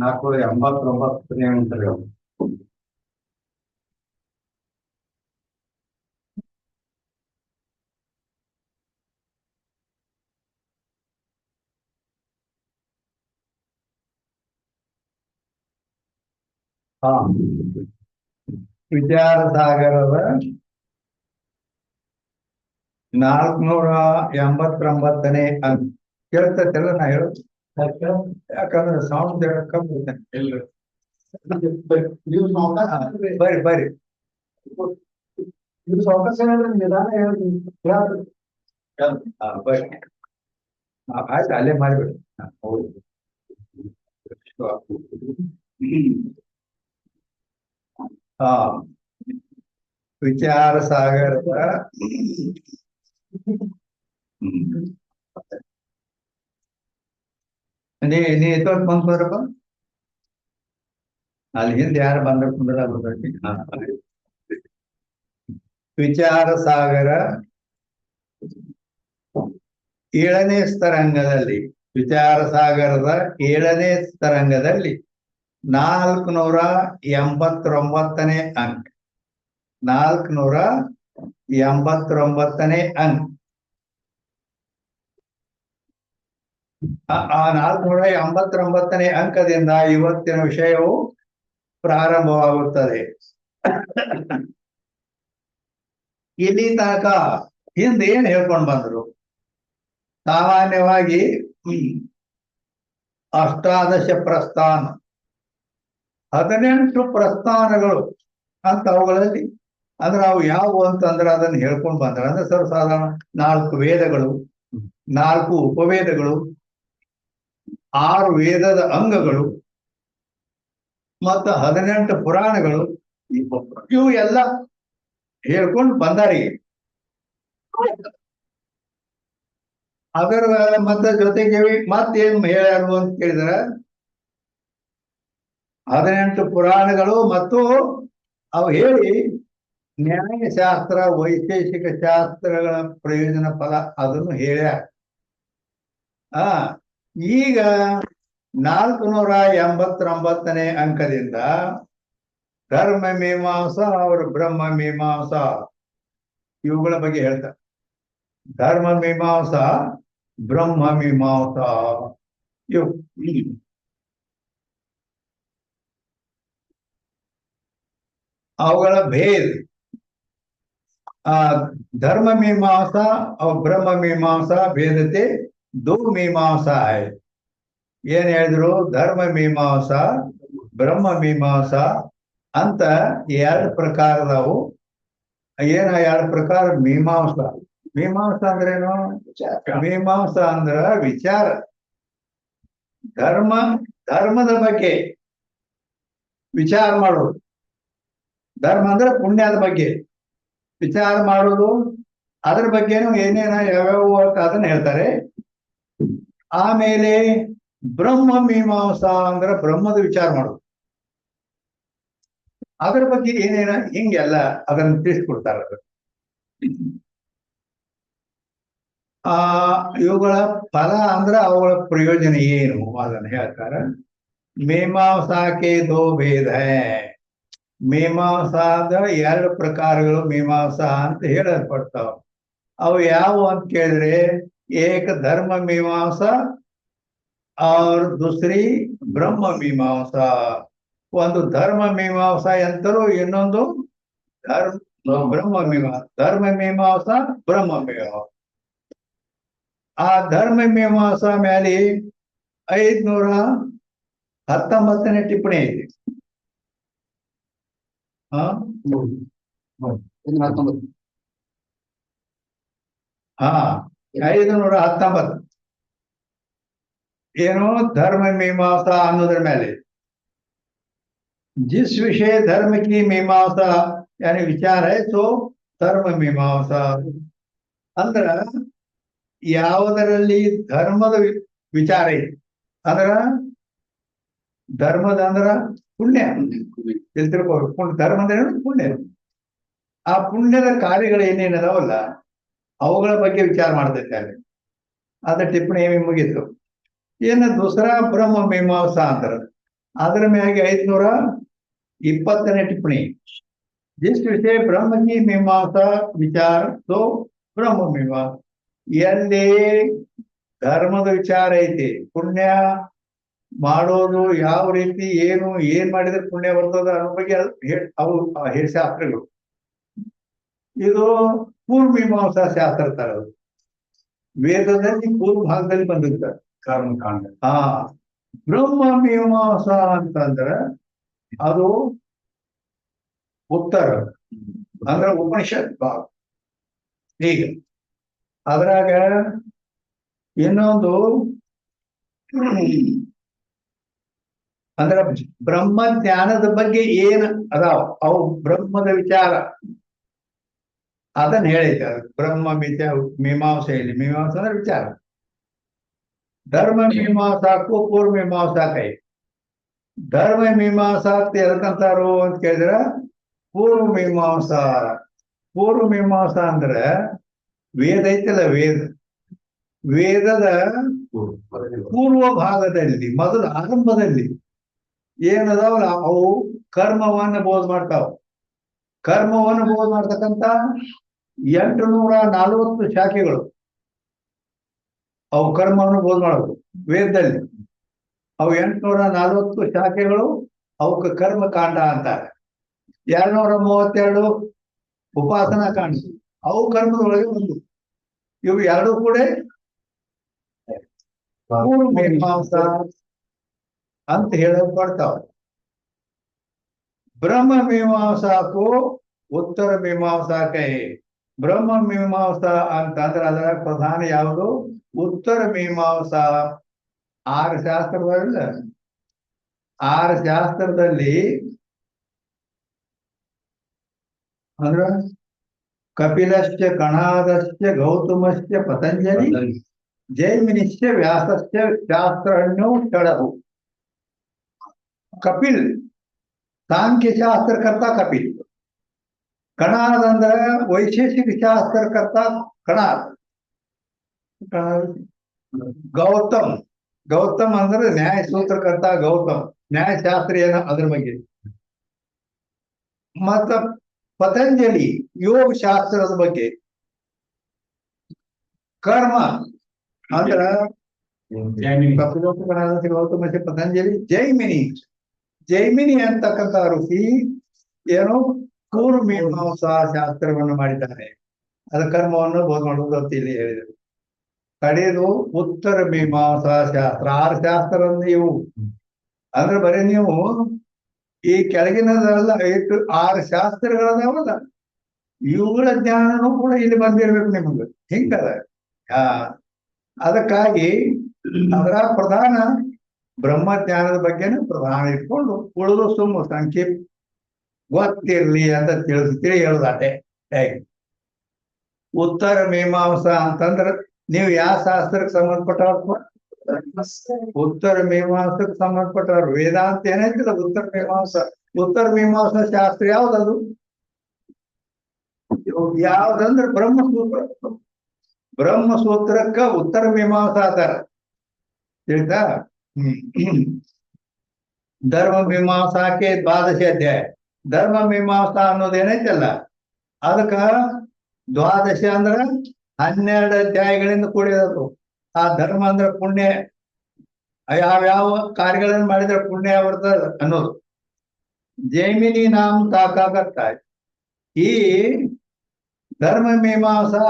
ನಾಲ್ಕುನೂರ 89ನೇ ಅಂಕಗಳು. ಹಾ, ವಿದ್ಯಾಸಾಗರದ 489ನೇ ಅಂಕ. ಕೇಳ್ತೈತೆಲ್ಲ ನಾ ಹೇಳು? ಯಾಕಂದ್ರೆ ಸೌಂಡ್ ಕಮ್ಮಿ ಇಲ್ಲ. ಬರ್ರಿ ಬರ್ರಿ, ಇದು ಸಾವಕಾಶ ನಿಧಾನ ಹೇಳ್ರಿ. ಬರ್ರಿ, ಆಯ್ತು, ಅಲ್ಲೇ ಮಾಡಿಬಿಡಿ. ಹೌದು. ಹಾ, ವಿಚಾರ ಸಾಗರದ ನೀ ಎಷ್ಟೊತ್ತು ಬಂದ್ರಪ್ಪ? ಅಲ್ಲಿ ಹಿಂದೆ ಯಾರು ಬಂದ್ರ ಕುಂದ್ರ ವಿಚಾರ ಸಾಗರ 7ನೇ ಸ್ತರಂಗದಲ್ಲಿ, ವಿಚಾರ ಸಾಗರದ 7ನೇ ಸ್ತರಂಗದಲ್ಲಿ 489ನೇ ಅಂಕ. 489ನೇ ಅಂಕ. ಆ 489ನೇ ಅಂಕದಿಂದ ಇವತ್ತಿನ ವಿಷಯವು ಪ್ರಾರಂಭವಾಗುತ್ತದೆ. ಇಲ್ಲಿ ತನಕ ಹಿಂದೆ ಏನ್ ಹೇಳ್ಕೊಂಡು ಬಂದ್ರು? ಸಾಮಾನ್ಯವಾಗಿ ಅಷ್ಟಾದಶ ಪ್ರಸ್ಥಾನ, 18 ಪ್ರಸ್ಥಾನಗಳು ಅಂತ ಅವುಗಳಲ್ಲಿ ಅಂದ್ರೆ ಅವು ಯಾವುವು ಅಂತಂದ್ರೆ ಅದನ್ನ ಹೇಳ್ಕೊಂಡು ಬಂದ್ರ. ಅಂದ್ರೆ ಸರ್ವಸಾಧಾರಣ 4 ವೇದಗಳು, 4 ಉಪವೇದಗಳು, 6 ವೇದದ ಅಂಗಗಳು ಮತ್ತು 18 ಪುರಾಣಗಳು, ಇವು ಎಲ್ಲ ಹೇಳ್ಕೊಂಡು ಬಂದಾರಿ. ಅದರ ಮತ್ತೆ ಜೊತೆಗೆ ಮತ್ತೇನು ಹೇಳ್ಯಾರು ಅಂತ ಕೇಳಿದ್ರ, 18 ಪುರಾಣಗಳು ಮತ್ತು ಅವು ಹೇಳಿ ನ್ಯಾಯಶಾಸ್ತ್ರ, ವೈಶೇಷಿಕ ಶಾಸ್ತ್ರಗಳ ಪ್ರಯೋಜನ ಫಲ ಅದನ್ನು ಹೇಳ್ಯಾರ. ಈಗ 489ನೇ ಅಂಕದಿಂದ ಧರ್ಮ ಮೀಮಾಂಸಾ ಅವರು ಬ್ರಹ್ಮ ಮೀಮಾಂಸಾ ಇವುಗಳ ಬಗ್ಗೆ ಹೇಳ್ತಾರೆ. ಧರ್ಮ ಮೀಮಾಂಸಾ, ಬ್ರಹ್ಮ ಮೀಮಾಂಸಾ, ಇವು ಅವುಗಳ ಭೇದ. धर्म मीमांसा और ब्रह्म मीमांसा भेदते 2 मीमांसा है. ಏನ್ ಹೇಳಿದ್ರು? ಧರ್ಮ ಮೀಮಾಂಸಾ, ಬ್ರಹ್ಮ ಮೀಮಾಂಸಾ ಅಂತ 2 ಪ್ರಕಾರದವು. ಏನ 2 ಪ್ರಕಾರ? ಮೀಮಾಂಸಾ. ಮೀಮಾಂಸಾ ಅಂದ್ರೇನು? ಮೀಮಾಂಸಾ ಅಂದ್ರ ವಿಚಾರ, ಧರ್ಮದ ಬಗ್ಗೆ ವಿಚಾರ ಮಾಡೋದು. ಧರ್ಮ ಅಂದ್ರೆ ಪುಣ್ಯದ ಬಗ್ಗೆ ವಿಚಾರ ಮಾಡೋದು. ಅದ್ರ ಬಗ್ಗೆನೂ ಏನೇನ ಯಾವ್ಯಾವ ಅದನ್ನ ಹೇಳ್ತಾರೆ. ಆಮೇಲೆ ಬ್ರಹ್ಮ ಮೀಮಾಂಸಾ ಅಂದ್ರೆ ಬ್ರಹ್ಮದ ವಿಚಾರ ಮಾಡೋದು. ಅದ್ರ ಬಗ್ಗೆ ಏನೇನ ಹಿಂಗೆಲ್ಲ ಅದನ್ನ ತಿಳಿಸ್ಕೊಡ್ತಾರೆ. ಇವುಗಳ ಫಲ ಅಂದ್ರೆ ಅವುಗಳ ಪ್ರಯೋಜನ ಏನು ಅದನ್ನ ಹೇಳ್ತಾರೆ. ಮೀಮಾಂಸಾಕ್ಕೆ 2 ಭೇದ ಹೈ. ಮೀಮಾಂಸಾದ 2 ಪ್ರಕಾರಗಳು ಮೀಮಾಂಸಾ ಅಂತ ಹೇಳಲ್ಪಡ್ತಾವ. ಅವು ಯಾವುವು ಅಂತ ಕೇಳಿದ್ರೆ, ಏಕ ಧರ್ಮ ಮೀಮಾಂಸಾ और दूसरी ब्रह्म मीमांसा. ಒಂದು ಧರ್ಮ ಮೀಮಾಂಸಾ ಎಂತರೂ, ಇನ್ನೊಂದು ಬ್ರಹ್ಮ ಮೀಮಾಂಸಾ. ಧರ್ಮ ಮೀಮಾಂಸಾ, ಬ್ರಹ್ಮ ಮೀಮಾಂಸಾ. ಆ ಧರ್ಮ ಮೀಮಾಂಸಾ ಮೇಲೆ 519ನೇ ಟಿಪ್ಪಣಿ ಐತಿ. 519 ಏನು? ಧರ್ಮ ಮೀಮಾಂಸಾ ಅನ್ನೋದ್ರ ಮೇಲೆ, जिस विषय धर्म की मीमांसा यानी विचार है सो धर्म मीमांसा. ಅಂದ್ರ ಯಾವುದರಲ್ಲಿ ಧರ್ಮದ ವಿಚಾರ ಐತಿ. ಅಂದ್ರ ಧರ್ಮದ ಅಂದ್ರ ಪುಣ್ಯ ತಿಳ್ತಿರ್ಬೇಕು. ಧರ್ಮ ಅಂದ್ರೆ ಪುಣ್ಯ. ಆ ಪುಣ್ಯದ ಕಾರ್ಯಗಳು ಏನೇನದಾವಲ್ಲ ಅವುಗಳ ಬಗ್ಗೆ ವಿಚಾರ ಮಾಡ್ತೈತೆ ಅಲ್ಲಿ. ಅದ ಟಿಪ್ಪಣಿ ಮುಗೀತು. ಏನ ದೂಸರಾ ಬ್ರಹ್ಮ ಮೀಮಾಂಸಾ ಅಂತಾರ. ಅದರ ಮ್ಯಾಗೆ 520ನೇ ಟಿಪ್ಪಣಿ. जिस विषय ब्रह्म की मीमांसा विचार तो ब्रह्म मीमांसा. ಎಲ್ಲಿ ಧರ್ಮದ ವಿಚಾರ ಐತಿ, ಪುಣ್ಯ ಮಾಡೋದು ಯಾವ ರೀತಿ, ಏನ್ ಮಾಡಿದ್ರೆ ಪುಣ್ಯ ಬರ್ತದ ಅನ್ನೋ ಬಗ್ಗೆ ಅವು ಶಾಸ್ತ್ರಗಳು. ಇದು ಪೂರ್ವ ಮೀಮಾಂಸಾ ಶಾಸ್ತ್ರ ತರ, ವೇದದಲ್ಲಿ ಪೂರ್ವ ಭಾಗದಲ್ಲಿ ಬಂದಿರ್ತಾರೆ ಕರ್ಮಕಾಂಡ. ಬ್ರಹ್ಮ ಮೀಮಾಂಸಾ ಅಂತಂದ್ರ ಅದು ಉತ್ತರ, ಅಂದ್ರೆ ಉಪನಿಷತ್ ಭಾಗ. ಈಗ ಅದ್ರಾಗ ಇನ್ನೊಂದು ಅಂದ್ರ ಬ್ರಹ್ಮ ಜ್ಞಾನದ ಬಗ್ಗೆ ಏನ್ ಅದಾವ, ಅವು ಬ್ರಹ್ಮದ ವಿಚಾರ ಅದನ್ನ ಹೇಳಿದ್ದಾರೆ ಬ್ರಹ್ಮ ಮೀಮಾಂಸೆಯಲ್ಲಿ. ಮೀಮಾಂಸಾ ಅಂದ್ರೆ ವಿಚಾರ. ಧರ್ಮ ಮೀಮಾಂಸಾಕ್ಕೂ ಪೂರ್ವ ಮೀಮಾಂಸಾಕೈ. ಧರ್ಮ ಮೀಮಾಂಸಾ ಎದಕ್ಕಂತಾರು ಅಂತ ಕೇಳಿದ್ರ ಪೂರ್ವ ಮೀಮಾಂಸಾ. ಪೂರ್ವ ಮೀಮಾಂಸಾ ಅಂದ್ರೆ ವೇದ ಐತಲ್ಲ, ವೇದದ ಪೂರ್ವ ಭಾಗದಲ್ಲಿ, ಮೊದಲು ಆರಂಭದಲ್ಲಿ ಏನದಾವಲ್ಲ ಅವು ಕರ್ಮವನ್ನ ಬೋಧ ಮಾಡ್ತಾವ. ಕರ್ಮವನ್ನು ಬೋಧ ಮಾಡ್ತಕ್ಕಂಥ 840 ಶಾಖೆಗಳು ಅವು ಕರ್ಮವನ್ನು ಬೋಧ ಮಾಡೋದು ವೇದದಲ್ಲಿ. ಅವು 840 ಶಾಖೆಗಳು ಅವಕ್ಕೆ ಕರ್ಮಕಾಂಡ ಅಂತಾರೆ. 232 ಉಪಾಸನಾ ಕಾಂಡ, ಅವು ಕರ್ಮದೊಳಗೆ ಒಂದು. ಇವು ಎರಡು ಕೂಡ ಪೂರ್ವ ಮೀಮಾಂಸಾ ಅಂತ ಹೇಳಲ್ಪಡ್ತಾವ. ಬ್ರಹ್ಮ ಮೀಮಾಂಸಾಕು ಉತ್ತರ ಮೀಮಾಂಸಾಕೈ. ಬ್ರಹ್ಮ ಮೀಮಾಂಸಾ ಅಂತಂದ್ರೆ ಅದರ ಪ್ರಧಾನ ಯಾವುದು? ಉತ್ತರ ಮೀಮಾಂಸಾ. 6 ಶಾಸ್ತ್ರದಲ್ಲ, 6 ಶಾಸ್ತ್ರದಲ್ಲಿ ಅಂದ್ರ ಕಪಿಲಶ್ಚ ಕಣಾದಶ್ಚ ಗೌತಮಶ್ಚ ಪತಂಜಲಿ ಜೈಮಿನಿಶ್ಚ ವ್ಯಾಸಶ್ಚ ಶಾಸ್ತ್ರಜ್ಞೋ ಷಡವು. ಕಪಿಲ್ ಸಾಂಖ್ಯ ಶಾಸ್ತ್ರಕರ್ತ ಕಪಿಲ್. ಕಣಾದ ಅಂದ್ರ ವೈಶೇಷಿಕ ಶಾಸ್ತ್ರಕರ್ತ ಕಣಾದ. ಗೌತಮ್, ಗೌತಮ್ ಅಂದ್ರೆ ನ್ಯಾಯ ಸೂತ್ರಕರ್ತ ಗೌತಮ್, ನ್ಯಾಯಶಾಸ್ತ್ರ ಏನೋ ಅದ್ರ ಬಗ್ಗೆ. ಮತ್ತ ಪತಂಜಲಿ ಯೋಗ ಶಾಸ್ತ್ರದ ಬಗ್ಗೆ. ಕರ್ಮ ಅಂದ್ರ ಗೌತಮ ಪತಂಜಲಿ. ಜೈಮಿನಿ, ಜೈಮಿನಿ ಅಂತಕ್ಕಂಥ ಋಷಿ ಏನೋ ಪೂರ್ವ ಮೀಮಾಂಸಾ ಶಾಸ್ತ್ರವನ್ನು ಮಾಡಿದ್ದಾನೆ. ಅದ ಕರ್ಮವನ್ನು ಬೋಧ ಮಾಡುವುದು ಅಂತ ಇಲ್ಲಿ ಹೇಳಿದರು. ಕಡೆಯದು ಉತ್ತರ ಮೀಮಾಂಸಾ ಶಾಸ್ತ್ರ. 6 ಶಾಸ್ತ್ರ ಇವು ಅಂದ್ರೆ ಬರೀ ನೀವು ಈ ಕೆಳಗಿನದಲ್ಲ, 6 ಶಾಸ್ತ್ರಗಳದಾವಲ್ಲ ಇವುಗಳ ಜ್ಞಾನನೂ ಕೂಡ ಇಲ್ಲಿ ಬಂದಿರ್ಬೇಕು ನಿಮಗೆ. ಹಿಂಗದ. ಅದಕ್ಕಾಗಿ ಅದರ ಪ್ರಧಾನ ಬ್ರಹ್ಮಜ್ಞಾನದ ಬಗ್ಗೆನೂ ಪ್ರಧಾನ ಇಟ್ಕೊಂಡು ಉಳಿದು ಸುಮ್ಮ ಸಂಕ್ಷೇಪ ಗೊತ್ತಿರ್ಲಿ ಅಂತ ತಿಳಿ ಹೇಳುದಾಟೆ. ಹೇಗೆ ಉತ್ತರ ಮೀಮಾಂಸಾ ಅಂತಂದ್ರೆ ನೀವು ಯಾವ ಶಾಸ್ತ್ರಕ್ಕೆ ಸಂಬಂಧಪಟ್ಟವ್ರು? ಉತ್ತರ ಮೀಮಾಂಸಕ್ಕೆ ಸಂಬಂಧಪಟ್ಟವ್ರು. ವೇದಾಂತ ಏನೈತಿಲ್ಲ, ಉತ್ತರ ಮೀಮಾಂಸಾ. ಉತ್ತರ ಮೀಮಾಂಸಾ ಶಾಸ್ತ್ರ ಯಾವ್ದದು? ಯಾವ್ದಂದ್ರೆ ಬ್ರಹ್ಮಸೂತ್ರ. ಬ್ರಹ್ಮಸೂತ್ರಕ್ಕ ಉತ್ತರ ಮೀಮಾಂಸಾ ಅಂತಾರ. ತಿಳಿತಾ? ಧರ್ಮ ಮೀಮಾಂಸಾಕ್ಕೆ 12 ಅಧ್ಯಾಯ. ಧರ್ಮ ಮೀಮಾಂಸಾ ಅನ್ನೋದೇನೈತಲ್ಲ ಅದಕ್ಕ 12 ಅಂದ್ರ 12 ಅಧ್ಯಾಯಗಳಿಂದ ಕೂಡಿರೋದು. ಆ ಧರ್ಮ ಅಂದ್ರೆ ಪುಣ್ಯ, ಯಾವ್ಯಾವ ಕಾರ್ಯಗಳನ್ನು ಮಾಡಿದ್ರೆ ಪುಣ್ಯ ಬರ್ತದ ಅನ್ನೋದು. ಜೈಮಿನಿ ನಾಮ ತಾಕಾಗತ್ತ. ಈ ಧರ್ಮ ಮೀಮಾಂಸಾ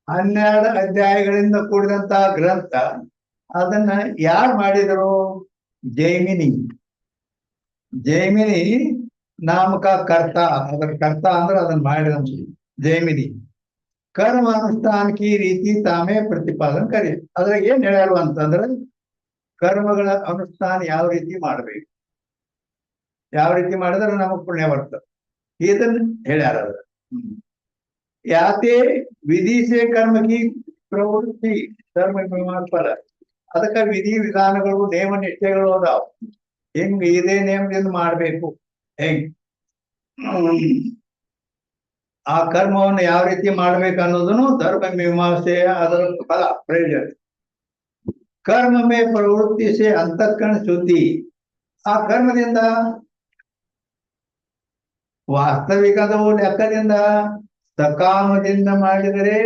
12 ಅಧ್ಯಾಯಗಳಿಂದ ಕೂಡಿದಂತ ಗ್ರಂಥ. ಅದನ್ನ ಯಾರು ಮಾಡಿದರು? ಜೈಮಿನಿ. ಜೈಮಿನಿ ನಾಮಕ ಕರ್ತ. ಅದರ ಕರ್ತ ಅಂದ್ರೆ ಅದನ್ನ ಮಾಡಿದ ಜೈಮಿನಿ. ಕರ್ಮ ಅನುಷ್ಠಾನಕ್ಕೆ ಈ ರೀತಿ ತಾಮೇ ಪ್ರತಿಪಾದನೆ ಕರಿ. ಅದ್ರಾಗ ಏನ್ ಹೇಳ್ಯಾರು ಅಂತಂದ್ರೆ ಕರ್ಮಗಳ ಅನುಷ್ಠಾನ ಯಾವ ರೀತಿ ಮಾಡ್ಬೇಕು, ಯಾವ ರೀತಿ ಮಾಡಿದ್ರೆ ನಮಗ್ ಪುಣ್ಯ ಬರ್ತದೆ, ಇದನ್ನ ಹೇಳ್ಯಾರ. ಅದ್ರ ಯಾತೆ ವಿಧಿಸೆ ಕರ್ಮಕಿ ಪ್ರವೃತ್ತಿ ಧರ್ಮ ಮೀಮಾಂಸಾ. ಅದಕ್ಕ ವಿಧಿ ವಿಧಾನಗಳು ನೇಮ ನಿಷ್ಠೆಗಳು ಅದಾವ. ಹೆಂಗ್ ಇದೇ ನೇಮದಿಂದ ಮಾಡ್ಬೇಕು, ಹೆಂಗ್ ಆ ಕರ್ಮವನ್ನು ಯಾವ ರೀತಿ ಮಾಡ್ಬೇಕು ಅನ್ನೋದನ್ನು ಧರ್ಮ ಮೀಮಾಂಸೆಯ ಅದರ ಫಲ ಪ್ರಯೋಜನ. कर्म में प्रवृत्ति से अंतःकरण शुद्धि. ಆ ಕರ್ಮದಿಂದ ವಾಸ್ತವಿಕದ ಲೆಕ್ಕದಿಂದ ಸಕಾಮದಿಂದ ಮಾಡಿದರೆ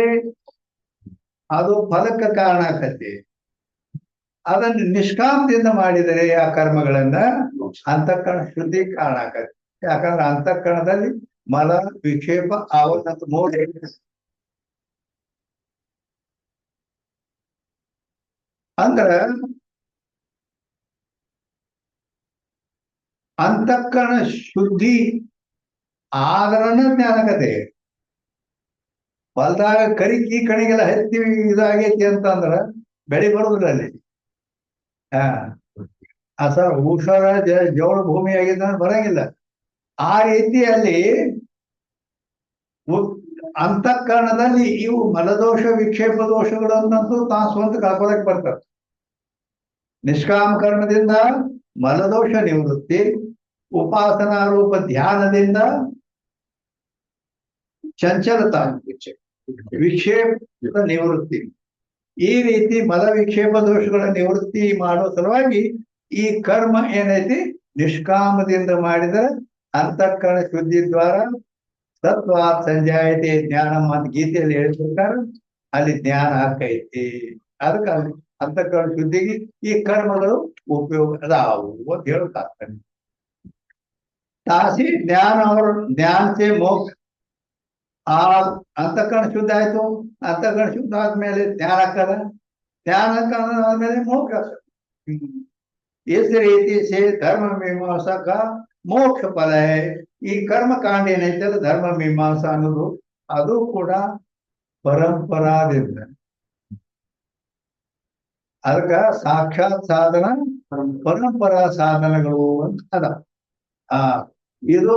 ಅದು ಫಲಕ್ಕೆ ಕಾರಣ ಆಕತಿ. ಅದನ್ನು ನಿಷ್ಕಾಮದಿಂದ ಮಾಡಿದರೆ ಆ ಕರ್ಮಗಳನ್ನ ಅಂತಃಕರಣ ಶುದ್ಧಿ ಕಾರಣ ಆಕತಿ. ಯಾಕಂದ್ರೆ ಅಂತಃಕರಣದಲ್ಲಿ ಮಲ ವಿಕ್ಷೇಪ ಆವತ್ತಂತ ಮೂಲ ಅಂದ್ರ ಅಂತಃಕರಣ ಶುದ್ಧಿ ಆದರನ ಜ್ಞಾನಕತೆ. ಹೊಲ್ದಾಗ ಕರಿಕಿ ಕಣಿಗೆಲ್ಲ ಹತ್ತೀವಿ ಇದಾಗೈತಿ ಅಂತಂದ್ರ ಬೆಳೆ ಬರುದಿಲ್ಲ ಅಲ್ಲಿ. ಸರ್ ಊಷರ ಜೋಳ ಭೂಮಿ ಆಗಿದ್ದ ಬರಂಗಿಲ್ಲ. ಆ ರೀತಿ ಅಲ್ಲಿ ಅಂತಃಕರಣದಲ್ಲಿ ಇವು ಮಲದೋಷ ವಿಕ್ಷೇಪ ದೋಷಗಳನ್ನಂತೂ ತಾ ಸ್ವಂತ ಕಳ್ಕೊಳಕ್ ಬರ್ತದೆ. ನಿಷ್ಕಾಮ ಕರ್ಮದಿಂದ ಮಲದೋಷ ನಿವೃತ್ತಿ, ಉಪಾಸನಾ ರೂಪ ಧ್ಯಾನದಿಂದ ಚಂಚಲತಾ ವಿಕ್ಷೇಪ ನಿವೃತ್ತಿ. ಈ ರೀತಿ ಮಲ ವಿಕ್ಷೇಪ ದೋಷಗಳ ನಿವೃತ್ತಿ ಮಾಡೋ ಸಲುವಾಗಿ ಈ ಕರ್ಮ ಏನೈತಿ ನಿಷ್ಕಾಮದಿಂದ ಮಾಡಿದರೆ ಅಂತಃಕರಣ ಶುದ್ಧಿ ದ್ವಾರ ಸತ್ವಾತ್ ಸಂಜಾಯತೆ ಜ್ಞಾನ ಅಂತ ಗೀತೆಯಲ್ಲಿ ಹೇಳ್ತಿರ್ತಾರ. ಅಲ್ಲಿ ಜ್ಞಾನ ಆಕೈತಿ. ಅದಕ್ಕೆ ಅಲ್ಲಿ ಅಂತಃಕರಣ ಶುದ್ಧಿಗೆ ಈ ಕರ್ಮಗಳು ಉಪಯೋಗ ಅದಾವು ಅಂತ ಹೇಳ್ತಾರೆ. ತಾಸಿ ಜ್ಞಾನ ಅವರು ಜ್ಞಾನ ಸೇ ಮೋಕ್ಷ. ಆ ಅಂತಃಕರಣ ಶುದ್ಧ ಆಯ್ತು. ಅಂತಃಕರಣ ಶುದ್ಧ ಆದ್ಮೇಲೆ ಜ್ಞಾನ ಆಗ್ತದ. ಜ್ಞಾನ ಆದ್ಮೇಲೆ ಮೋಕ್ಷ ಆಗ್ತದೆ. ಇಸ್ ರೀತಿ ಸೇ ಧರ್ಮ ಮೀಮಾಂಸಾ ಕಾ ಮೋಕ್ಷ ಫಲ. ಈ ಕರ್ಮಕಾಂಡ ಏನೈತಲ್ಲ ಧರ್ಮ ಮೀಮಾಂಸಾ ಅನ್ನೋದು ಅದು ಕೂಡ ಪರಂಪರಾದಿಂದ. ಅದಕ್ಕ ಸಾಕ್ಷಾತ್ ಸಾಧನ ಪರಂಪರಾ ಸಾಧನಗಳು ಅಂತ ಅದ. ಇದು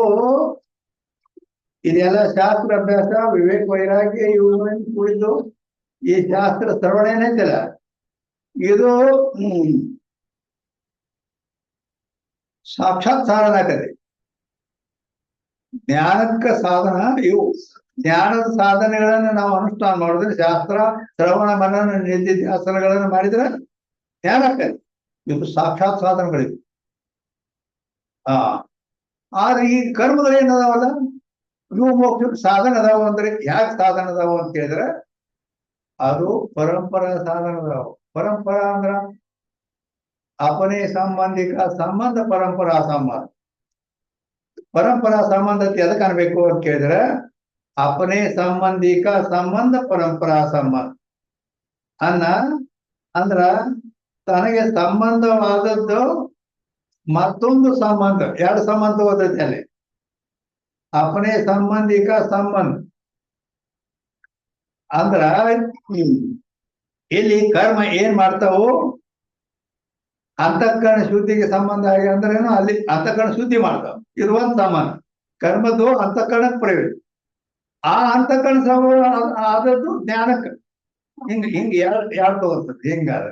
ಇದೆಲ್ಲ ಶಾಸ್ತ್ರ ಅಭ್ಯಾಸ ವಿವೇಕ ವೈರಾಗ್ಯ ಇವುಗಳನ್ನು ಕುರಿತು ಈ ಶಾಸ್ತ್ರ ಶ್ರವಣ ಏನೈತಲ್ಲ ಇದು ಸಾಕ್ಷಾತ್ ಸಾಧನ ಆಗದೆ. ಜ್ಞಾನಕ್ಕ ಸಾಧನ ಇವು. ಜ್ಞಾನದ ಸಾಧನೆಗಳನ್ನ ನಾವು ಅನುಷ್ಠಾನ ಮಾಡಿದ್ರೆ ಶಾಸ್ತ್ರ ಶ್ರವಣ ಮನನ ನಿಧಿಧ್ಯಾಸನಗಳನ್ನು ಮಾಡಿದ್ರೆ ಜ್ಞಾನ ಆಗ್ತದೆ. ಇದು ಸಾಕ್ಷಾತ್ ಸಾಧನಗಳಿವೆ. ಆದ್ರೆ ಈ ಕರ್ಮಗಳೇನದಾವಲ್ಲ ಇವು ಮೋಕ್ಷ ಸಾಧನ ಅದಾವ. ಅಂದ್ರೆ ಯಾಕೆ ಸಾಧನ ಅದಾವ ಅಂತ ಹೇಳಿದ್ರೆ ಅದು ಪರಂಪರಾ ಸಾಧನ ಅದಾವ. ಪರಂಪರಾ ಅಂದ್ರ ಅಪನೇ ಸಂಬಂಧಿಕ ಸಂಬಂಧ ಪರಂಪರಾ ಸಂಬಂಧ. ಪರಂಪರಾ ಸಂಬಂಧತೆ ಎದಕ್ಕೆ ಅನ್ಬೇಕು ಅಂತ ಕೇಳಿದ್ರೆ ಅಪನೇ ಸಂಬಂಧಿಕ ಸಂಬಂಧ ಪರಂಪರಾ ಸಂಬಂಧ ಅಂದ್ರ ತನಗೆ ಸಂಬಂಧವಾದದ್ದು ಮತ್ತೊಂದು ಸಂಬಂಧ. ಎರಡು ಸಂಬಂಧ ಓದೈತೆ ಅಲ್ಲಿ. ಅಪನೇ ಸಂಬಂಧಿಕ ಸಂಬಂಧ ಅಂದ್ರ ಇಲ್ಲಿ ಕರ್ಮ ಏನ್ ಮಾಡ್ತಾವು ಅಂತಃಕರಣ ಶುದ್ಧಿಗೆ ಸಂಬಂಧ ಆಗಿ ಅಂದ್ರೇನು ಅಲ್ಲಿ ಅಂತಃಕರಣ ಶುದ್ಧಿ ಮಾಡ್ತಾವ. ಇದು ಒಂದ್ ಸಂಬಂಧ. ಕರ್ಮದ್ದು ಅಂತಃಕರಣಕ್ಕೆ ಪ್ರಯೋಜನ. ಆ ಅಂತಃಕರಣ ಸಂಬಂಧ ಆದದ್ದು ಜ್ಞಾನಕ್ಕೆ. ಹಿಂಗ ಯಾರು ತಗೋತದೆ ಹಿಂಗಾದ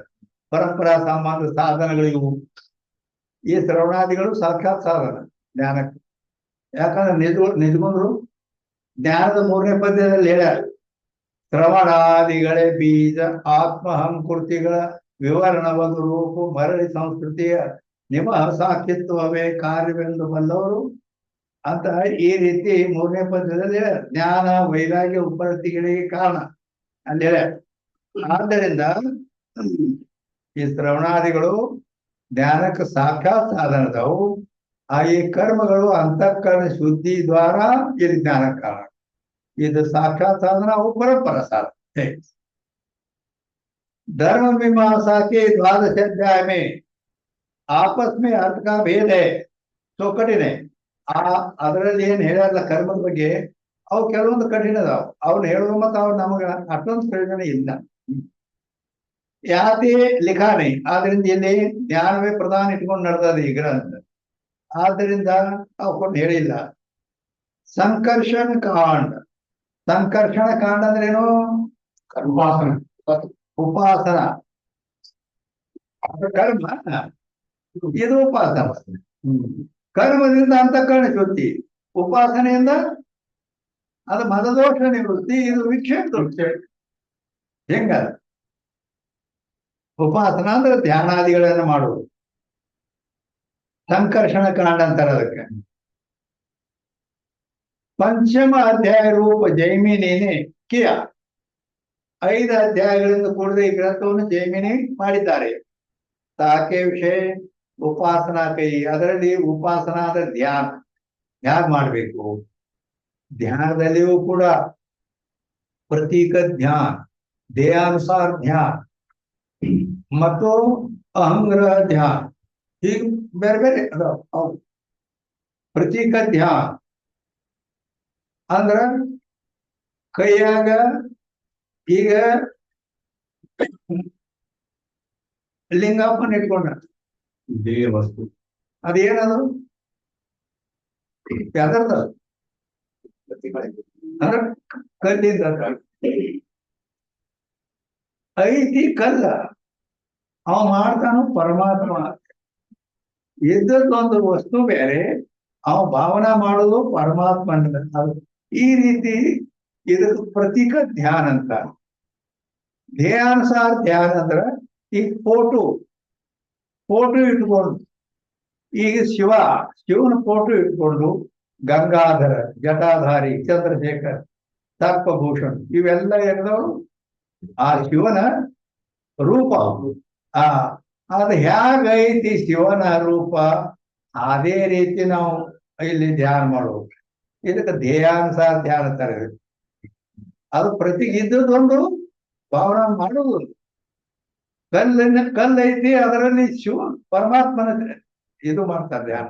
ಪರಂಪರಾ ಸಂಬಂಧ ಸಾಧನಗಳಿವು. ಈ ಶ್ರವಣಾದಿಗಳು ಸಾಕ್ಷಾತ್ ಸಾಧನ ಜ್ಞಾನಕ್ಕೆ. ಯಾಕಂದ್ರೆ ನಿಜಗೊಂಡ್ರು ಜ್ಞಾನದ 3ನೇ ಪದ್ಯದಲ್ಲಿ ಹೇಳ್ಯಾರ ಶ್ರವಣಾದಿಗಳೇ ಬೀಜ ಆತ್ಮಹಂಕೃತಿಗಳ ವಿವರಣವನ್ನು ರೂಪ ಮರಳಿ ಸಂಸ್ಕೃತಿಯ ನಿಮ ಸಾಕ್ಷಿತ್ವವೇ ಕಾರ್ಯವೆಂದು ಬಲ್ಲವರು ಅಂತ ಈ ರೀತಿ 3ನೇ ಪದ್ಯದಲ್ಲಿ ಜ್ಞಾನ ವೈರಾಗ್ಯ ಉಪರತಿಗಳಿಗೆ ಕಾರಣ ಅಲ್ಲಿ ಹೇಳ್ಯಾರ. ಆದ್ದರಿಂದ ಈ ಶ್ರವಣಾದಿಗಳು ಜ್ಞಾನಕ್ಕೆ ಸಾಕ್ಷಾತ್ ಸಾಧನದವು. ಈ ಕರ್ಮಗಳು ಅಂತಃಕರಣ ಶುದ್ಧಿ ದ್ವಾರ ಇಲ್ಲಿ ಜ್ಞಾನ ಕಾರಣ. ಇದು ಸಾಕ್ಷಾತ್ साधना वो परंपरा साधन है। धर्म मीमांसा के 12 अध्याय में आपस में अर्थ का भेद है तो कठिन है। ಅದರಲ್ಲಿ ಏನ್ ಹೇಳಲ್ಲ ಕರ್ಮದ ಬಗ್ಗೆ ಅವು ಕೆಲವೊಂದು ಕಠಿಣ ಅದಾವ. ಅವ್ನು ಹೇಳುವ ಮತ್ತು ಅವ್ರು ನಮಗ ಅಷ್ಟೊಂದು ಪ್ರಯೋಜನ ಇಲ್ಲ. ಯಾತೆ ಲಿಖಾನೆ ಆದ್ರಿಂದ ಇಲ್ಲಿ ಜ್ಞಾನವೇ ಪ್ರಧಾನ ಇಟ್ಕೊಂಡು ನಡೆದದ ಈ ಗ್ರಂಥ. ಆದ್ದರಿಂದ ಅವ್ಕೊಂಡು ಹೇಳಿಲ್ಲ. ಸಂಕರ್ಷಣ ಕಾಂಡ. ಸಂಕರ್ಷಣ ಕಾಂಡ ಅಂದ್ರೇನು? ಉಪಾಸನ. ಉಪಾಸನ ಕರ್ಮ, ಇದು ಉಪಾಸನ. ಕರ್ಮದಿಂದ ಅಂತಃಕರಣ ಶುದ್ಧಿ, ಉಪಾಸನೆಯಿಂದ ಅದು ಮದದೋಷ ನಿವೃತ್ತಿ, ಇದು ವಿಕ್ಷೇಪ ದೋಷ. ಹೆಂಗ ಉಪಾಸನ ಅಂದ್ರೆ ಧ್ಯಾನಾದಿಗಳನ್ನು ಮಾಡುವುದು. ಸಂಕರ್ಷಣ ಕಾಂಡ ಅಂತಾರೆ ಅದಕ್ಕೆ. ಪಂಚಮ ಅಧ್ಯಾಯ ರೂಪ ಜೈಮಿನಿನೇ ಕಿಯ 5 ಅಧ್ಯಾಯಗಳಿಂದ ಕೂಡಿದ ಈ ಗ್ರಂಥವನ್ನು ಜೈಮಿನಿ ಮಾಡಿದ್ದಾರೆ. ತಾಕೆ ವಿಷಯ ಉಪಾಸನಾ ಕೈ, ಅದರಲ್ಲಿ ಉಪಾಸನಾ ಅಂದ್ರೆ ಧ್ಯಾನ ಮಾಡಬೇಕು. ಧ್ಯಾನದಲ್ಲಿಯೂ ಕೂಡ ಪ್ರತೀಕ ಧ್ಯಾನ, ದೇಹಾನುಸಾರ ಧ್ಯಾನ ಮತ್ತು ಅಹಂಗ್ರಹ ಧ್ಯಾನ, ಹೀಗೆ ಬೇರೆ ಬೇರೆ ಅದಾವ. ಪ್ರತೀಕ ಧ್ಯಾನ ಅಂದ್ರ ಕೈಯಾಗ ಈಗ ಲಿಂಗಪ್ಪನ ಇಟ್ಕೊಂಡ ದೇಹ ವಸ್ತು, ಅದೇನದು ಯಾವ್ದಾರ್ದ ಅಂದ್ರ ಕಲ್ಲಿಂದ ಐತಿ ಕಲ್ಲ, ಅವ ಮಾಡ್ತಾನು ಪರಮಾತ್ಮ. ಇದ್ದದ್ದೊಂದು ವಸ್ತು ಬೇರೆ, ಅವ ಭಾವನಾ ಮಾಡೋದು ಪರಮಾತ್ಮನ. ಈ ರೀತಿ ಇದಕ್ಕೆ ಪ್ರತೀಕ ಧ್ಯಾನ ಅಂತ. ಧ್ಯೇಯಾನುಸಾರ ಧ್ಯಾನ ಅಂದ್ರ ಈಗ ಫೋಟೋ ಇಟ್ಕೊಂಡು, ಈಗ ಶಿವನ ಫೋಟೋ ಇಟ್ಕೊಂಡು ಗಂಗಾಧರ, ಜಟಾಧಾರಿ, ಚಂದ್ರಶೇಖರ್, ಸರ್ಪಭೂಷಣ್ ಇವೆಲ್ಲ ಏನದವರು ಆ ಶಿವನ ರೂಪ. ಅದು ಹೇಗೈತಿ ಶಿವನ ರೂಪ, ಅದೇ ರೀತಿ ನಾವು ಇಲ್ಲಿ ಧ್ಯಾನ ಮಾಡುವುದು. ಇದಕ್ಕೆ ಧ್ಯೇಯಾನುಸಾರ ಧ್ಯಾನ ಅಂತಾರೆ. ಅದು ಪ್ರತಿ ಇದ್ದದೊಂದು ಭಾವನಾ ಮಾಡುವುದು. ಕಲ್ಲೈತಿ, ಅದರಲ್ಲಿ ಶಿವ ಪರಮಾತ್ಮನ ಇದು ಮಾಡ್ತಾರೆ ಧ್ಯಾನ.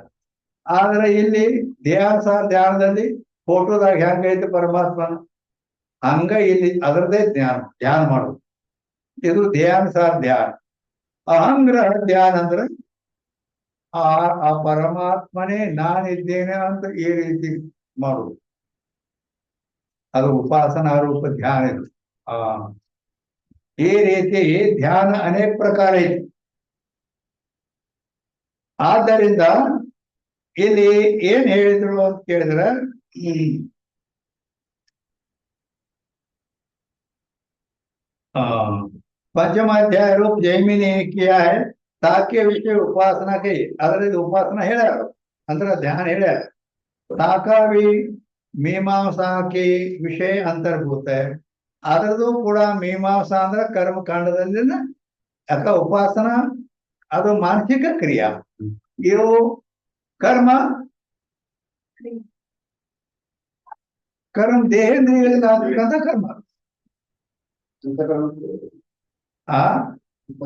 ಆದ್ರೆ ಇಲ್ಲಿ ಧ್ಯೇಯಾನುಸಾರ ಧ್ಯಾನದಲ್ಲಿ ಫೋಟೋದಾಗ ಹೆಂಗೈತಿ ಪರಮಾತ್ಮನ, ಹಂಗ ಇಲ್ಲಿ ಅದರದೇ ಧ್ಯಾನ ಮಾಡುದು. ಇದು ಧ್ಯೇಯಾನುಸಾರ ಧ್ಯಾನ. ಅಹಂಗ್ರಹ ಧ್ಯಾನ ಅಂದ್ರೆ ಆ ಪರಮಾತ್ಮನೇ ನಾನಿದ್ದೇನೆ ಅಂತ ಈ ರೀತಿ ಮಾಡುದು. ಅದು ಉಪಾಸನಾ ರೂಪ ಧ್ಯಾನ. ಇದು ಈ ರೀತಿ ಧ್ಯಾನ ಅನೇಕ ಪ್ರಕಾರ ಇದೆ. ಆದ್ದರಿಂದ ಇಲ್ಲಿ ಏನ್ ಹೇಳಿದ್ರು ಅಂತ ಕೇಳಿದ್ರೆ, पंचमाध्याय रूप जैमिनी किया है ताके विषय उपासना के, ಅದರಲ್ಲಿ ಉಪಾಸನಾ ಹೇಳ್ಯಾರ ಅಂದ್ರೆ ಧ್ಯಾನ ಹೇಳ್ಯಾರ. ताका भी मीमांसा के विषय अंतर्भूत है, ಅದರದು ಕೂಡ ಮೀಮಾಂಸಾ ಅಂದ್ರೆ ಕರ್ಮಕಾಂಡದಲ್ಲಿನ ಯಾಕ ಉಪಾಸನಾ ಅದು ಮಾನಸಿಕ ಕ್ರಿಯಾ. ಇವು ಕರ್ಮ ದೇಹೇಂದ್ರಿಯಗಳಿಂದ ಆಗ್ತಕ್ಕಂಥ ಕರ್ಮ.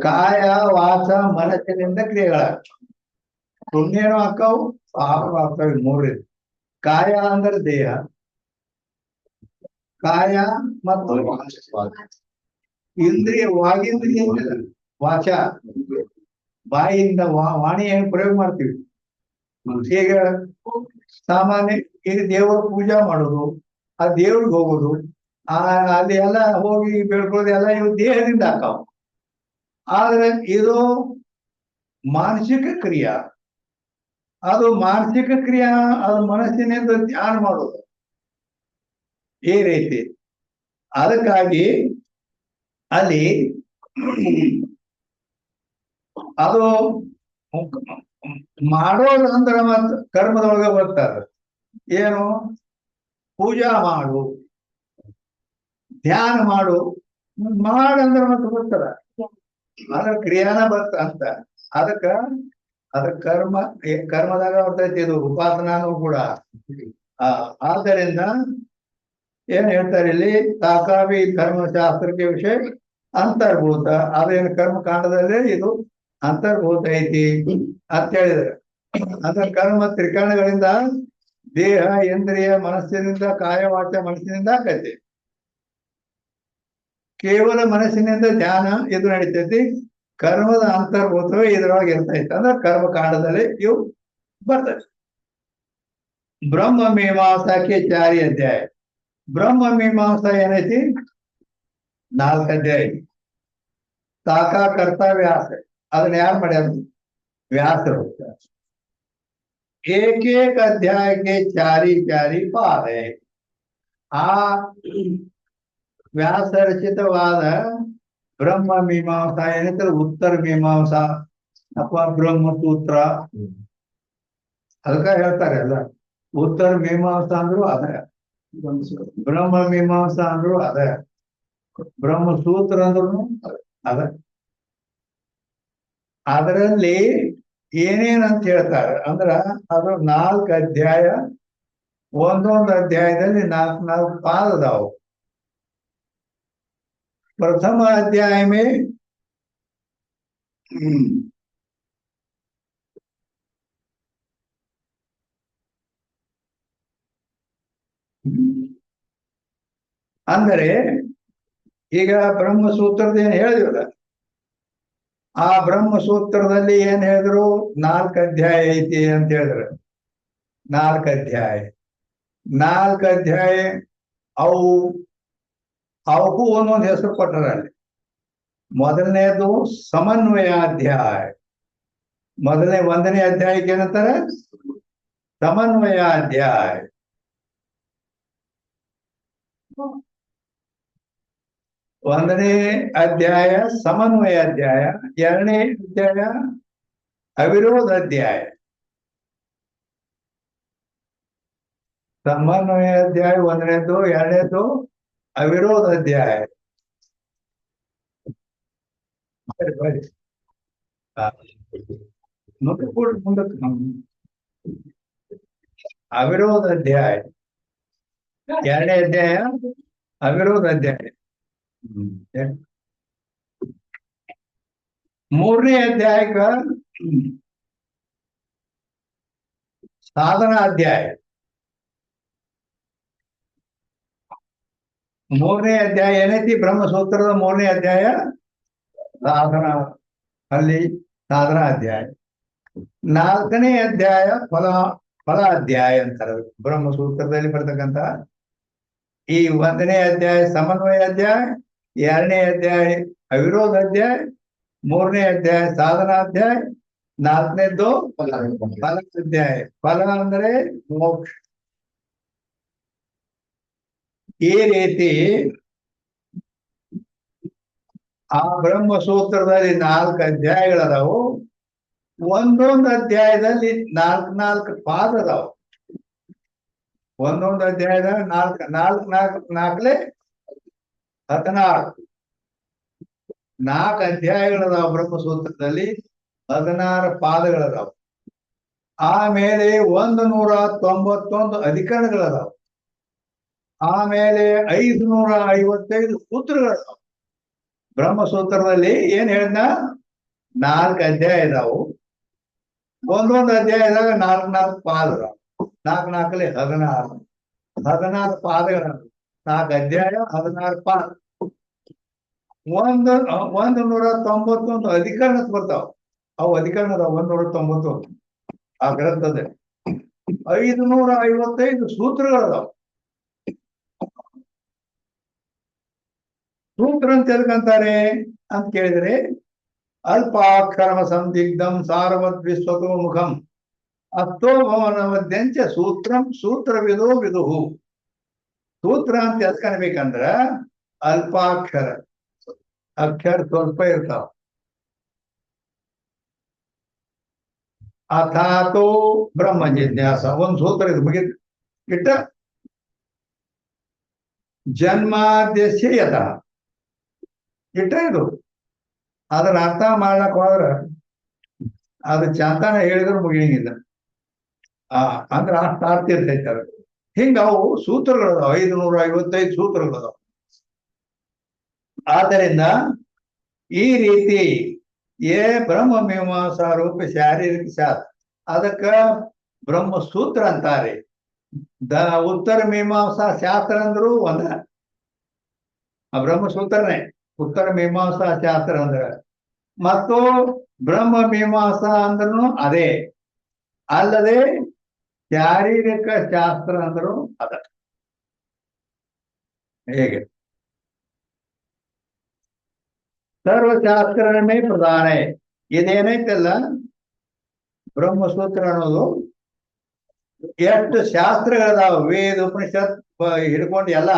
ಕಾಯ ವಾಚ ಮನಸ್ಸಿನಿಂದ ಕ್ರಿಯೆಗಳಾಗ್ತವೆ. ಪುಣ್ಯನೂ ಹಾಕವು, ಪಾಪನೂ ಹಾಕವು. 3 ಕಾಯ ಅಂದ್ರೆ ದೇಹ, ಕಾಯ ಮತ್ತು ಇಂದ್ರಿಯ, ವಾಗಿಂದ್ರಿಯ ವಾಚ, ಬಾಯಿಯಿಂದ ವಾಣಿ ಹೆಂಗ್ ಪ್ರಯೋಗ ಮಾಡ್ತೀವಿ. ಈಗ ಸಾಮಾನ್ಯ ಈಗ ದೇವರ ಪೂಜಾ ಮಾಡೋದು, ಆ ದೇವ್ರಿಗೆ ಹೋಗೋದು, ಅಲ್ಲಿ ಎಲ್ಲ ಹೋಗಿ ಬೆಳ್ಕೊಳ್ಳೋದು ಎಲ್ಲ ಇವು ದೇಹದಿಂದ ಹಾಕಾವ. ಆದ್ರೆ ಇದು ಮಾನಸಿಕ ಕ್ರಿಯಾ. ಅದು ಮಾನಸಿಕ ಕ್ರಿಯಾ, ಅದು ಮನಸ್ಸಿನಿಂದ ಧ್ಯಾನ ಮಾಡೋದು ಈ ರೀತಿ. ಅದಕ್ಕಾಗಿ ಅಲ್ಲಿ ಅದು ಮಾಡೋದು ಅಂದ್ರೆ ಮತ್ ಕರ್ಮದೊಳಗೆ ಬರ್ತಾರೆ. ಏನು ಪೂಜಾ ಮಾಡು, ಧ್ಯಾನ ಮಾಡು, ಮಾಡಂದ್ರೆ ಮತ್ತೆ ಬರ್ತಾರ, ಅದ್ರ ಕ್ರಿಯಾನ ಬರ್ತ ಅಂತ. ಅದ ಕರ್ಮದಾಗ ಬರ್ತೈತಿ. ಇದು ಉಪಾಸನಾನು ಕೂಡ. ಆದ್ದರಿಂದ ಏನ್ ಹೇಳ್ತಾರೆ ಇಲ್ಲಿ, ತಾಕಾವಿ ಧರ್ಮಶಾಸ್ತ್ರಕ್ಕೆ ವಿಷಯ ಅಂತರ್ಭೂತ, ಅದೇನು ಕರ್ಮಕಾಂಡದಲ್ಲೇ ಇದು ಅಂತರ್ಭೂತ ಐತಿ ಅಂತ ಹೇಳಿದ್ರೆ. ಅದ್ರ ಕರ್ಮ ತ್ರಿಕರಣಗಳಿಂದ ದೇಹ, ಇಂದ್ರಿಯ, ಮನಸ್ಸಿನಿಂದ, ಕಾಯ ವಾಚ ಮನಸ್ಸಿನಿಂದ ಆಕೈತಿ. ಕೇವಲ ಮನಸ್ಸಿನಿಂದ ಧ್ಯಾನ ಇದು ನಡೀತೈತಿ. ಕರ್ಮದ ಅಂತರ್ಭೂತವೇ ಇದ್ರೊಳಗೆ ಇರ್ತೈತಿ. ಅಂದ್ರೆ ಕರ್ಮಕಾಂಡದಲ್ಲಿ ಇವು ಬರ್ತೈತಿ. ಬ್ರಹ್ಮ ಮೀಮಾಂಸಾಕ್ಕೆ 4 ಅಧ್ಯಾಯ. ಬ್ರಹ್ಮ ಮೀಮಾಂಸಾ ಏನೈತಿ? 4 ಅಧ್ಯಾಯ. ತಾಕಾ ಕರ್ತ ವ್ಯಾಸ, ಅದನ್ನ ಯಾರು ಮಾಡ್ಯಾರ? ವ್ಯಾಸರು. ಏಕೇಕ ಅಧ್ಯಾಯಕ್ಕೆ 4 ಪಾದ. ಆ ವ್ಯಾಸ ರಚಿತವಾದ ಬ್ರಹ್ಮ ಮೀಮಾಂಸಾ ಏನಂತಾರೆ? ಉತ್ತರ ಮೀಮಾಂಸಾ ಅಥವಾ ಬ್ರಹ್ಮಸೂತ್ರ ಅದಕ್ಕ ಹೇಳ್ತಾರೆ ಅಲ್ಲ, ಉತ್ತರ ಮೀಮಾಂಸಾ ಅಂದ್ರು ಅದ, ಬ್ರಹ್ಮ ಮೀಮಾಂಸಾ ಅಂದ್ರು ಅದ, ಬ್ರಹ್ಮಸೂತ್ರ ಅಂದ್ರು ಅದ. ಅದರಲ್ಲಿ ಏನೇನಂತ ಹೇಳ್ತಾರೆ ಅಂದ್ರ, ಅದು 4 ಅಧ್ಯಾಯ, ಒಂದೊಂದು ಅಧ್ಯಾಯದಲ್ಲಿ 4 ಪಾದ ಅದಾವು. प्रथम अध्याय में ಅಂದರೆ ಈಗ ಬ್ರಹ್ಮಸೂತ್ರದೇನು ಹೇಳಿದ್ರಲ್ಲ, ಆ ಬ್ರಹ್ಮಸೂತ್ರದಲ್ಲಿ ಏನ್ ಹೇಳಿದ್ರು, 4 ಅಧ್ಯಾಯ ಐತಿ ಅಂತ ಹೇಳಿದ್ರು. 4 ಅಧ್ಯಾಯ, 4 ಅಧ್ಯಾಯ, ಅವು ಅವಕ್ಕೂ ಒಂದೊಂದು ಹೆಸರು ಕೊಟ್ಟರ ಅಲ್ಲಿ. ಮೊದಲನೇದು ಸಮನ್ವಯಾಧ್ಯಾಯ. ಒಂದನೇ ಅಧ್ಯಾಯಕ್ಕೆ ಏನಂತಾರೆ? ಸಮನ್ವಯಾಧ್ಯಾಯ. ಒಂದನೇ ಅಧ್ಯಾಯ ಸಮನ್ವಯ ಅಧ್ಯಾಯ, ಎರಡನೇ ಅಧ್ಯಾಯ ಅವಿರೋಧ ಅಧ್ಯಾಯ. ಸಮನ್ವಯ ಅಧ್ಯಾಯ ಒಂದನೇದು, ಎರಡನೇದು ಅವಿರೋಧ ಅಧ್ಯಾಯ. ಬರಿ ಮುಂದಕ್ಕೆ ಅವಿರೋಧ ಅಧ್ಯಾಯ, ಎರಡನೇ ಅಧ್ಯಾಯ ಅವಿರೋಧ ಅಧ್ಯಾಯ. ಮೂರನೇ ಅಧ್ಯಾಯಕ್ಕ ಸಾಧನ ಅಧ್ಯಾಯ. ಮೂರನೇ ಅಧ್ಯಾಯ ಏನೈತಿ? ಬ್ರಹ್ಮಸೂತ್ರದ ಮೂರನೇ ಅಧ್ಯಾಯ ಸಾಧನ, ಅಲ್ಲಿ ಸಾಧನ ಅಧ್ಯಾಯ. ನಾಲ್ಕನೇ ಅಧ್ಯಾಯ ಫಲ ಅಧ್ಯಾಯ ಅಂತಾರೆ. ಬ್ರಹ್ಮಸೂತ್ರದಲ್ಲಿ ಬರ್ತಕ್ಕಂಥ ಈ ಒಂದನೇ ಅಧ್ಯಾಯ ಸಮನ್ವಯ ಅಧ್ಯಾಯ, ಎರಡನೇ ಅಧ್ಯಾಯ ಅವಿರೋಧ ಅಧ್ಯಾಯ, ಮೂರನೇ ಅಧ್ಯಾಯ ಸಾಧನಾಧ್ಯಾಯ, ನಾಲ್ಕನೇದ್ದು ಫಲ ಅಧ್ಯಾಯ. ಫಲ ಅಂದ್ರೆ ಮೋಕ್ಷ. ಈ ರೀತಿ ಆ ಬ್ರಹ್ಮಸೂತ್ರದಲ್ಲಿ 4 ಅಧ್ಯಾಯಗಳದಾವು. ಒಂದೊಂದು ಅಧ್ಯಾಯದಲ್ಲಿ 4 ಪಾದ ಅದಾವು. ಒಂದೊಂದು ಅಧ್ಯಾಯದ 4 4 16 4 ಅಧ್ಯಾಯಗಳದಾವ. ಬ್ರಹ್ಮಸೂತ್ರದಲ್ಲಿ 16 ಪಾದಗಳದಾವು. ಆಮೇಲೆ 191 ಅಧಿಕರಣಗಳದಾವು. ಆಮೇಲೆ 555 ಸೂತ್ರಗಳದಾವು. ಬ್ರಹ್ಮಸೂತ್ರದಲ್ಲಿ ಏನ್ ಹೇಳಿದ, 4 ಅಧ್ಯಾಯ ಇದಾವು. ಒಂದೊಂದು ಅಧ್ಯಾಯದಾಗ 4 ಪಾದ ಅದಾವು. 4 16 ಪಾದಗಳ, 4 ಅಧ್ಯಾಯ 16 ಪಾದ. 191 ಅಧಿಕರಣ ಬರ್ತಾವ. ಅವು ಅಧಿಕರಣ ಅದಾವ 191 ಆ ಗ್ರಂಥದಲ್ಲಿ. 555 ಸೂತ್ರಗಳದಾವ. ಸೂತ್ರ ಅಂತ ಎದಕ್ಕಂತಾರೆ ಅಂತ ಕೇಳಿದ್ರೆ, ಅಲ್ಪಾಕ್ಷರಮ ಸಂದಿಗ್ಧಂ ಸಾರವದ್ ವಿಶ್ವತೋ ಮುಖಂ ಅಸ್ತೋ ಭವನ ಮಧ್ಯಂಚ ಸೂತ್ರವಿದೋ ವಿದುಹು. ಸೂತ್ರ ಅಂತ ಎದಕ್ಕನ್ಬೇಕಂದ್ರ, ಅಲ್ಪಾಕ್ಷರ, ಅಕ್ಷರ ಸ್ವಲ್ಪ ಇರ್ತಾವ. ಅಥಾತೋ ಬ್ರಹ್ಮ ಜಿಜ್ಞಾಸ ಒಂದು ಸೂತ್ರ ಇದು ಮುಗಿದ ಇಟ್ಟ. ಜನ್ಮಾದ್ಯಸ್ಯ ಯತಃ ಇಟ್ಟ ಇದು. ಅದನ್ನ ಅರ್ಥ ಮಾಡ್ಲಕ್ ಹೋದ್ರ ಅದು ಚಂತಾನ ಹೇಳಿದ್ರು ಮುಗಿಯಂಗಿಲ್ಲ. ಅಂದ್ರೆ ಅಷ್ಟು ಅರ್ಥ ಇರ್ತೈತೆ ಅದು. ಹಿಂಗ ಅವು ಸೂತ್ರಗಳದಾವ, 555 ಸೂತ್ರಗಳದಾವ. ಆದ್ದರಿಂದ ಈ ರೀತಿ ಬ್ರಹ್ಮ ಮೀಮಾಂಸಾ ರೂಪ ಶಾರೀರಿಕ ಶಾಸ್ತ್ರ, ಅದಕ್ಕ ಬ್ರಹ್ಮಸೂತ್ರ ಅಂತಾರೆ. ಉತ್ತರ ಮೀಮಾಂಸಾ ಶಾಸ್ತ್ರ ಅಂದ್ರು ಒಂದ, ಬ್ರಹ್ಮಸೂತ್ರನೇ ಉತ್ತರ ಮೀಮಾಂಸಾ ಶಾಸ್ತ್ರ ಅಂದ್ರ. ಮತ್ತು ಬ್ರಹ್ಮ ಮೀಮಾಂಸಾ ಅಂದ್ರೂ ಅದೇ. ಅಲ್ಲದೆ ಶಾರೀರಿಕ ಶಾಸ್ತ್ರ ಅಂದ್ರು ಅದ. ಹೇಗೆ ಸರ್ವಶಾಸ್ತ್ರನೇ ಪ್ರಧಾನ. ಇದೇನೈತಲ್ಲ ಬ್ರಹ್ಮಸೂತ್ರ ಅನ್ನೋದು, ಎಷ್ಟು ಶಾಸ್ತ್ರಗಳದಾವ, ವೇದ ಉಪನಿಷತ್ ಹಿಡ್ಕೊಂಡು ಎಲ್ಲ,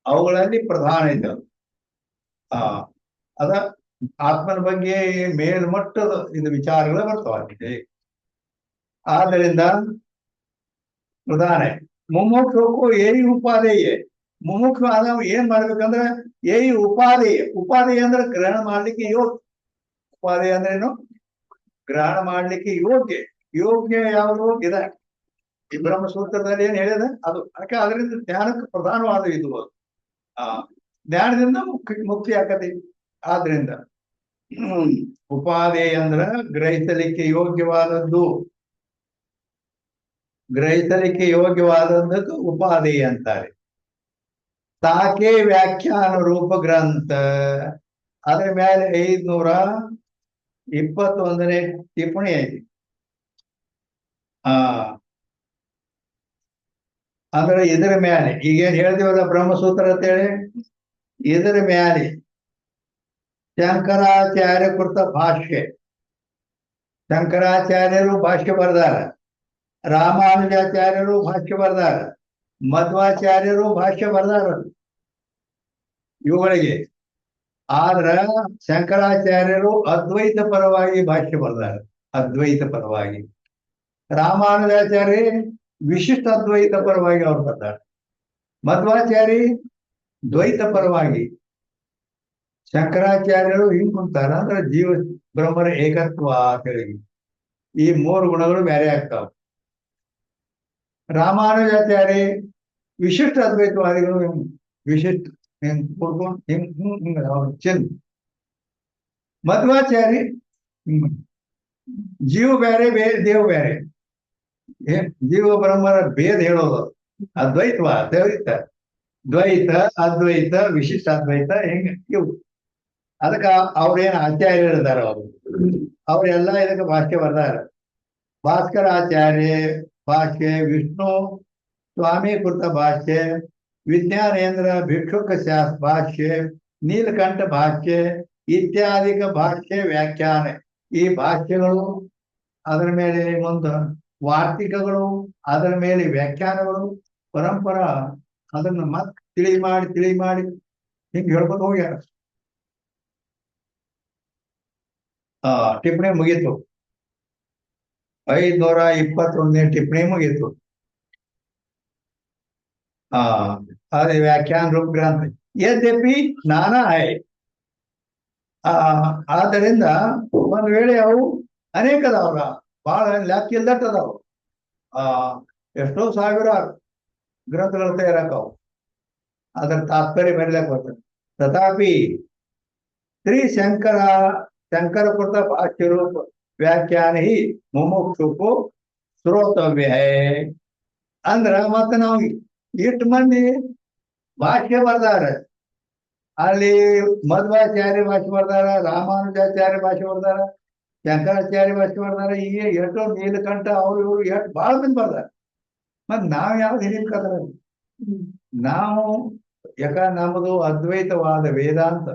ಅವುಗಳಲ್ಲಿ ಪ್ರಧಾನ ಐತೆ. ಅದ ಆತ್ಮನ ಬಗ್ಗೆ ಮೇಲ್ಮಟ್ಟದ ಇದು ವಿಚಾರಗಳು ಬರ್ತಾವ. ಆದ್ದರಿಂದ ಉದಾಹರಣೆ ಮುಮುಕ್ಷುಕು ಏಯಿ ಉಪಾದೇಯ. ಮುಮುಕ್ಷು ಆದವ ಏನ್ ಮಾಡ್ಬೇಕಂದ್ರೆ ಏಯಿ ಉಪಾದೇಯ. ಉಪಾದೇಯ ಅಂದ್ರೆ ಗ್ರಹಣ ಮಾಡ್ಲಿಕ್ಕೆ ಯೋಗ್ಯ. ಉಪಾದೇಯ ಅಂದ್ರೆ ಏನು? ಗ್ರಹಣ ಮಾಡ್ಲಿಕ್ಕೆ ಯೋಗ್ಯ. ಯೋಗ್ಯ ಯಾವುದು ಇದೆ ಈ ಬ್ರಹ್ಮಸೂತ್ರದಲ್ಲಿ ಏನ್ ಹೇಳಿದೆ ಅದು. ಅದಕ್ಕೆ ಅದರಿಂದ ಜ್ಞಾನಕ್ಕೆ ಪ್ರಧಾನವಾದ ಇದು. ಆ ಜ್ಞಾನದಿಂದ ಮುಕ್ತಿ ಆಗತ್ತೆ. ಆದ್ರಿಂದ ಉಪಾದೇಯ ಅಂದ್ರ ಗ್ರಹಿಸಲಿಕ್ಕೆ ಯೋಗ್ಯವಾದದ್ದು. ಗ್ರಹಿಸಲಿಕ್ಕೆ ಯೋಗ್ಯವಾದದ್ದಕ್ಕೆ ಉಪಾದೇಯ ಅಂತಾರೆ. ತಾಕೆ ವ್ಯಾಖ್ಯಾನ ರೂಪ ಗ್ರಂಥ. ಅದ್ರ ಮೇಲೆ 521ನೇ ಟಿಪ್ಪಣಿ ಐತಿ. ಅಂದ್ರೆ ಇದರ ಮ್ಯಾಲೆ ಈಗೇನ್ ಹೇಳ್ತೀವಲ್ಲ ಬ್ರಹ್ಮಸೂತ್ರ ಅಂತೇಳಿ, ಇದರ ಮ್ಯಾಲೆ ಶಂಕರಾಚಾರ್ಯ ಕೃತ ಭಾಷ್ಯ. ಶಂಕರಾಚಾರ್ಯರು ಭಾಷ್ಯ ಬರ್ದಾರ, ರಾಮಾನುಜಾಚಾರ್ಯರು ಭಾಷ್ಯ ಬರ್ದಾರ, ಮಧ್ವಾಚಾರ್ಯರು ಭಾಷ್ಯ ಬರ್ದಾರ ಇವುಗಳಿಗೆ. ಆದ್ರ ಶಂಕರಾಚಾರ್ಯರು ಅದ್ವೈತ ಪರವಾಗಿ ಭಾಷ್ಯ ಬರ್ದಾರ, ಅದ್ವೈತ ಪರವಾಗಿ. ರಾಮಾನುಜಾಚಾರ್ಯ ವಿಶಿಷ್ಟ ಅದ್ವೈತ ಪರವಾಗಿ ಅವ್ರು ಬರ್ತಾರೆ. ಮಧ್ವಾಚಾರ್ಯ ದ್ವೈತ ಪರವಾಗಿ. ಶಂಕರಾಚಾರ್ಯರು ಹಿಂಗ್ ಕುಂತಾರ ಅಂದ್ರೆ ಜೀವ ಬ್ರಹ್ಮರ ಏಕತ್ವ ಹೇಳಿ ಈ 3 ಗುಣಗಳು ಬೇರೆ ಆಗ್ತಾವ. ರಾಮಾನುಜಾಚಾರ್ಯ ವಿಶಿಷ್ಟ ಅದ್ವೈತವಾದಿಗಳು ವಿಶಿಷ್ಟ ಹಿಂಗ್ ಕೊಡ್ಕೊಂಡು ಹಿಂಗ್ ಚೆಂದ. ಮಧ್ವಾಚಾರ್ಯ ಜೀವ ಬೇರೆ ದೇವ ಬೇರೆ. ಜೀವ ಬ್ರಹ್ಮರ ಭೇದ ಹೇಳೋದು ಅದ್ವೈತವ ದ್ವೈತ, ದ್ವೈತ ಅದ್ವೈತ ವಿಶಿಷ್ಟ ಅದ್ವೈತ ಹೆಂಗ ಇವು. ಅದಕ್ಕ ಅವ್ರೇನ್ ಆಚಾರ್ಯ ಹೇಳಿದಾರ ಅವ್ರೆಲ್ಲ ಇದಕ್ಕೆ ಭಾಷ್ಯ ಬರ್ದಾರ. ಭಾಸ್ಕರಾಚಾರ್ಯ ಭಾಷ್ಯ, ವಿಷ್ಣು ಸ್ವಾಮಿ ಕೃತ ಭಾಷ್ಯ, ವಿಜ್ಞಾನೇಂದ್ರ ಭಿಕ್ಷುಕ ಭಾಷ್ಯ, ನೀಲಕಂಠ ಭಾಷ್ಯ ಇತ್ಯಾದಿಕ ಭಾಷ್ಯ ವ್ಯಾಖ್ಯಾನ. ಈ ಭಾಷ್ಯಗಳು ಅದರ ಮೇಲೆ ಒಂದು ವಾರ್ತಿಕಗಳು, ಅದರ ಮೇಲೆ ವ್ಯಾಖ್ಯಾನಗಳು ಪರಂಪರಾ ಅದನ್ನ ಮತ್ತೆ ತಿಳಿ ಮಾಡಿ ಹಿಂಗ್ ಹೇಳ್ಕೊಂಡು ಹೋಗ್ಯಾರ. ಟಿಪ್ಪಣಿ ಮುಗೀತು. 521ನೇ ಟಿಪ್ಪಣಿ ಮುಗೀತು. ಅದೇ ವ್ಯಾಖ್ಯಾನ ರೂಪ ಗ್ರಂಥ. ಯದ್ಯಪಿ ನಾನಾ ಹೈ. ಆದ್ದರಿಂದ ಒಂದ್ ವೇಳೆ ಅವು ಅನೇಕ ಅದಾವ್ರ, ಬಹಳ ಲೆಕ್ಕ ಇಲ್ದಟ್ ಅದಾವ. ಎಷ್ಟೋ ಸಾವಿರ ಗ್ರಂಥಗಳು ತಯಾರಾಕವು, ಅದರ ತಾತ್ಪರ್ಯ ಬರೀಲಕ್ಕೆ ಬರ್ತದೆ. ತಥಾಪಿ ಶ್ರೀ ಶಂಕರ ಕೃತ ಭಾಷ್ಯ ರೂಪ ವ್ಯಾಖ್ಯಾನ ಹಿ ಮುಮುಕ್ಷುಕು ಶ್ರೋತವ್ಯ. ಅಂದ್ರ ಮತ್ತ ನಾವು ಇಷ್ಟು ಮಂದಿ ಭಾಷ್ಯ ಬರ್ದಾರ. ಅಲ್ಲಿ ಮಧ್ವಾಚಾರ್ಯ ಭಾಷೆ ಬರ್ದಾರ, ರಾಮಾನುಜಾಚಾರ್ಯ ಭಾಷೆ ಬರ್ದಾರ, ಶಂಕರಾಚಾರ್ಯ ಭಾಷೆ ಬರ್ದಾರ. ಈಗ ಎಷ್ಟೋ ನೀಲಕಂಠ ಅವ್ರು ಇವ್ರು ಎಷ್ಟು ಬಹಳ ಮಂದಿ ಬರ್ದಾರ. ಮತ್ ನಾವ್ ಯಾವ್ದು ಹಿಡಿಯಕ್ಕದ್ರ? ನಾವು ನಮ್ಮದು ಅದ್ವೈತವಾದ ವೇದಾಂತ.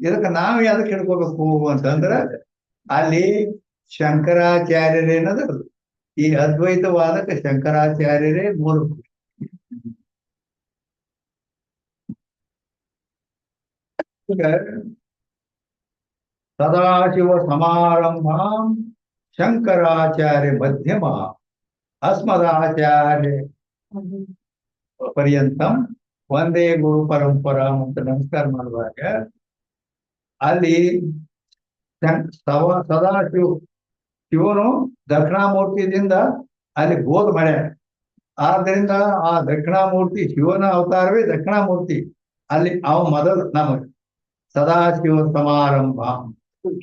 ಇದಕ್ಕೆ ನಾವ್ ಯಾವ್ದಕ್ಕೆ ಹಿಡ್ಕೋಬೇಕು ಅಂತಂದ್ರ ಅಲ್ಲಿ ಶಂಕರಾಚಾರ್ಯರೇನದ ಈ ಅದ್ವೈತವಾದಕ್ಕೆ ಶಂಕರಾಚಾರ್ಯರೇ ಮೂಲ. ಸದಾಶಿವ ಸಮಾರಂಭಾಂ ಶಂಕರಾಚಾರ್ಯ ಮಧ್ಯಮ ಅಸ್ಮದಾಚಾರ್ಯ ಪರ್ಯಂತಂ ಒಂದೇ ಗುರು ಪರಂಪರಾ ಅಂತ ನಮಸ್ಕಾರ ಮಾಡುವಾಗ ಅಲ್ಲಿ ಶಿವನು ದಕ್ಷಿಣಾಮೂರ್ತಿಯಿಂದ ಅಲ್ಲಿ ಬೋಧ ಮಾಡ್ಯಾರ. ಆದ್ದರಿಂದ ಆ ದಕ್ಷಿಣಾಮೂರ್ತಿ ಶಿವನ ಅವತಾರವೇ ದಕ್ಷಿಣಾಮೂರ್ತಿ. ಅಲ್ಲಿ ಅವ ಮೊದಲು ನಮಗೆ ಸದಾಶಿವ ಸಮಾರಂಭ